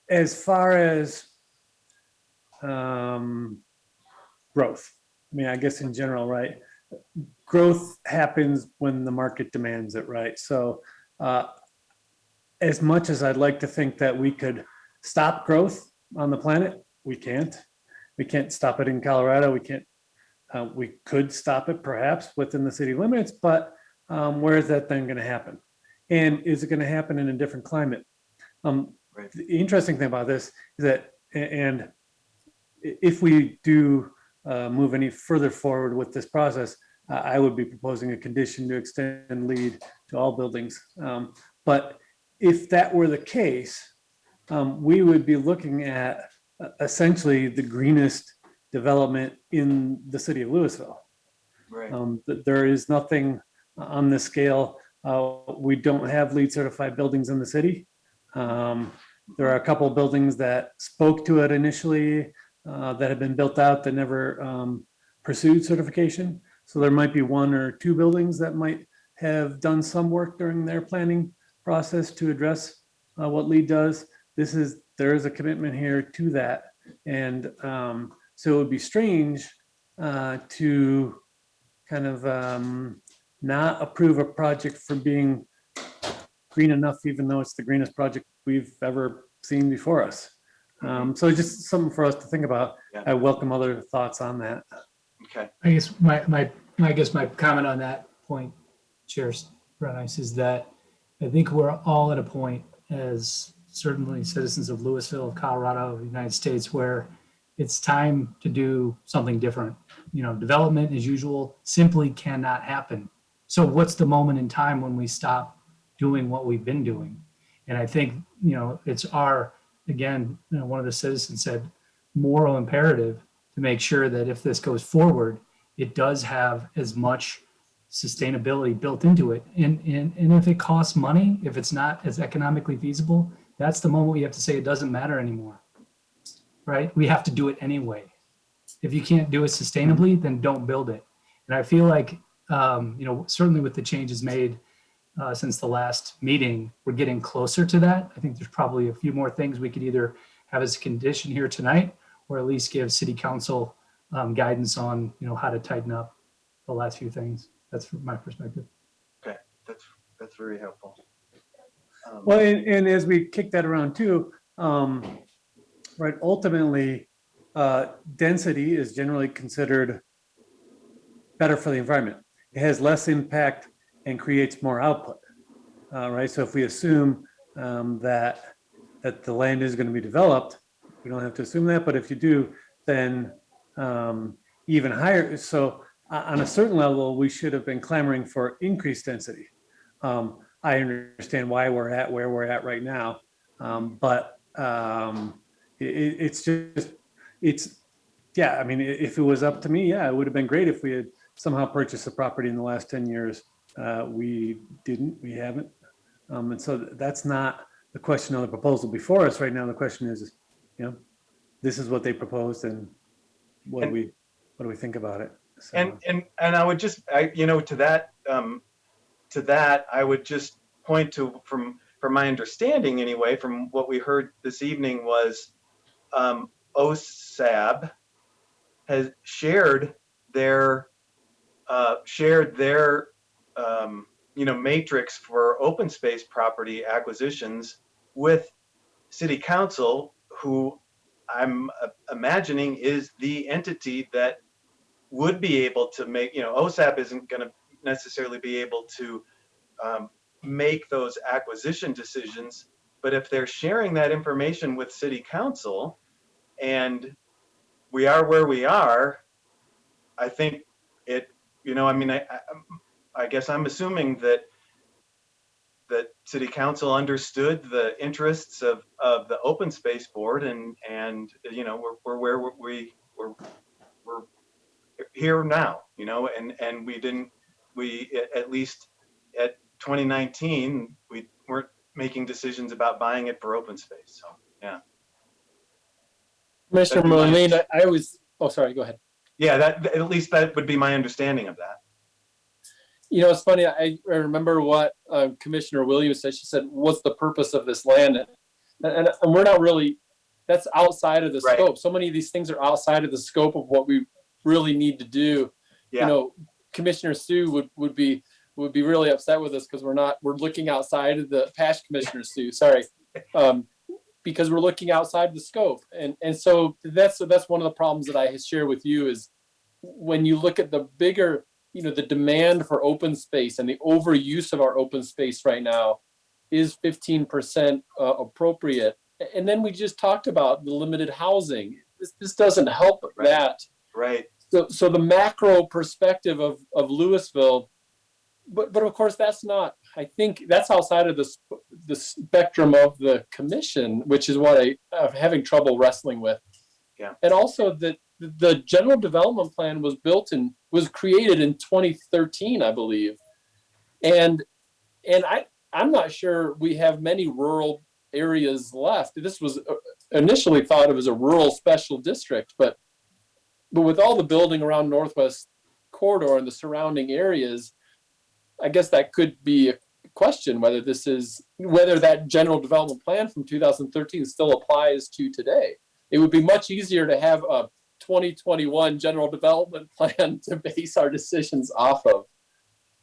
As far as growth, I mean, I guess in general, right? Growth happens when the market demands it, right? So as much as I'd like to think that we could stop growth on the planet, we can't. We can't stop it in Colorado. We could stop it perhaps within the city limits, but where is that then going to happen? And is it going to happen in a different climate? The interesting thing about this is that, and if we do move any further forward with this process, I would be proposing a condition to extend LEED to all buildings. But if that were the case, we would be looking at essentially the greenest development in the city of Louisville. Right. There is nothing on this scale. We don't have LEED certified buildings in the city. There are a couple of buildings that spoke to it initially that have been built out that never pursued certification. So there might be one or two buildings that might have done some work during their planning process to address what LEED does. There is a commitment here to that. And so it would be strange to kind of not approve a project for being green enough, even though it's the greenest project we've ever seen before us. So it's just something for us to think about. I welcome other thoughts on that. Okay. I guess my comment on that point, Chair Brenice, is that I think we're all at a point as certainly citizens of Louisville, of Colorado, of the United States, where it's time to do something different. Development as usual simply cannot happen. So what's the moment in time when we stop doing what we've been doing? And I think, it's our, again, one of the citizens said, moral imperative to make sure that if this goes forward, it does have as much sustainability built into it. And if it costs money, if it's not as economically feasible, that's the moment we have to say it doesn't matter anymore, right? We have to do it anyway. If you can't do it sustainably, then don't build it. And I feel like, certainly with the changes made since the last meeting, we're getting closer to that. I think there's probably a few more things we could either have as a condition here tonight, or at least give city council guidance on, how to tighten up the last few things. That's from my perspective. Okay, that's very helpful. Well, and as we kick that around too, right, ultimately, density is generally considered better for the environment. It has less impact and creates more output, right? So if we assume that the land is going to be developed, we don't have to assume that, but if you do, then even higher. So on a certain level, we should have been clamoring for increased density. I understand why we're at where we're at right now, but yeah, I mean, if it was up to me, yeah, it would have been great if we had somehow purchased a property in the last 10 years. We didn't, we haven't. And so that's not the question on the proposal before us right now. The question is, this is what they proposed, and what do we think about it? So. And I would just, to that, I would just point to, from my understanding anyway, from what we heard this evening, was OSAB has shared their matrix for open space property acquisitions with City Council, who I'm imagining is the entity that would be able to make, OSAB isn't going to necessarily be able to make those acquisition decisions, but if they're sharing that information with City Council and we are where we are, I think it, I guess I'm assuming that City Council understood the interests of the Open Space Board, and we're where we're here now, and we at least at 2019 we weren't making decisions about buying it for open space. So yeah. Commissioner Moline, oh, sorry, go ahead. Yeah, at least that would be my understanding of that. It's funny. I remember what Commissioner Williams said. She said, "What's the purpose of this land?" And we're not really. That's outside of the scope. So many of these things are outside of the scope of what we really need to do. Yeah. Commissioner Sue would be really upset with us because we're looking outside of the past Commissioner Sue. Sorry. Because we're looking outside the scope. And so that's one of the problems that I share with you is when you look at the bigger, the demand for open space and the overuse of our open space right now is 15% appropriate. And then we just talked about the limited housing. This doesn't help that. Right. So the macro perspective of Louisville, but of course that's not, I think that's outside of the spectrum of the commission, which is what I'm having trouble wrestling with. Yeah. And also that the general development plan was created in 2013, I believe. And I'm not sure we have many rural areas left. This was initially thought of as a rural special district, but with all the building around Northwest Corridor and the surrounding areas, I guess that could be a question whether that general development plan from 2013 still applies to today. It would be much easier to have a 2021 general development plan to base our decisions off of.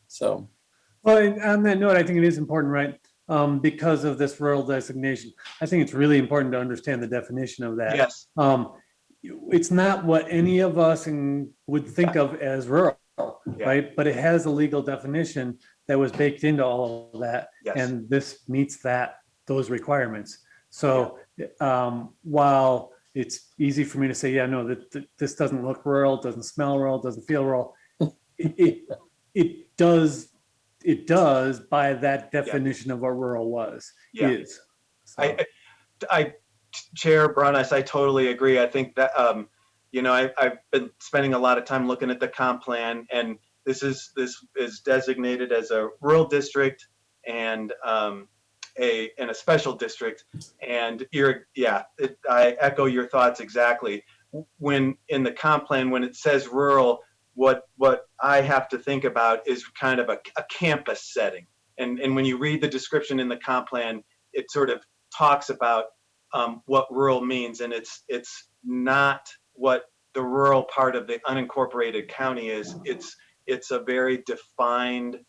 So. Well, on that note, I think it is important, right? Because of this rural designation, I think it's really important to understand the definition of that. Yes. It's not what any of us would think of as rural, right? But it has a legal definition that was baked into all of that, and this meets those requirements. So while it's easy for me to say, yeah, no, that this doesn't look rural, doesn't smell rural, doesn't feel rural, it does by that definition of what rural is. So. I Chair Bronis, I totally agree. I think that I've been spending a lot of time looking at the comp plan, and this is designated as a rural district and a special district. And I echo your thoughts exactly. When in the comp plan, when it says rural, what I have to think about is kind of a campus setting. And when you read the description in the comp plan, it sort of talks about what rural means, and it's not what the rural part of the unincorporated county is. It's a very defined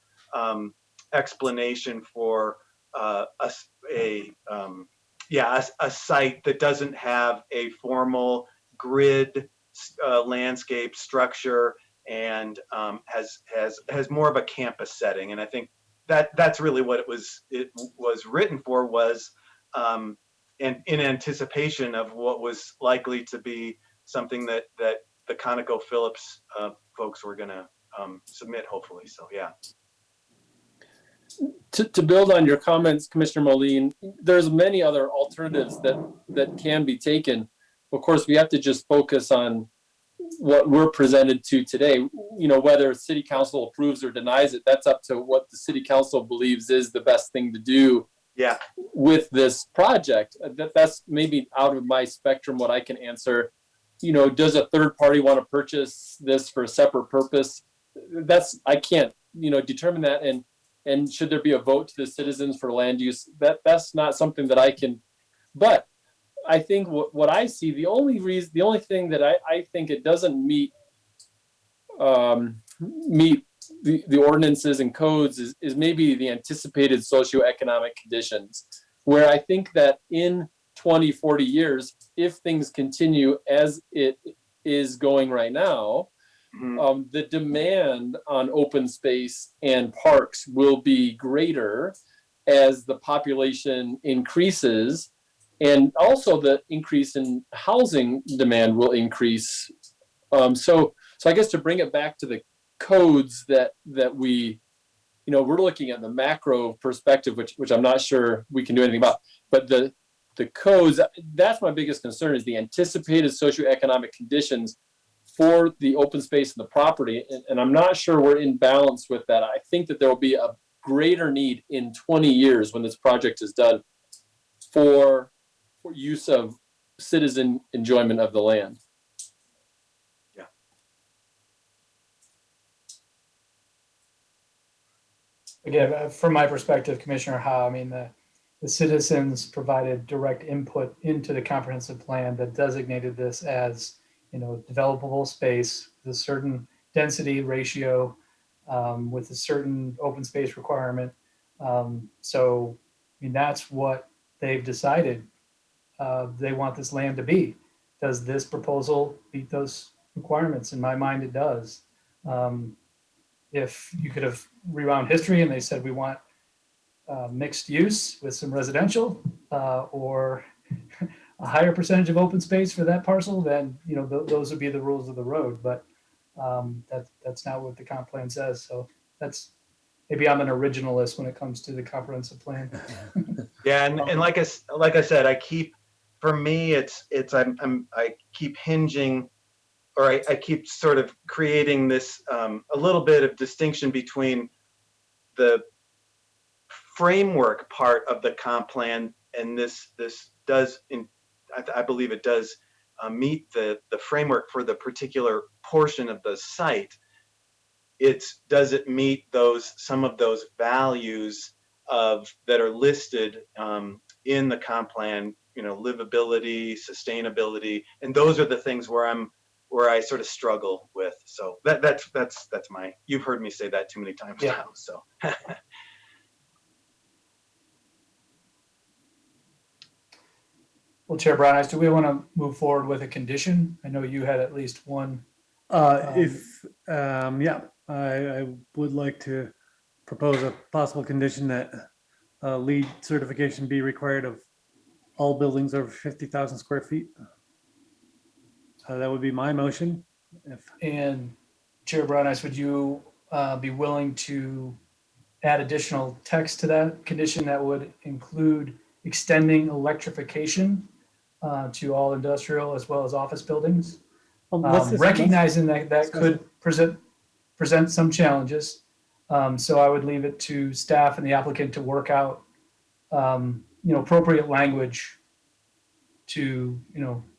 explanation for a site that doesn't have a formal grid landscape structure and has more of a campus setting. And I think that's really what it was written for, was in anticipation of what was likely to be something that the ConocoPhillips folks were going to submit, hopefully. So yeah. To build on your comments, Commissioner Moline, there's many other alternatives that can be taken. Of course, we have to just focus on what we're presented to today. You know, whether City Council approves or denies it, that's up to what the City Council believes is the best thing to do. Yeah. With this project. That's maybe out of my spectrum what I can answer. You know, does a third party want to purchase this for a separate purpose? I can't, you know, determine that. And should there be a vote to the citizens for land use? That's not something that I can, but I think what I see, the only thing that I think it doesn't meet the ordinances and codes is maybe the anticipated socioeconomic conditions, where I think that in 20, 40 years, if things continue as it is going right now, the demand on open space and parks will be greater as the population increases, and also the increase in housing demand will increase. So I guess to bring it back to the codes that we, you know, we're looking at the macro perspective, which I'm not sure we can do anything about, but the codes, that's my biggest concern, is the anticipated socioeconomic conditions for the open space and the property. And I'm not sure we're in balance with that. I think that there will be a greater need in 20 years when this project is done for use of citizen enjoyment of the land. Yeah. Again, from my perspective, Commissioner Howe, I mean, the citizens provided direct input into the comprehensive plan that designated this as, you know, developable space with a certain density ratio, with a certain open space requirement. So, I mean, that's what they've decided they want this land to be. Does this proposal meet those requirements? In my mind, it does. If you could have rewound history and they said we want mixed use with some residential or a higher percentage of open space for that parcel, then, you know, those would be the rules of the road. But that's not what the comp plan says. So that's, maybe I'm an originalist when it comes to the comprehensive plan. Yeah, and like I said, I keep hinging, or I keep sort of creating this a little bit of distinction between the framework part of the comp plan, and this does, I believe it does meet the framework for the particular portion of the site. Does it meet some of those values that are listed in the comp plan? You know, livability, sustainability, and those are the things where I sort of struggle with. So that's you've heard me say that too many times now. So. Well, Chair Brown, do we want to move forward with a condition? I know you had at least one. I would like to propose a possible condition that LEED certification be required of all buildings over 50,000 square feet. That would be my motion. And Chair Brown, would you be willing to add additional text to that condition that would include extending electrification to all industrial as well as office buildings? Recognizing that could present some challenges. So I would leave it to staff and the applicant to work out appropriate language to,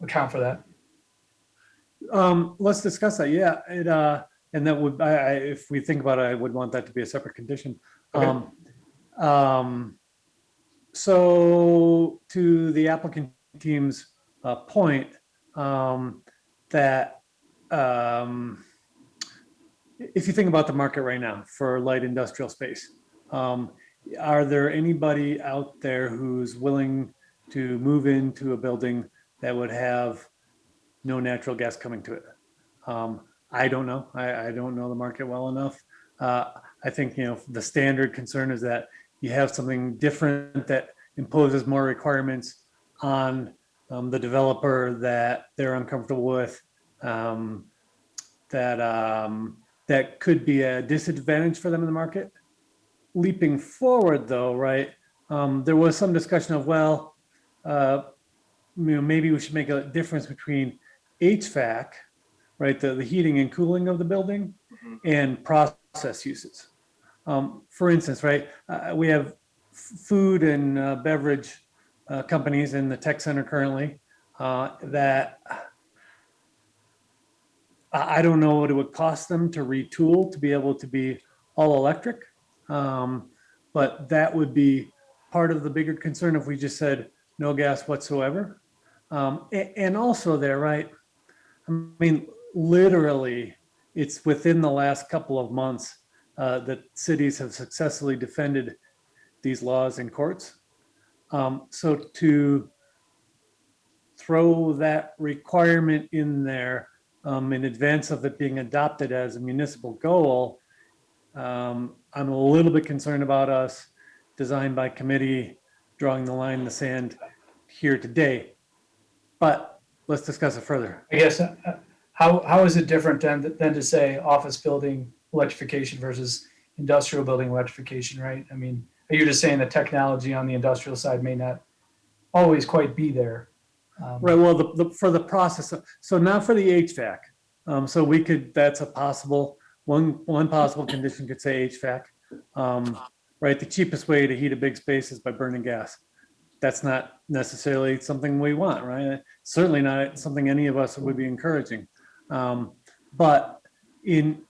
account for that. Let's discuss that. Yeah, and that would, if we think about it, I would want that to be a separate condition. Okay. So to the applicant team's point, that if you think about the market right now for light industrial space, are there anybody out there who's willing to move into a building that would have no natural gas coming to it? I don't know. I don't know the market well enough. I think, the standard concern is that you have something different that imposes more requirements on the developer that they're uncomfortable with, that could be a disadvantage for them in the market. Leaping forward though, right, there was some discussion of, well, maybe we should make a difference between HVAC, right, the heating and cooling of the building, and process uses. For instance, right, we have food and beverage companies in the tech center currently that I don't know what it would cost them to retool to be able to be all electric. But that would be part of the bigger concern if we just said no gas whatsoever. And also there, right, I mean, literally, it's within the last couple of months that cities have successfully defended these laws in courts. So to throw that requirement in there in advance of it being adopted as a municipal goal, I'm a little bit concerned about us designed by committee drawing the line in the sand here today. But let's discuss it further. I guess, how is it different than to say office building electrification versus industrial building electrification, right? I mean, are you just saying the technology on the industrial side may not always quite be there? Right, well, for the process, so not for the HVAC. So we could, that's a possible, one possible condition could say HVAC. Right, the cheapest way to heat a big space is by burning gas. That's not necessarily something we want, right? Certainly not something any of us would be encouraging. But in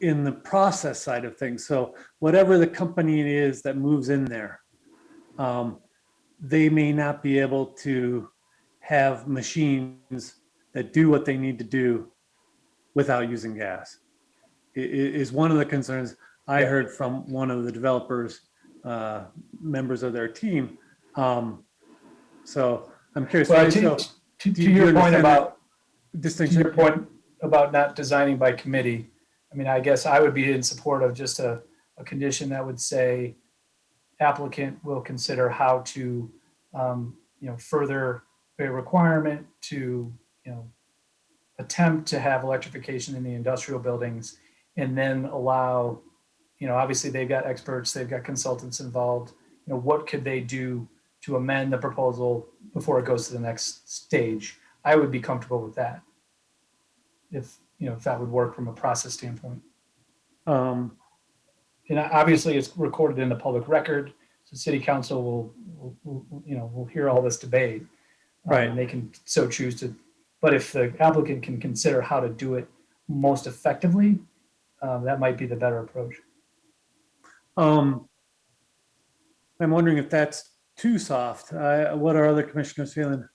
the process side of things, so whatever the company it is that moves in there, they may not be able to have machines that do what they need to do without using gas. It is one of the concerns I heard from one of the developers, members of their team. So I'm curious. Well, right? to Do your point understand about that distinction? To your point about not designing by committee, I mean, I guess I would be in support of just a condition that would say applicant will consider how to, further a requirement to, attempt to have electrification in the industrial buildings, and then allow, obviously they've got experts, they've got consultants involved. What could they do to amend the proposal before it goes to the next stage? I would be comfortable with that, if that would work from a process standpoint. And obviously it's recorded in the public record, so city council will hear all this debate. Right. And they can so choose to, but if the applicant can consider how to do it most effectively, that might be the better approach. I'm wondering if that's too soft. What are other commissioners feeling?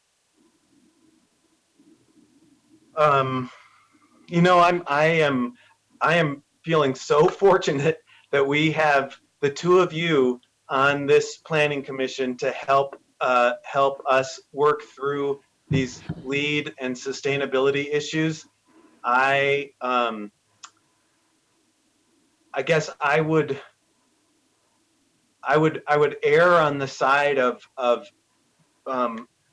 I am feeling so fortunate that we have the two of you on this planning commission to help us work through these LEED and sustainability issues. I guess I would err on the side of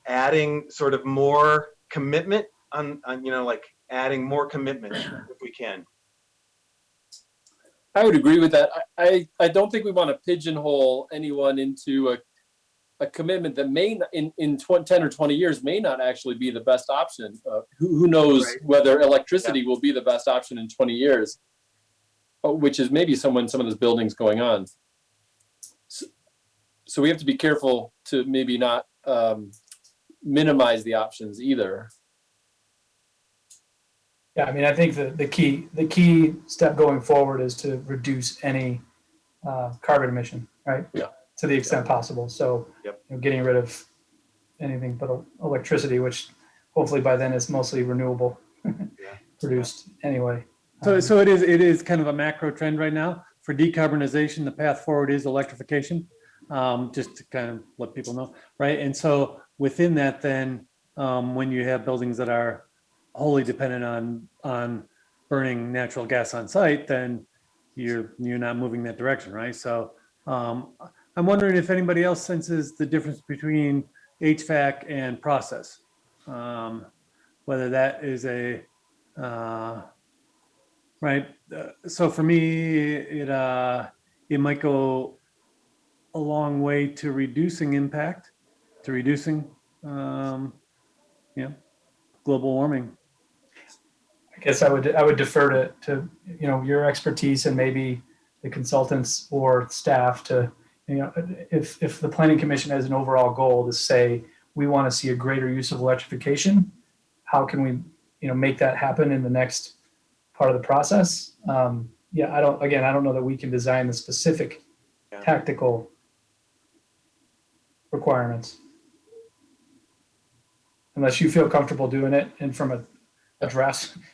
adding sort of more commitment on like adding more commitment if we can. I would agree with that. I don't think we want to pigeonhole anyone into a commitment that may in 10 or 20 years may not actually be the best option. Who knows whether electricity will be the best option in 20 years, which is maybe some of those buildings going on. So we have to be careful to maybe not minimize the options either. Yeah, I mean, I think the key step going forward is to reduce any carbon emission, right? Yeah. To the extent possible. So getting rid of anything but electricity, which hopefully by then is mostly renewable produced anyway. So it is kind of a macro trend right now for decarbonization. The path forward is electrification, just to kind of let people know, right? And so within that, then when you have buildings that are wholly dependent on burning natural gas on site, then you're not moving that direction, right? So I'm wondering if anybody else senses the difference between HVAC and process. Whether that is a, right, so for me, it might go a long way to reducing impact, to reducing, global warming. I guess I would defer to your expertise and maybe the consultants or staff to, if the planning commission has an overall goal to say we want to see a greater use of electrification, how can we make that happen in the next part of the process? I don't know that we can design the specific tactical requirements unless you feel comfortable doing it and from a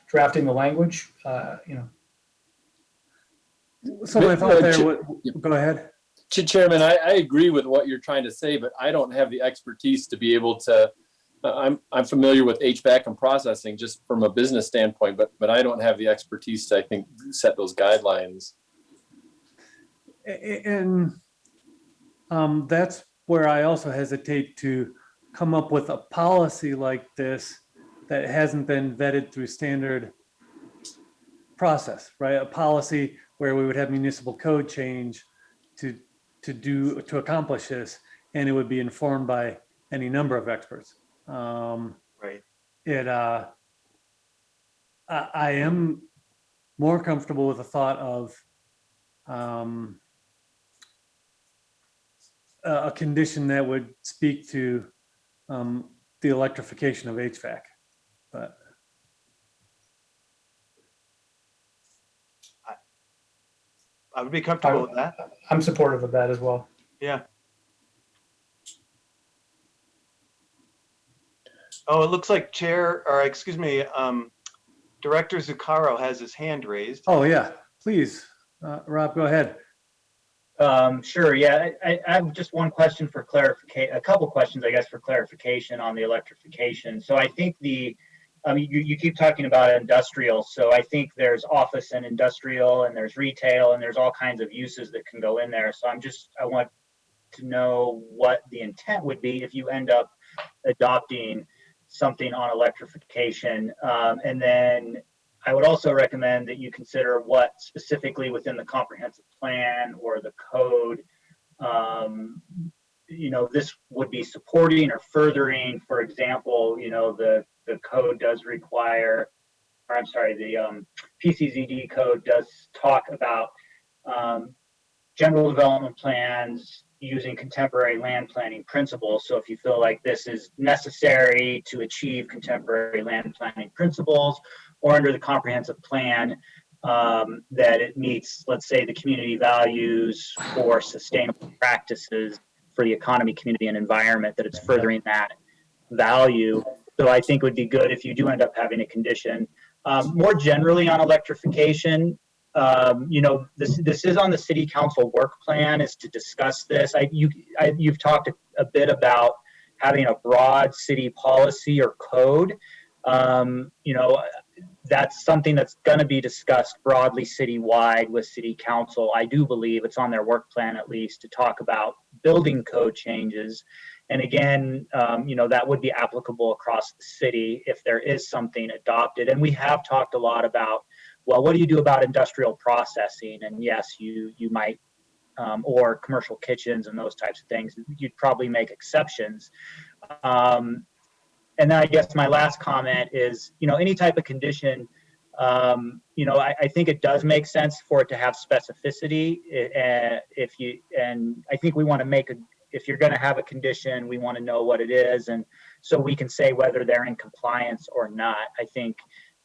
drafting the language, So my thought there, go ahead. Chairman, I agree with what you're trying to say, but I don't have the expertise to be able to, I'm familiar with HVAC and processing just from a business standpoint, but I don't have the expertise to, I think, set those guidelines. And that's where I also hesitate to come up with a policy like this that hasn't been vetted through standard process, right? A policy where we would have municipal code change to accomplish this, and it would be informed by any number of experts. Right. I am more comfortable with the thought of a condition that would speak to the electrification of HVAC, but I would be comfortable with that. I'm supportive of that as well. Yeah. Oh, it looks like Director Zuccaro has his hand raised. oh yeah, please, Rob, go ahead. Sure. Yeah, I have just one question for clarification, a couple questions, I guess, for clarification on the electrification. So I think you keep talking about industrial. So I think there's office and industrial, and there's retail, and there's all kinds of uses that can go in there. So I want to know what the intent would be if you end up adopting something on electrification. And then I would also recommend that you consider what specifically within the comprehensive plan or the code, this would be supporting or furthering. For example, the code does require, or I'm sorry, the PCZD code does talk about general development plans using contemporary land planning principles. So if you feel like this is necessary to achieve contemporary land planning principles, or under the comprehensive plan, that it meets, let's say, the community values for sustainable practices for the economy, community, and environment, that it's furthering that value. So I think it would be good if you do end up having a condition. More generally on electrification, this is on the city council work plan, is to discuss this. You've talked a bit about having a broad city policy or code. That's something that's going to be discussed broadly citywide with city council. I do believe it's on their work plan, at least, to talk about building code changes. And again, that would be applicable across the city if there is something adopted. And we have talked a lot about, well, what do you do about industrial processing? And yes, you might, or commercial kitchens and those types of things, you'd probably make exceptions. And then I guess my last comment is, any type of condition, I think it does make sense for it to have specificity. And I think we want to if you're going to have a condition, we want to know what it is. And so we can say whether they're in compliance or not. I think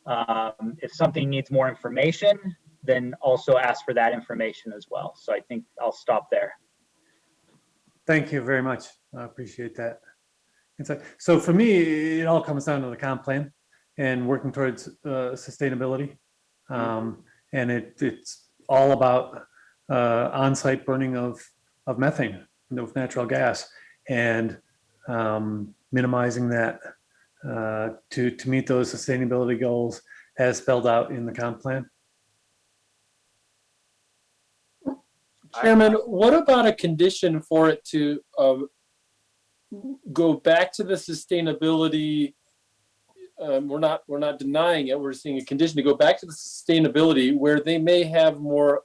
if something needs more information, then also ask for that information as well. So I think I'll stop there. Thank you very much. I appreciate that. So for me, it all comes down to the comp plan and working towards sustainability. And it's all about on-site burning of methane, of natural gas, and minimizing that to meet those sustainability goals as spelled out in the comp plan. Chairman, what about a condition for it to go back to the sustainability. We're not denying it. We're seeing a condition to go back to the sustainability where they may have more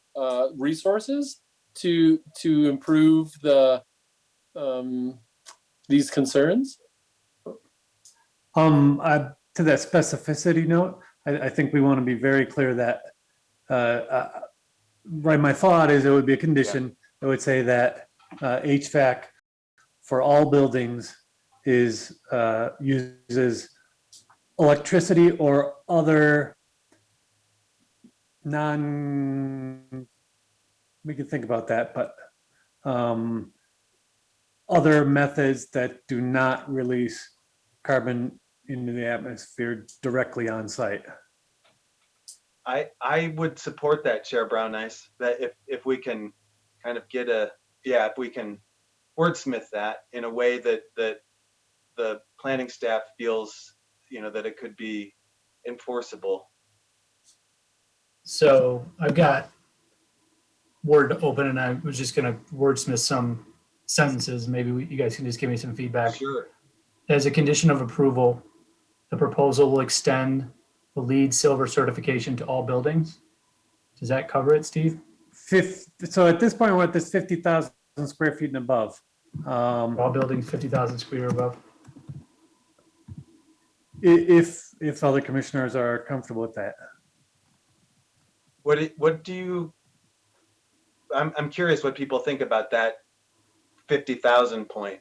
resources to improve these concerns. To that specificity note, I think we want to be very clear that, right, my thought is it would be a condition that would say that HVAC for all buildings uses electricity or other we can think about that, but other methods that do not release carbon into the atmosphere directly on site. I would support that, Chair Brown Nice, that if we can kind of get if we can wordsmith that in a way that the planning staff feels, that it could be enforceable. So I've got Word open and I was just gonna wordsmith some sentences. Maybe you guys can just give me some feedback. Sure. As a condition of approval, the proposal will extend the LEED Silver certification to all buildings. Does that cover it, Steve? So at this point, we're at this 50,000 square feet and above. All buildings 50,000 square or above. If other commissioners are comfortable with that. What do you? I'm curious what people think about that 50,000 point.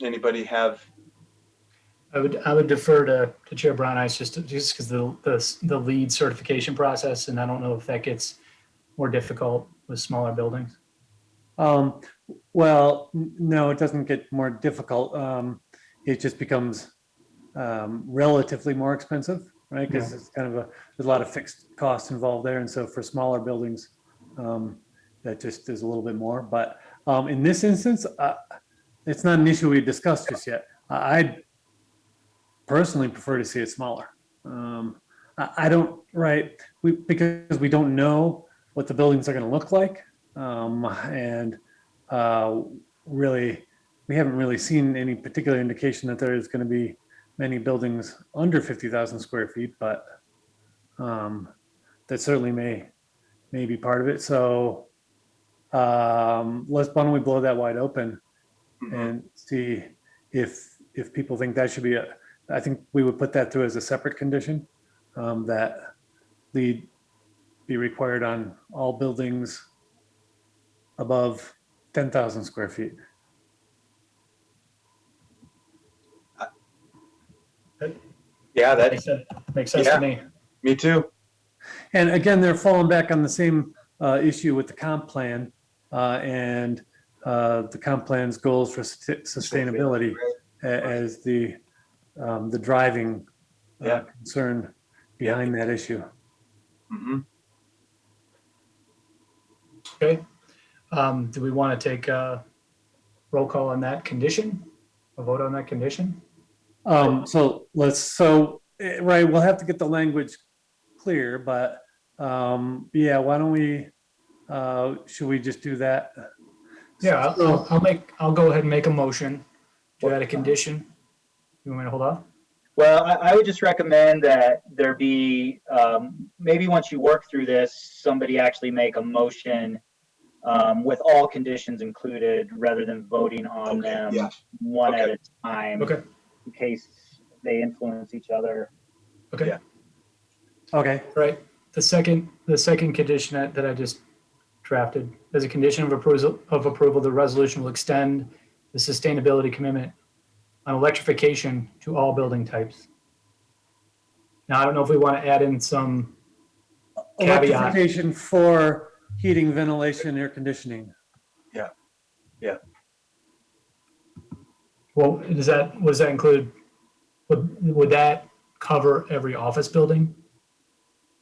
Anybody have? I would defer to Chair Brown Eyes just because the LEED certification process, and I don't know if that gets more difficult with smaller buildings. Well, no, it doesn't get more difficult. It just becomes relatively more expensive, right? Because it's kind of there's a lot of fixed costs involved there, and so for smaller buildings, that just is a little bit more. But in this instance, it's not an issue we discussed just yet. I'd personally prefer to see it smaller. I don't, right? Because we don't know what the buildings are going to look like, and really, we haven't really seen any particular indication that there is going to be many buildings under 50,000 square feet, but that certainly may be part of it. So why don't we blow that wide open and see if people think that should be I think we would put that through as a separate condition, that LEED be required on all buildings above 10,000 square feet. Yeah, that makes sense to me. Me too. And again, they're falling back on the same issue with the comp plan and the comp plan's goals for sustainability as the driving concern behind that issue. Mm-hmm. Okay. Do we want to take a roll call on that condition? A vote on that condition? Right, we'll have to get the language clear, but yeah, why don't we, should we just do that? Yeah, I'll go ahead and make a motion to add a condition. You want me to hold on? Well, I would just recommend that there be, maybe once you work through this, somebody actually make a motion with all conditions included rather than voting on them one at a time. In case they influence each other. Okay. Yeah. Okay. Right. The second condition that I just drafted, as a condition of approval, the resolution will extend the sustainability commitment on electrification to all building types. Now, I don't know if we want to add in some caveat. Electrification for heating, ventilation, air conditioning. Yeah. Yeah. Well, does that include, would that cover every office building?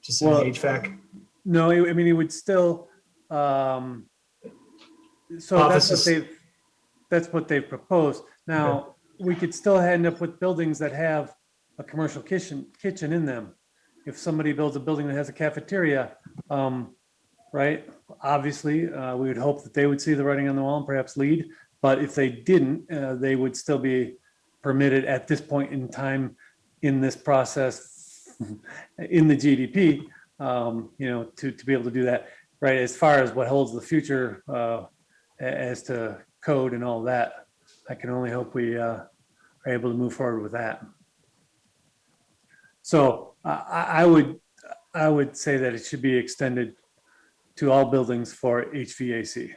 Just saying HVAC? No, I mean, it would still, so that's what they've proposed. Now, we could still end up with buildings that have a commercial kitchen in them. If somebody builds a building that has a cafeteria, right? Obviously, we would hope that they would see the writing on the wall and perhaps LEED, But if they didn't, they would still be permitted at this point in time in this process in the GDP, to be able to do that. Right, as far as what holds the future as to code and all that, I can only hope we are able to move forward with that. So I would say that it should be extended to all buildings for HVAC.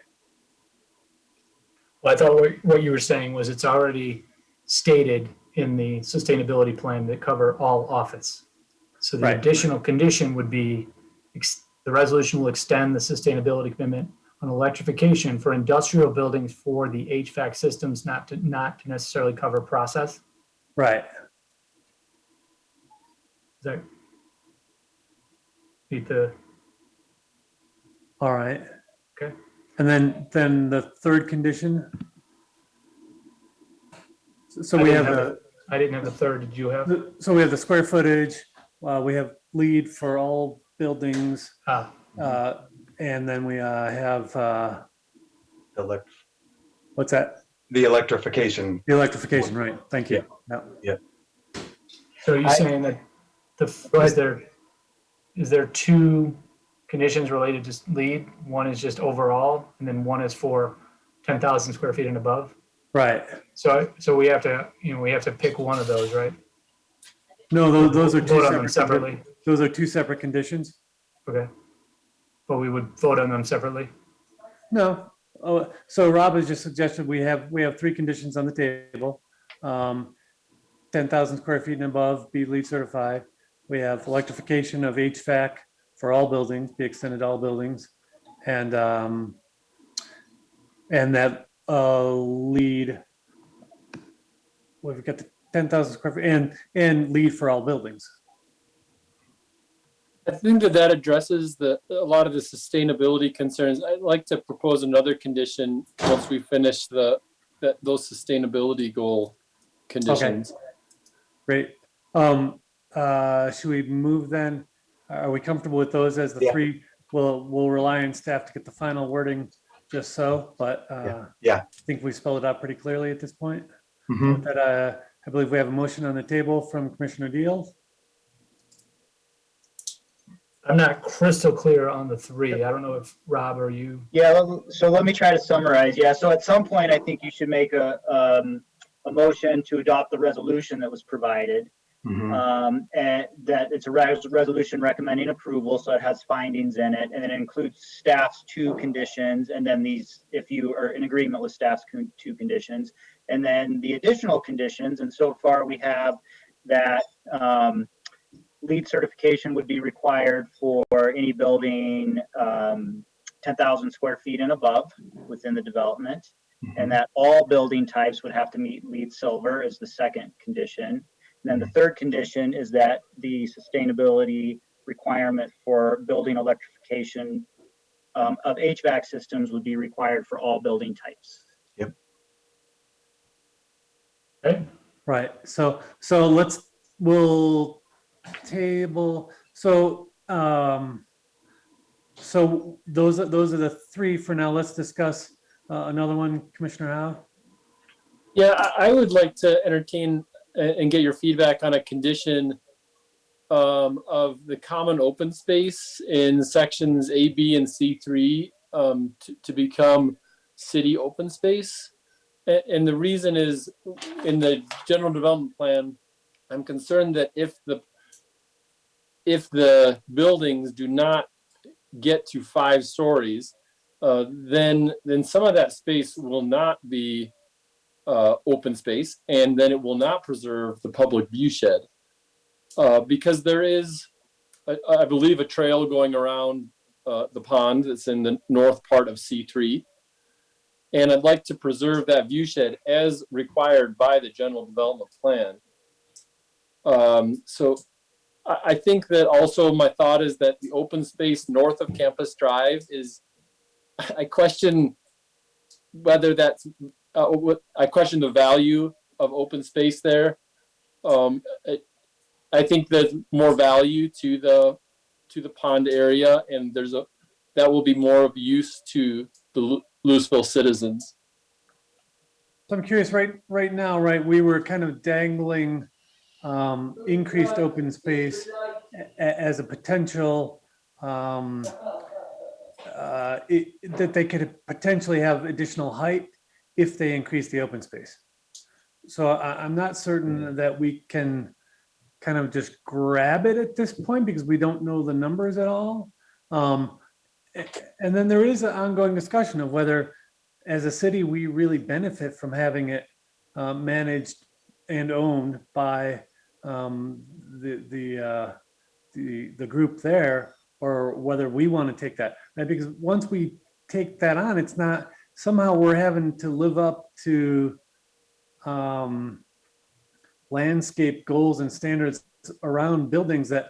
Well, I thought what you were saying was it's already stated in the sustainability plan that cover all office. So the Right. additional condition would be the resolution will extend the sustainability commitment on electrification for industrial buildings for the HVAC systems, not to necessarily cover process. Right. Is that meet the? All right. Okay. And then the third condition. So I we didn't have I didn't have the third. Did you have? so we have the square footage. We have LEED for all buildings. And then we have what's that? The electrification. The electrification, right? Thank you. Yeah. So you're saying that is there two conditions related to LEED? One is just overall, and then one is for 10,000 square feet and above. Right. So we have to pick one of those, right? No, those are two Vote on them separate. separately. Those are two separate conditions. Okay. But we would vote on them separately. No. Oh, so Rob has just suggested we have three conditions on the table. 10,000 square feet and above, be LEED certified. We have electrification of HVAC for all buildings, be extended to all buildings, and that LEED. We've got the 10,000 square feet and LEED for all buildings. I think that addresses a lot of the sustainability concerns. I'd like to propose another condition once we finish those sustainability goal conditions. Okay. Great. Should we move then? Are we comfortable with those as the three? We'll rely on staff to get the final wording just so, but Yeah. I think we spelled it out pretty clearly at this point. Mhm. With that, I believe we have a motion on the table from Commissioner Deal. I'm not crystal clear on the three. I don't know if Rob or you. Yeah, so let me try to summarize. Yeah, so at some point, I think you should make a motion to adopt the resolution that was provided. And that it's a resolution recommending approval, so it has findings in it, and then it includes staff's two conditions, and then these, if you are in agreement with staff's two conditions, and then the additional conditions. And so far we have that LEED certification would be required for any building 10,000 square feet and above within the development, and that all building types would have to meet LEED silver as the second condition. And then the third condition is that the sustainability requirement for building electrification of HVAC systems would be required for all building types. Yep. Okay. Right. So we'll table. So those are the three for now. Let's discuss another one, Commissioner Howe. Yeah, I would like to entertain and get your feedback on a condition of the common open space in sections A, B, and C3 to become city open space. And the reason is, in the general development plan, I'm concerned that if the buildings do not get to 5 stories, then some of that space will not be open space, and then it will not preserve the public view shed, because there is, I believe, a trail going around the pond that's in the north part of C3, and I'd like to preserve that view shed as required by the general development plan. So I think that also my thought is that the open space north of Campus Drive is, I question whether that's I question the value of open space there. I think there's more value to the pond area, and that will be more of use to the Louisville citizens. So I'm curious, right now, right, we were kind of dangling increased open space as a potential that they could potentially have additional height if they increase the open space. So I'm not certain that we can kind of just grab it at this point because we don't know the numbers at all. And then there is an ongoing discussion of whether, as a city, we really benefit from having it managed and owned by the group there, or whether we want to take that. Right? Because once we take that on, it's not, somehow we're having to live up to landscape goals and standards around buildings that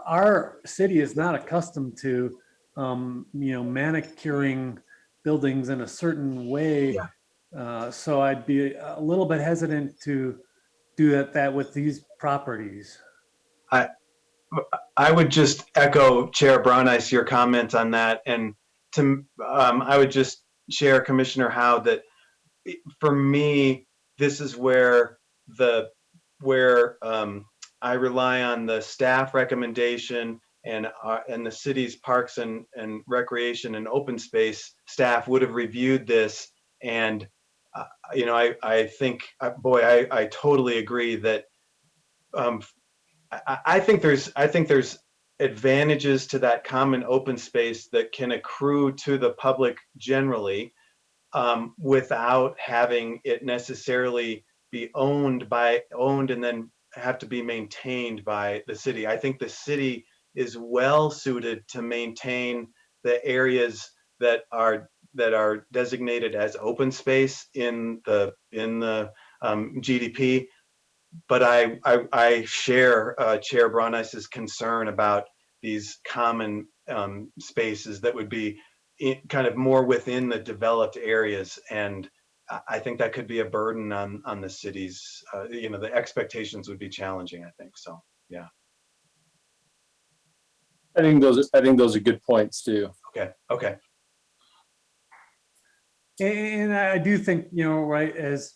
our city is not accustomed to, manicuring buildings in a certain way. So I'd be a little bit hesitant to do that with these properties. I would just echo Chair Brauneis, your comment on that. And I would just share, Commissioner Howe, that for me, this is where I rely on the staff recommendation and the city's Parks and Recreation and Open Space staff would have reviewed this. And, I think, I totally agree that I think there's advantages to that common open space that can accrue to the public generally, without having it necessarily be owned and then have to be maintained by the city. I think the city is well suited to maintain the areas that are designated as open space in the GDP. But I share Chair Brauneis's concern about these common spaces that would be kind of more within the developed areas, and I think that could be a burden on the cities. The expectations would be challenging, I think. So, yeah. I think those are good points too. Okay. And I do think, right, as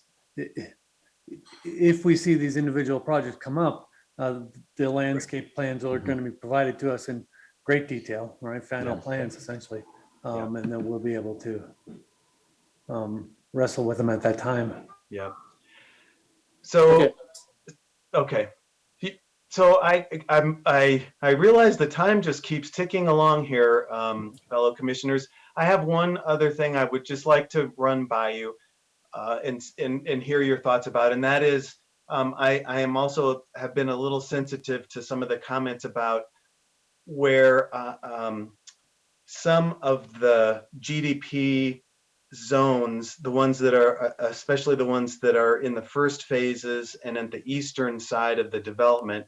if we see these individual projects come up, the landscape plans are going to be provided to us in great detail, right? Final plans essentially. And then we'll be able to wrestle with them at that time. Yeah. So, okay. So I realize the time just keeps ticking along here, fellow commissioners. I have one other thing I would just like to run by you and hear your thoughts about, and that is I am also have been a little sensitive to some of the comments about where some of the GDP zones, the ones that are, especially the ones that are in the first phases and at the eastern side of the development,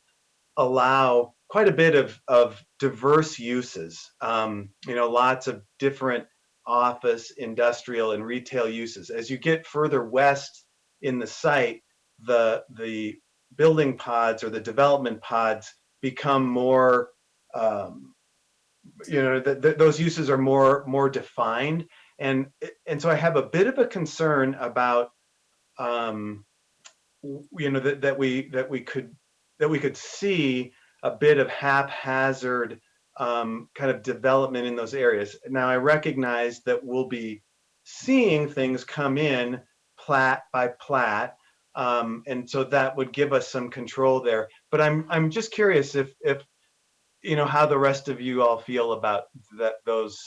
allow quite a bit of diverse uses. Lots of different office, industrial, and retail uses. As you get further west in the site, the building pods or the development pods become more, those uses are more defined. And so I have a bit of a concern about, that we could see a bit of haphazard kind of development in those areas. Now, I recognize that we'll be seeing things come in plat by plat, and so that would give us some control there. But I'm just curious if how the rest of you all feel about those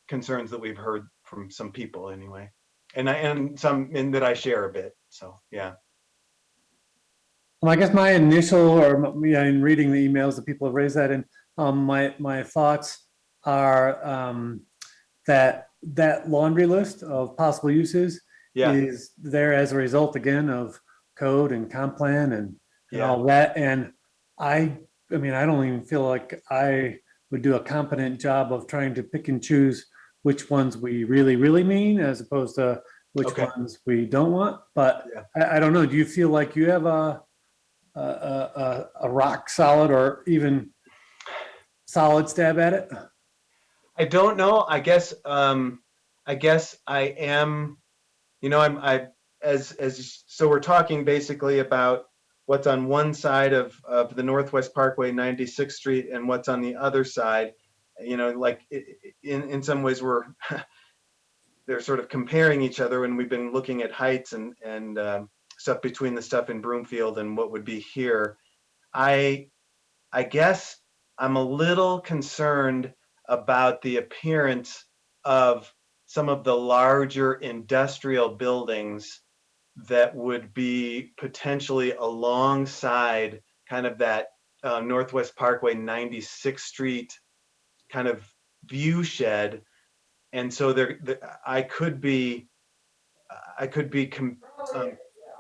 concerns that we've heard from some people anyway, and that I share a bit. So yeah. Well, I guess my initial, in reading the emails that people have raised that, and my thoughts are that laundry list of possible uses is there as a result again of code and comp plan and all that. And I don't even feel like I would do a competent job of trying to pick and choose which ones we really, really mean as opposed to which ones we don't want. But I don't know. Do you feel like you have a rock solid or even solid stab at it? I don't know. I guess I am. so we're talking basically about what's on one side of the Northwest Parkway, 96th Street, and what's on the other side. You know, like in some ways they're sort of comparing each other when we've been looking at heights and stuff between the stuff in Broomfield and what would be here. I guess I'm a little concerned about the appearance of some of the larger industrial buildings that would be potentially alongside kind of that Northwest Parkway 96th Street kind of view shed. And so I could be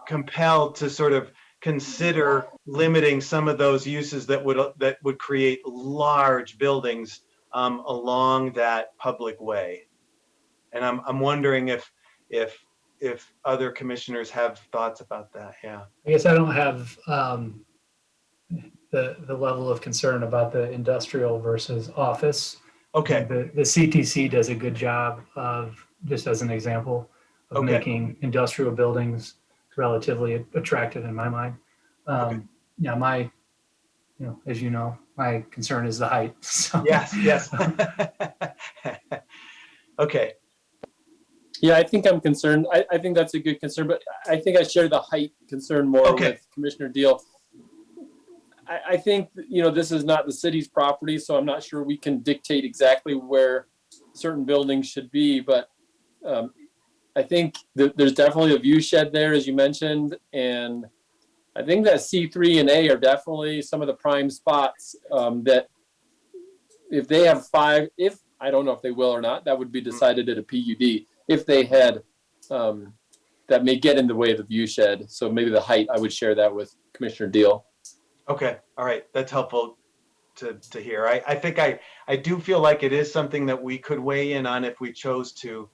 compelled to sort of consider limiting some of those uses that would create large buildings along that public way. And I'm wondering if other commissioners have thoughts about that. Yeah. I guess I don't have the level of concern about the industrial versus office. Okay. The CTC does a good job of, just as an example, of making industrial buildings relatively attractive in my mind. Yeah, as you know, my concern is the height. So. Yes. Okay. Yeah, I think I'm concerned. I think that's a good concern, but I think I share the height concern more with Commissioner Deal. I think, this is not the city's property, so I'm not sure we can dictate exactly where certain buildings should be, but I think there's definitely a view shed there, as you mentioned, and I think that C3 and A are definitely some of the prime spots that if they have I don't know if they will or not, that would be decided at a PUD. If they had, that may get in the way of the view shed. So maybe the height, I would share that with Commissioner Deal. Okay, all right, that's helpful to hear. I think I do feel like it is something that we could weigh in on if we chose to,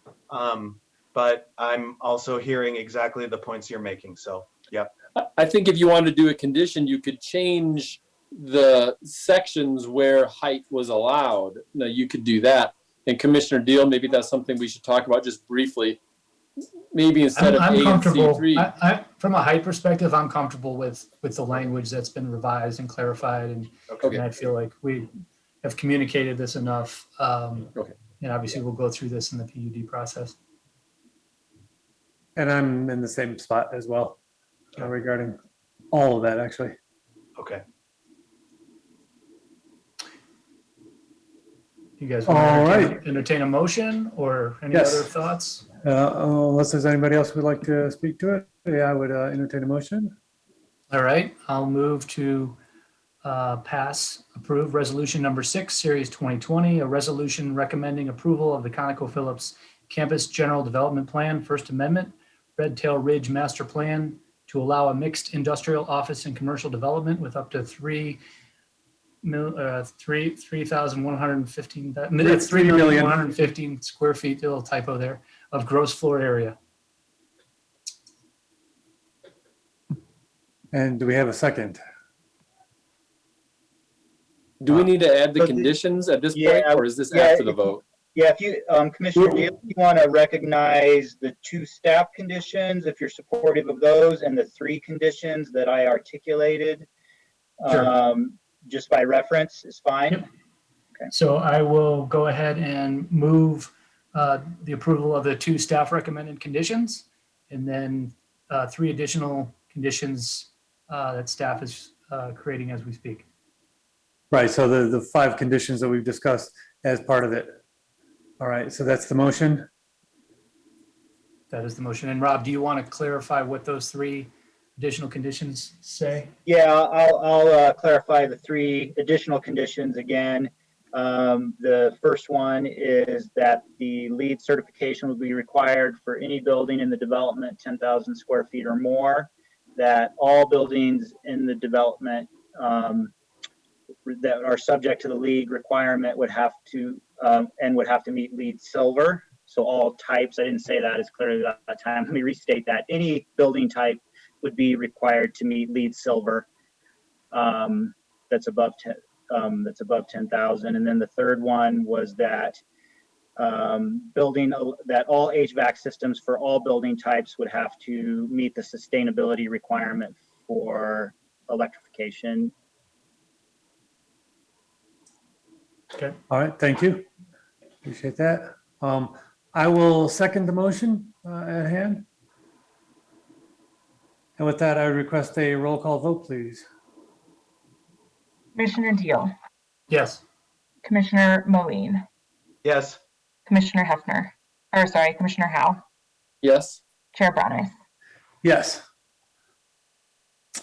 but I'm also hearing exactly the points you're making, so, yep. I think if you wanted to do a condition, you could change the sections where height was allowed. Now, you could do that. And Commissioner Deal, maybe that's something we should talk about just briefly. Maybe instead of A and C3. From a height perspective, I'm comfortable with the language that's been revised and clarified, and I feel like we have communicated this enough. And obviously, we'll go through this in the PUD process. And I'm in the same spot as well regarding all of that, actually. Okay. You guys want to entertain a motion or any other thoughts? Unless there's anybody else who would like to speak to it, I would entertain a motion. All right, I'll move to approve resolution number 6, series 2020, a resolution recommending approval of the ConocoPhillips Campus General Development Plan, First Amendment, Red Tail Ridge Master Plan to allow a mixed industrial, office, and commercial development with up to 3,115 square feet, a little typo there, of gross floor area. And do we have a second? Do we need to add the conditions at this point, or is this after the vote? Yeah, if you, Commissioner Deal, you want to recognize the 2 staff conditions, if you're supportive of those, and the 3 conditions that I articulated. Sure. Just by reference is fine. Yep. Okay. So I will go ahead and move the approval of the 2 staff recommended conditions, and then 3 additional conditions that staff is creating as we speak. Right, so the 5 conditions that we've discussed as part of it. All right, so that's the motion. That is the motion. And Rob, do you want to clarify what those 3 additional conditions say? Yeah, I'll clarify the 3 additional conditions again. The first one is that the LEED certification will be required for any building in the development 10,000 square feet or more, that all buildings in the development that are subject to the LEED requirement would have to meet LEED Silver. So all types, I didn't say that as clearly at that time. Let me restate that. Any building type would be required to meet LEED Silver. That's above 10,000. And then the third one was that building that all HVAC systems for all building types would have to meet the sustainability requirement for electrification. Okay. All right. Thank you. Appreciate that. I will second the motion at hand. And with that, I would request a roll call vote, please. Commissioner Deal, Yes. Commissioner Moline, Yes. Commissioner Hefner, or sorry, Commissioner Howe, Yes. Chair Brown. Yes.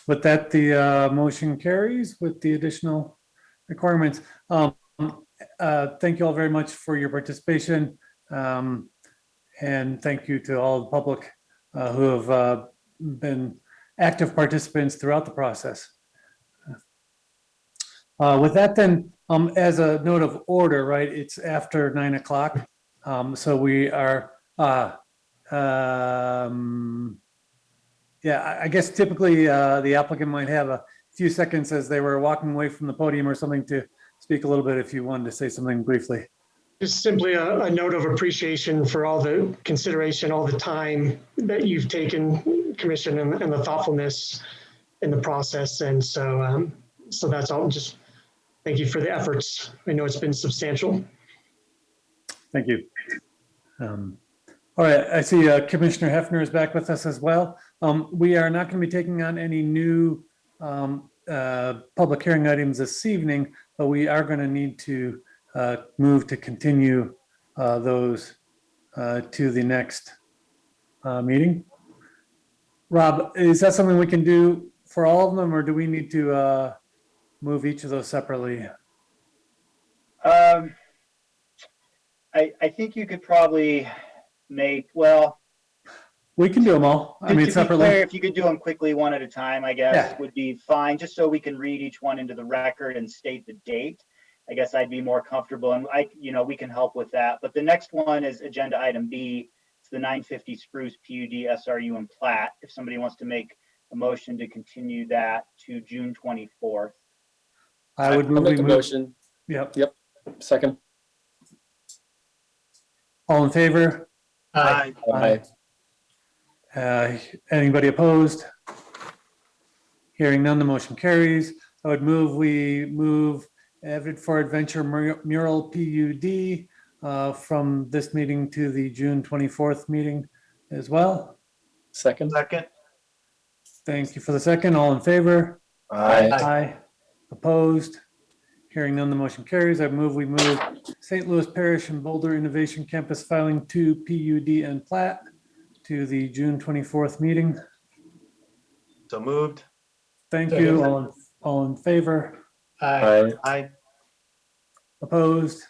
With that, the motion carries with the additional requirements. Thank you all very much for your participation. And thank you to all the public who have been active participants throughout the process. With that then, as a note of order, right, it's after 9 o'clock. So we are, yeah, I guess typically the applicant might have a few seconds as they were walking away from the podium or something to speak a little bit if you wanted to say something briefly. Just simply a note of appreciation for all the consideration, all the time that you've taken, Commission, and the thoughtfulness in the process. And so, so that's all. Just thank you for the efforts. I know it's been substantial. Thank you. All right, I see Commissioner Hefner is back with us as well. We are not going to be taking on any new public hearing items this evening, but we are going to need to move to continue those to the next meeting. Rob, is that something we can do for all of them, or do we need to move each of those separately? I think you could probably make, well, we can do them all. I mean, to separately. be clear, if you could do them quickly, one at a time, I guess, Yeah. would be fine, just so we can read each one into the record and state the date. I guess I'd be more comfortable, and we can help with that. But the next one is agenda item B. It's the 950 Spruce PUD SRU and plat. If somebody wants to make a motion to continue that to June 24th. I would I'll make a move. motion. Yep. Yep. Second. All in favor? Aye. Anybody opposed? Hearing none, the motion carries. I would move, we move Avid for Adventure Mural PUD from this meeting to the June 24th meeting as well. Second. Second. Thank you for the second. All in favor? Aye. Aye. Opposed? Hearing none, the motion carries. I move, we move St. Louis Parish and Boulder Innovation Campus filing 2 PUD and plat to the June 24th meeting. So moved. Thank you. All in favor? Aye. Aye. Opposed?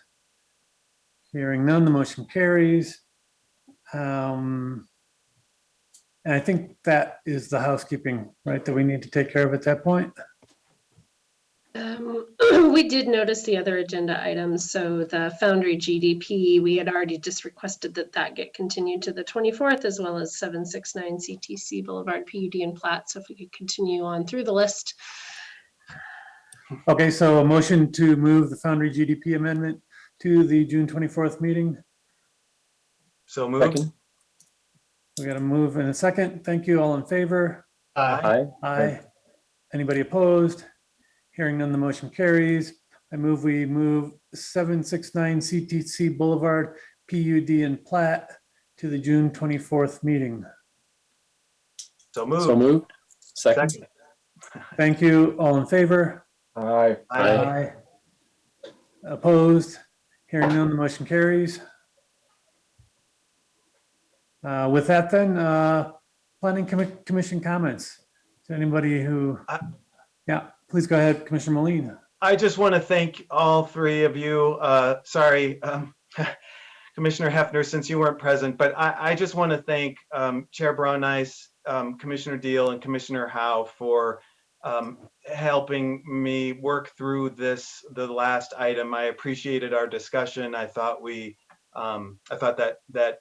Hearing none, the motion carries. And I think that is the housekeeping, right, that we need to take care of at that point. We did notice the other agenda items. So the Foundry GDP, we had already just requested that get continued to the 24th, as well as 769 CTC Boulevard PUD and plat. So if we could continue on through the list. Okay, so a motion to move the Foundry GDP amendment to the June 24th meeting. So moved. Second. We got a move in a second. Thank you. All in favor? Aye. Aye. Anybody opposed? Hearing none, the motion carries. I move, we move 769 CTC Boulevard PUD and plat to the June 24th meeting. So moved. So moved. Second. Second. Thank you. All in favor? Aye. Aye. Opposed? Hearing none, the motion carries. With that then, Planning Commission comments. Is there anybody who, yeah, please go ahead, Commissioner Moline. I just want to thank all three of you. Sorry, Commissioner Hefner, since you weren't present, but I just want to thank Chair Brownice, Commissioner Deal, and Commissioner Howe for helping me work through the last item. I appreciated our discussion. I thought that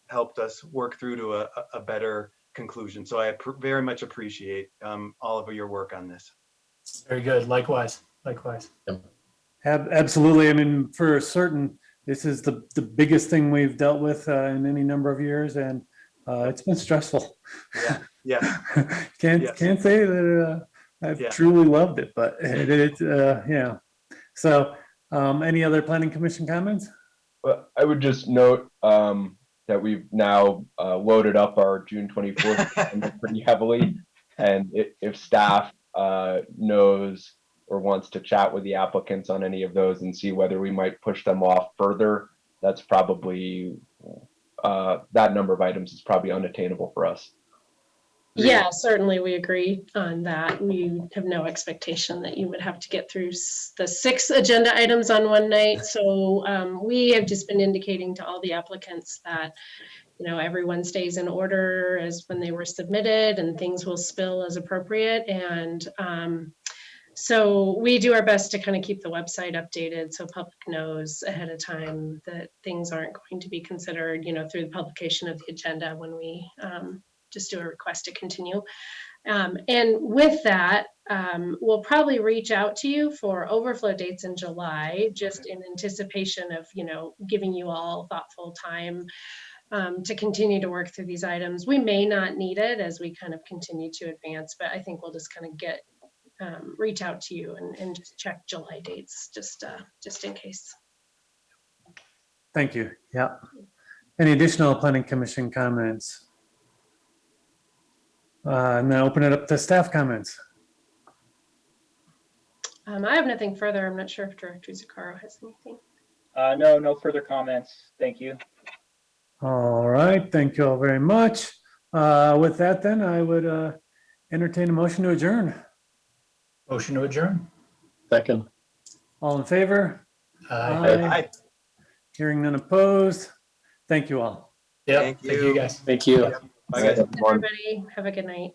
helped us work through to a better conclusion. So I very much appreciate all of your work on this. Very good. Likewise. Likewise. Absolutely. I mean, for certain, This is the biggest thing we've dealt with in any number of years, and it's been stressful. Yeah. Can't say that I've truly loved it, but yeah. So, any other planning commission comments? But I would just note that we've now loaded up our June 24th agenda pretty heavily. And if staff knows or wants to chat with the applicants on any of those and see whether we might push them off further, that's probably, that number of items is probably unattainable for us. Yeah, certainly we agree on that. We have no expectation that you would have to get through the 6 agenda items on one night. So we have just been indicating to all the applicants that, you know, everyone stays in order as when they were submitted, and things will spill as appropriate. And so we do our best to kind of keep the website updated so public knows ahead of time that things aren't going to be considered, you know, through the publication of the agenda when we just do a request to continue. And with that, we'll probably reach out to you for overflow dates in July, just in anticipation of, you know, giving you all thoughtful time to continue to work through these items. We may not need it as we kind of continue to advance, but I think we'll just kind of reach out to you and just check July dates, just in case. Thank you. Yeah. Any additional planning commission comments? And then open it up to staff comments. I have nothing further. I'm not sure if Director Zuccaro has anything. No further comments. Thank you. All right, thank you all very much. With that, then I would entertain a motion to adjourn. Motion to adjourn. Second. All in favor? Aye. Hearing none opposed. Thank you all. Yep. Thank you guys. Thank you. Bye, guys. Everybody, have a good night.